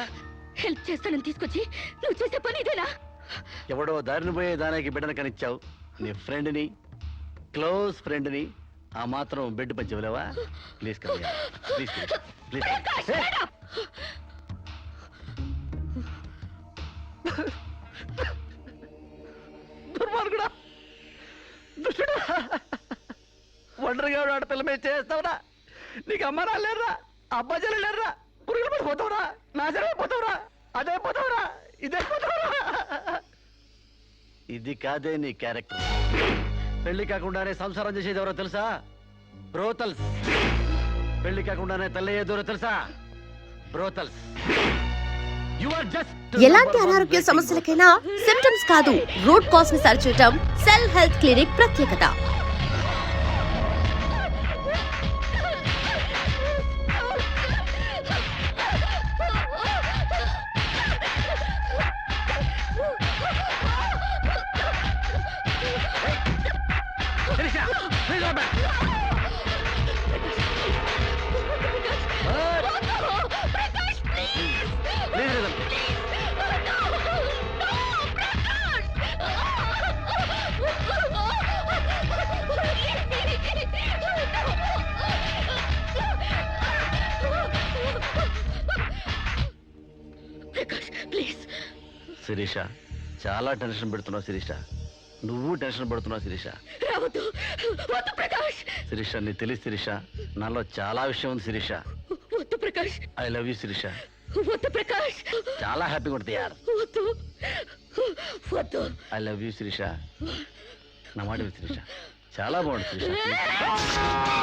హెల్ప్ చేస్తానని తీసుకొచ్చి నువ్వు చేసే పని ఇదేనా ఎవడో దారిని పోయే దానికి బిడ్డను కనిచ్చావు నీ ఫ్రెండ్ని క్లోజ్ ఫ్రెండ్ని ఆ మాత్రం బెడ్ పంచవలేవా ప్లీజ్ కమ్ ప్లీజ్ ప్లీజ్ దుర్మార్గుడా దుష్టుడా ఒంటరిగా ఆడపిల్ల మీద చేస్తావురా నీకు అమ్మ రాలేర్రా అబ్బా చెల్లెలేర్రా పురుగులు పడిపోతావురా నాశనమైపోతావురా అదే పోతావురా ఇదే పోతావురా ఇది కాదే నీ క్యారెక్టర్ పెళ్లి కాకుండానే సంసారం చేసేది ఎవరో తెలుసా బ్రోతల్స్ పెళ్లి కాకుండానే తల్లయ్యేదెవరో తెలుసా బ్రోతల్స్ ఎలాంటి అనారోగ్య సమస్యలకైనా సిమ్టమ్స్ కాదు రూట్ కాజ్ ని సరిచేయటం సెల్ హెల్త్ క్లినిక్ ప్రత్యేకత. శిరీష చాలా టెన్షన్ పెడుతున్నావు శిరీష నువ్వు టెన్షన్ పడుతున్నావు శిరీష శిరీష నీకు తెలియదు శిరీష నాలో చాలా విషయం ఉంది Sirisha I love you Sirisha చాలా హ్యాపీగా ఉంటుంది యార్ ఐ లవ్ యూ శిరీష నా మాట విను శిరీష చాలా బాగుంటుంది శిరీష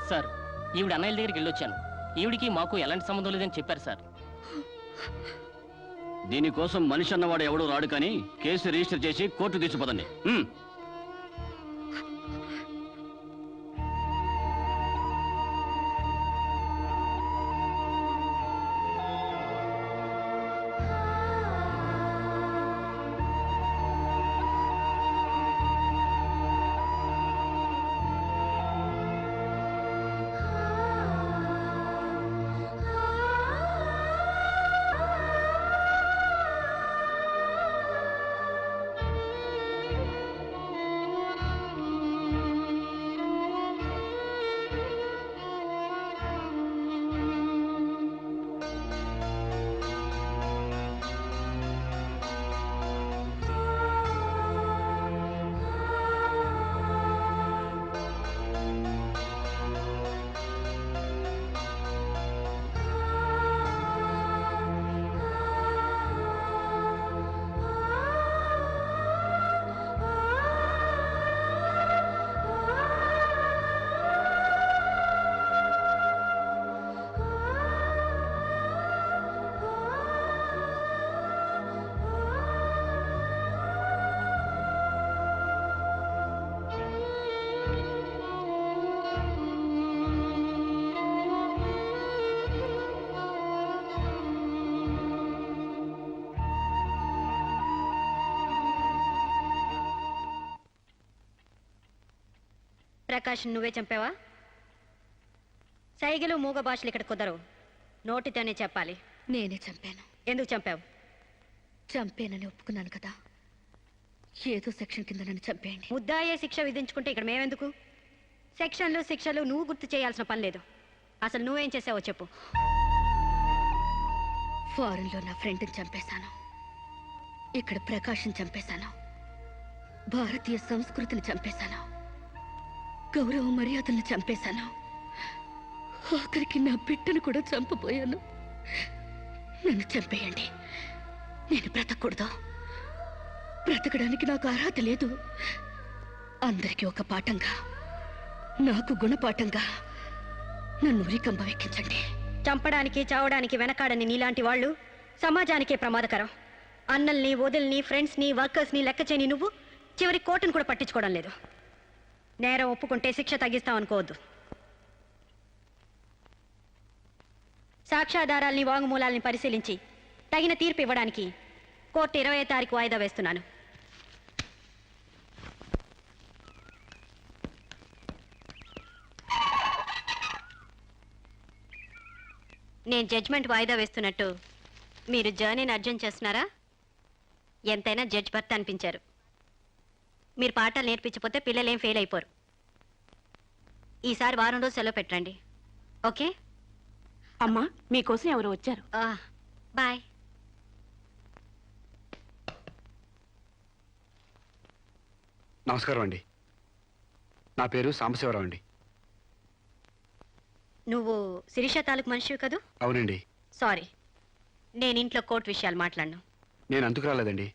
సార్ ఈవిడ అన్నయ్య దగ్గరికి వెళ్ళొచ్చాను ఈవిడికి మాకు ఎలాంటి సంబంధం లేదని చెప్పారు సార్ దీనికోసం మనిషి అన్నవాడు ఎవడూ రాడు కానీ కేసు రిజిస్టర్ చేసి కోర్టు తీసుకుపోదండి ప్రకాష్ నువ్వే చంపావా? సైగలు మూగ భాషలు ఇక్కడ కుదరవు, నోటితోనే చెప్పాలి. నేనే చంపాను. ఎందుకు చంపావు? చంపేనని ఒప్పుకున్నాను కదా, ఏదో సెక్షన్ కింద నన్ను చంపేయండి. ముద్దాయే శిక్ష విధించుకుంటే ఇక్కడ మేమెందుకు? సెక్షన్లు శిక్షలు నువ్వు గుర్తు చేయాల్సిన పని లేదు. అసలు నువ్వేం చేసావో చెప్పు. ఫారెన్లో నా ఫ్రెండ్ని చంపేశాను, ఇక్కడ ప్రకాశం చంపేశాను, భారతీయ సంస్కృతిని చంపేశాను, గౌరవ మర్యాదలను చంపేశాను, ఆఖరికి నా బిడ్డను కూడా చంపబోయాను. నన్ను చంపేయండి, నేను బ్రతకూడదు. బ్రతకడానికి నాకు అర్హత లేదు. అందరికీ ఒక పాఠంగా, నాకు గుణపాఠంగా నన్ను ఉరికంబం ఎక్కించండి. చంపడానికి చావడానికి వెనకాడని నీలాంటి వాళ్ళు సమాజానికే ప్రమాదకరం. అన్నల్ని, వదిల్ని, ఫ్రెండ్స్ని, వర్కర్స్ని లెక్క చేయని నువ్వు చివరి కోర్టును కూడా పట్టించుకోవడం లేదు. నేరం ఒప్పుకుంటే శిక్ష తగ్గిస్తామనుకోవద్దు. సాక్ష్యాధారాల్ని, వాంగ్మూలాల్ని పరిశీలించి తగిన తీర్పు ఇవ్వడానికి కోర్టు 20వ తారీఖు వాయిదా వేస్తున్నాను. నేను జడ్జ్మెంట్ వాయిదా వేస్తున్నట్టు మీరు జర్నీని అర్జెంట్ చేస్తున్నారా? ఎంతైనా జడ్జ్ భర్త అనిపించారు. మీరు పాఠాలు నేర్పించకపోతే పిల్లలేం ఫెయిల్ అయిపోరు. ఈసారి వారం రోజు సెలవు పెట్టండి, ఓకే? అమ్మా, మీకోసం ఎవరు వచ్చారు. బాయ్. నమస్కారం అండి, నా పేరు సాంబశివరావు అండి. నువ్వు శిరీష తాలూకు మనిషివి కదూ? అవునండి. సారీ, నేను ఇంట్లో కోర్టు విషయాలు మాట్లాడను. నేను అందుకు రాలేదండి,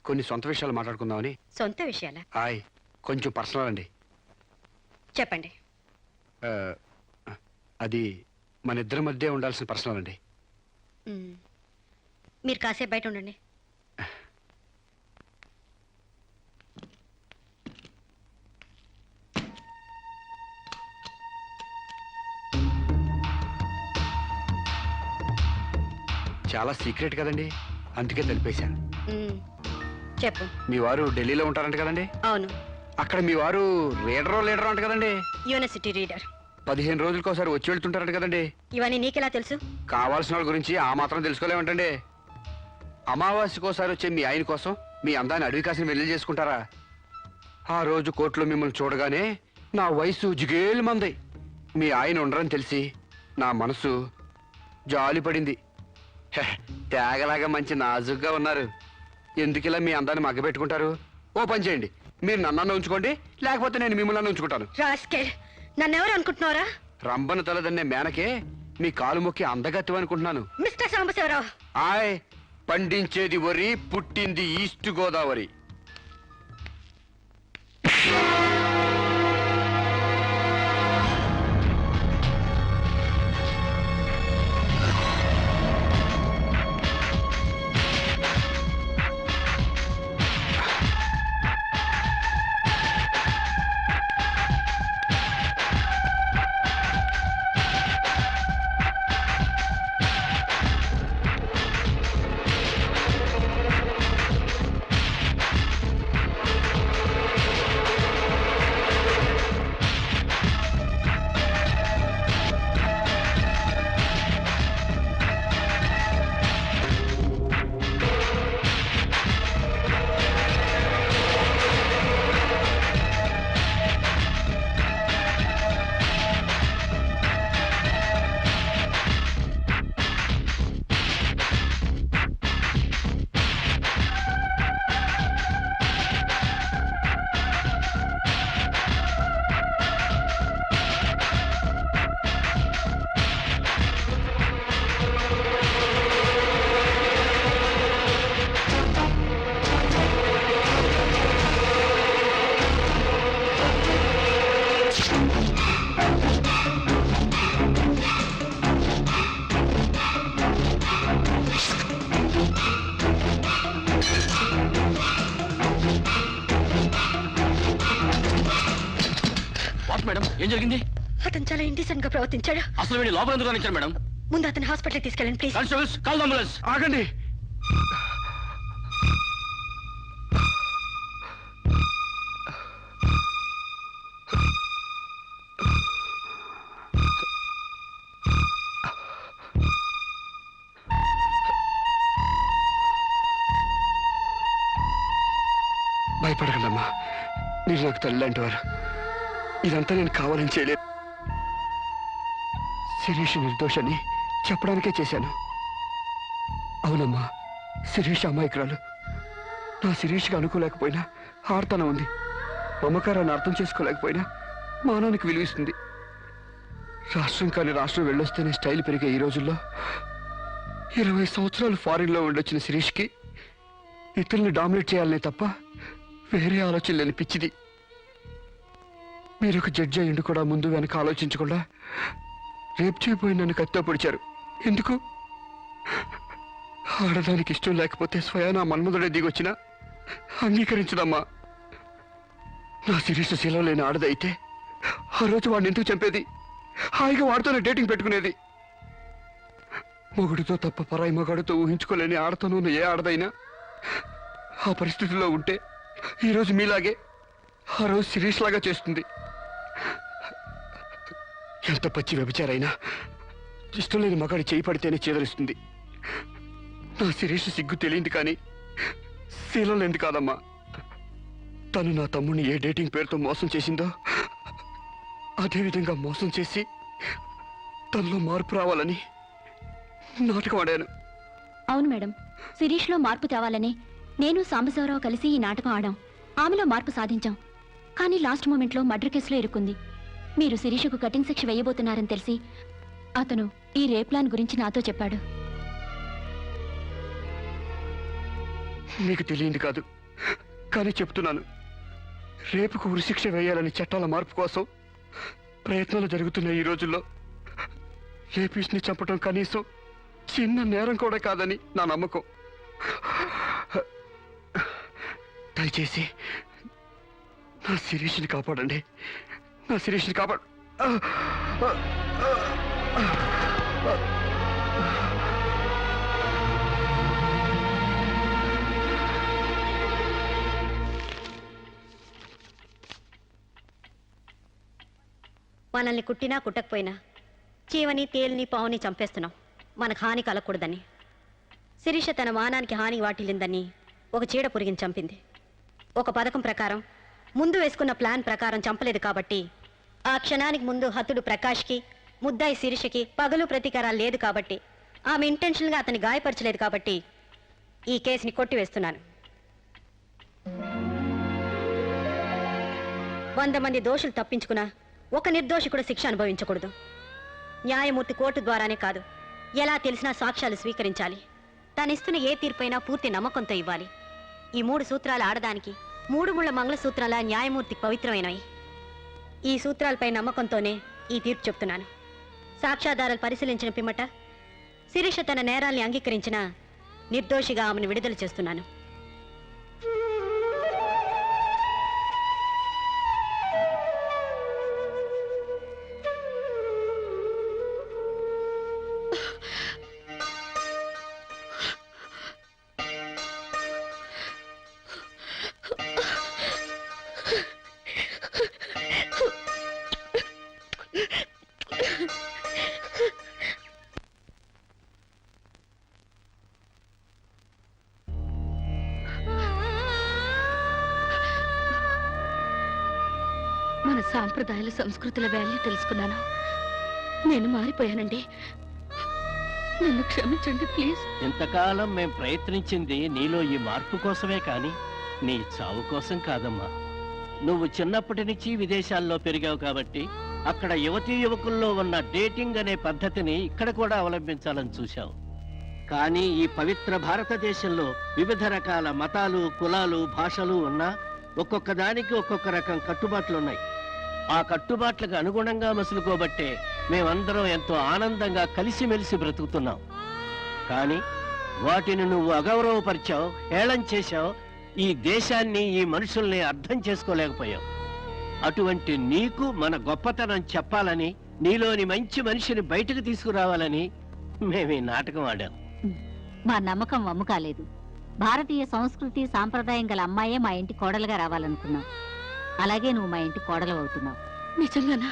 కొన్ని సొంత విషయాలు మాట్లాడుకుందామని. సొంత విషయాలా? హాయ్, కొంచెం పర్సనల్ అండి. చెప్పండి. అది మన ఇద్దరి మధ్య ఉండాల్సిన పర్సనల్ అండి. మీరు కాసేపు బయట ఉండండి. చాలా సీక్రెట్ కదండి, అందుకే తెలిపేశాను. చెప్పు. మీ వారు ఢిల్లీలో ఉంటారంట కదండి? అవును. అక్కడ మీ వారు లీడర్ అంట కదండి? University reader. 15 రోజులకోసారి వచ్చి వెళ్తుంటారంట కదండి? ఇవన్నీ నీకెలా తెలుసు? కావాల్సిన వాళ్ళ గురించి ఆ మాత్రం తెలుసుకోలేమంటండి. అమావాస్యకోసారి వచ్చే మీ ఆయన కోసం మీ అందాన్ని అడవి కాసిన వెళ్ళి చేసుకుంటారా? ఆ రోజు కోర్టులో మిమ్మల్ని చూడగానే నా వయసు జిగేలు మంది. మీ ఆయన ఉండరని తెలిసి నా మనసు జాలి పడింది. తేగలాగా మంచి నాజుగ్గా ఉన్నారు. ఎందుకిలా మీ అందాన్ని మగ్గబెట్టుకుంటారు? ఓ పని చేయండి, మీరు నన్ను ఉంచుకోండి, లేకపోతే నేను మిమ్మల్ని ఉంచుకుంటాను. నన్నెవరు అనుకుంటున్నారా? రంబను తలదన్నే మేనకే మీ కాలు మొక్కి అందగత్తం అనుకుంటున్నాను. మిస్టర్ సాంబశివరావు. ఆయ్, పండించేది వరి, పుట్టింది ఈస్ట్ గోదావరి. మేడం, ఏం జరిగింది? అతను చాలా ఇండిసెంట్ గా ప్రవర్తించాడు. అసలు వీడి లోపల ఎందుకు రానిచ్చారు మేడం? ముందు అతను హాస్పిటల్ తీసుకెళ్ళండి ప్లీజ్. Constables, call ambulance. ఆగండి. భయపడకండమ్మా, మీరు నాకు తల్లి లాంటి వారు. ఇదంతా నేను కావాలని చేయలేదు. శిరీష్ నిర్దోషని చెప్పడానికే చేశాను. అవునమ్మా, శిరీష్ అమాయకురాలు. నా శిరీష్కి అనుకోలేకపోయినా ఆర్తన ఉంది. మమకారాన్ని అర్థం చేసుకోలేకపోయినా మానవునికి విలువిస్తుంది. రాష్ట్రం కాని రాష్ట్రం వెళ్ళొస్తేనే స్టైల్ పెరిగే ఈ రోజుల్లో 20 సంవత్సరాలు ఫారిన్లో ఉండొచ్చిన శిరీష్కి ఇతరుల్ని డామినేట్ చేయాలనే తప్ప వేరే ఆలోచన లేని పిచ్చిది. మీరు ఒక జడ్జి అయ్యిండు కూడా ముందు వెనక ఆలోచించకుండా రేపు చేయబోయి నన్ను కత్తితో పొడిచారు. ఎందుకు? ఆడదానికి ఇష్టం లేకపోతే స్వయానా మన్మధుడే దిగొచ్చినా అంగీకరించదమ్మా. నా శిరీష్ శీలం లేని ఆడదైతే ఆ రోజు వాడిని ఎందుకు చంపేది? హాయిగా వాడితోనే డేటింగ్ పెట్టుకునేది. మొగుడితో తప్ప పరాయి మగాడితో ఊహించుకోలేని ఆడతను ఏ ఆడదైనా ఆ పరిస్థితిలో ఉంటే ఈరోజు మీలాగే ఆ రోజు శిరీష్ లాగా చేస్తుంది. ఎంత పచ్చి వ్యభిచారైనా ఇష్టం లేని మగాడి చేయి పడితేనే చేదరిస్తుంది. నా శిరీష్ సిగ్గు తెలియంది కానీ శీలం లేనిది కాదమ్మా. తను నా తమ్ముడిని ఏ డేటింగ్ పేరుతో మోసం చేసిందో అదేవిధంగా మోసం చేసి తనలో మార్పు రావాలని నాటకం ఆడాను. అవును మేడం, శిరీష్లో మార్పు తేవాలని నేను సాంబశివరావు కలిసి ఈ నాటకం ఆడాం. ఆమెలో మార్పు సాధించాం. కానీ లాస్ట్ మూమెంట్లో మర్డర్ కేసులో ఇరుక్కుంది. మీరు శిరీషకు కటింగ్ శిక్ష వేయబోతున్నారని తెలిసి అతను ఈ రేప్ ప్లాన్ గురించి నాతో చెప్పాడు. నీకు తెలియంది కాదు కానీ చెప్తున్నాను. రేపుకు ఉరిశిక్ష వేయాలని చట్టాల మార్పు కోసం ప్రయత్నాలు జరుగుతున్న ఈ రోజుల్లో రేపిస్ట్ని చంపడం కనీసం చిన్న నేరం కూడా కాదని నా నమ్మకం. దయచేసి నా శిరీష్ని కాపాడండి. నా శిరీష్ని కాపాడు. మనల్ని కుట్టినా కుట్టకపోయినా చీవని తేలిని పావుని చంపేస్తున్నాం మనకు హాని కలగకూడదని. శిరీష తన మానానికి హాని వాటిల్లిందని ఒక చీడ పురిగిని చంపింది. ఒక పథకం ప్రకారం ముందు వేసుకున్న ప్లాన్ ప్రకారం చంపలేదు కాబట్టి ఆ క్షణానికి ముందు హతుడు ప్రకాష్కి ముద్దాయి శిరీషకి పగలు ప్రతీకారాలు లేదు కాబట్టి ఆమె ఇంటెన్షన్గా అతన్ని గాయపరచలేదు కాబట్టి ఈ కేసుని కొట్టివేస్తున్నాను. 100 మంది దోషులు తప్పించుకున్నా ఒక నిర్దోషి కూడా శిక్ష అనుభవించకూడదు. న్యాయమూర్తి కోర్టు ద్వారానే కాదు, ఎలా తెలిసినా సాక్ష్యాలు స్వీకరించాలి. తనిస్తున్న ఏ తీర్పైనా పూర్తి నమ్మకంతో ఇవ్వాలి. ఈ 3 సూత్రాలు ఆడదానికి 3 ముళ్ళ మంగళసూత్రాల న్యాయమూర్తికి పవిత్రమైనవి. ఈ సూత్రాలపై నమ్మకంతోనే ఈ తీర్పు చెప్తున్నాను. సాక్ష్యాధారాలు పరిశీలించిన పిమ్మట శిరీష తన నేరాల్ని అంగీకరించిన నిర్దోషిగా ఆమెను విడుదల చేస్తున్నాను. మన సాంప్రదాయాల సంస్కృతుల వాల్యూ తెలుసుకున్నాను. నేను మారిపోయానండి. నన్ను క్షమించండి ప్లీజ్. ఇంతకాలం మేం ప్రయత్నించింది నీలో ఈ మార్పు కోసమే కానీ నీ చావు కోసం కాదమ్మా. నువ్వు చిన్నప్పటి నుంచి విదేశాల్లో పెరిగావు కాబట్టి అక్కడ యువతీ యువకుల్లో ఉన్న డేటింగ్ అనే పద్ధతిని ఇక్కడ కూడా అవలంబించాలని చూశావు. కానీ ఈ పవిత్ర భారతదేశంలో వివిధ రకాల మతాలు, కులాలు, భాషలు ఉన్నా ఒక్కొక్క దానికి ఒక్కొక్క రకం కట్టుబాట్లున్నాయి. ఆ కట్టుబాట్లకు అనుగుణంగా మసులుకోబట్టే మేమందరం ఎంతో ఆనందంగా కలిసిమెలిసి బ్రతుకుతున్నాం. కానీ వాటిని నువ్వు అగౌరవపరిచావు, హేళన చేశావు. ఈ దేశాన్ని, ఈ మనుషుల్ని అర్థం చేసుకోలేకపోయావు. అటువంటి నీకు మన గొప్పతనం చెప్పాలని, నీలోని మంచి మనిషిని బయటకు తీసుకురావాలని మేము ఈ నాటకం ఆడాం. మా నమ్మకం వమ్ము కాలేదు. భారతీయ సంస్కృతి సాంప్రదాయం గల అమ్మాయే మా ఇంటి కోడలుగా రావాలనుకున్నాం. అలాగే నువ్వు మా ఇంటి కోడలు అవుతున్నావు. నిజంగానా?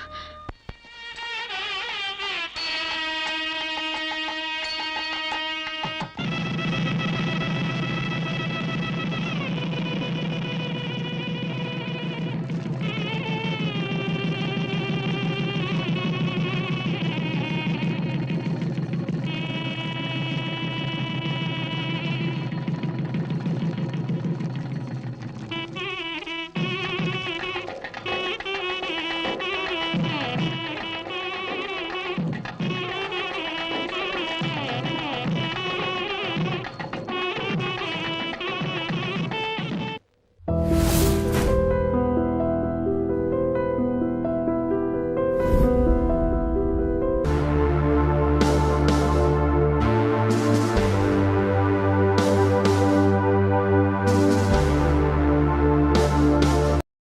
చూద్దాం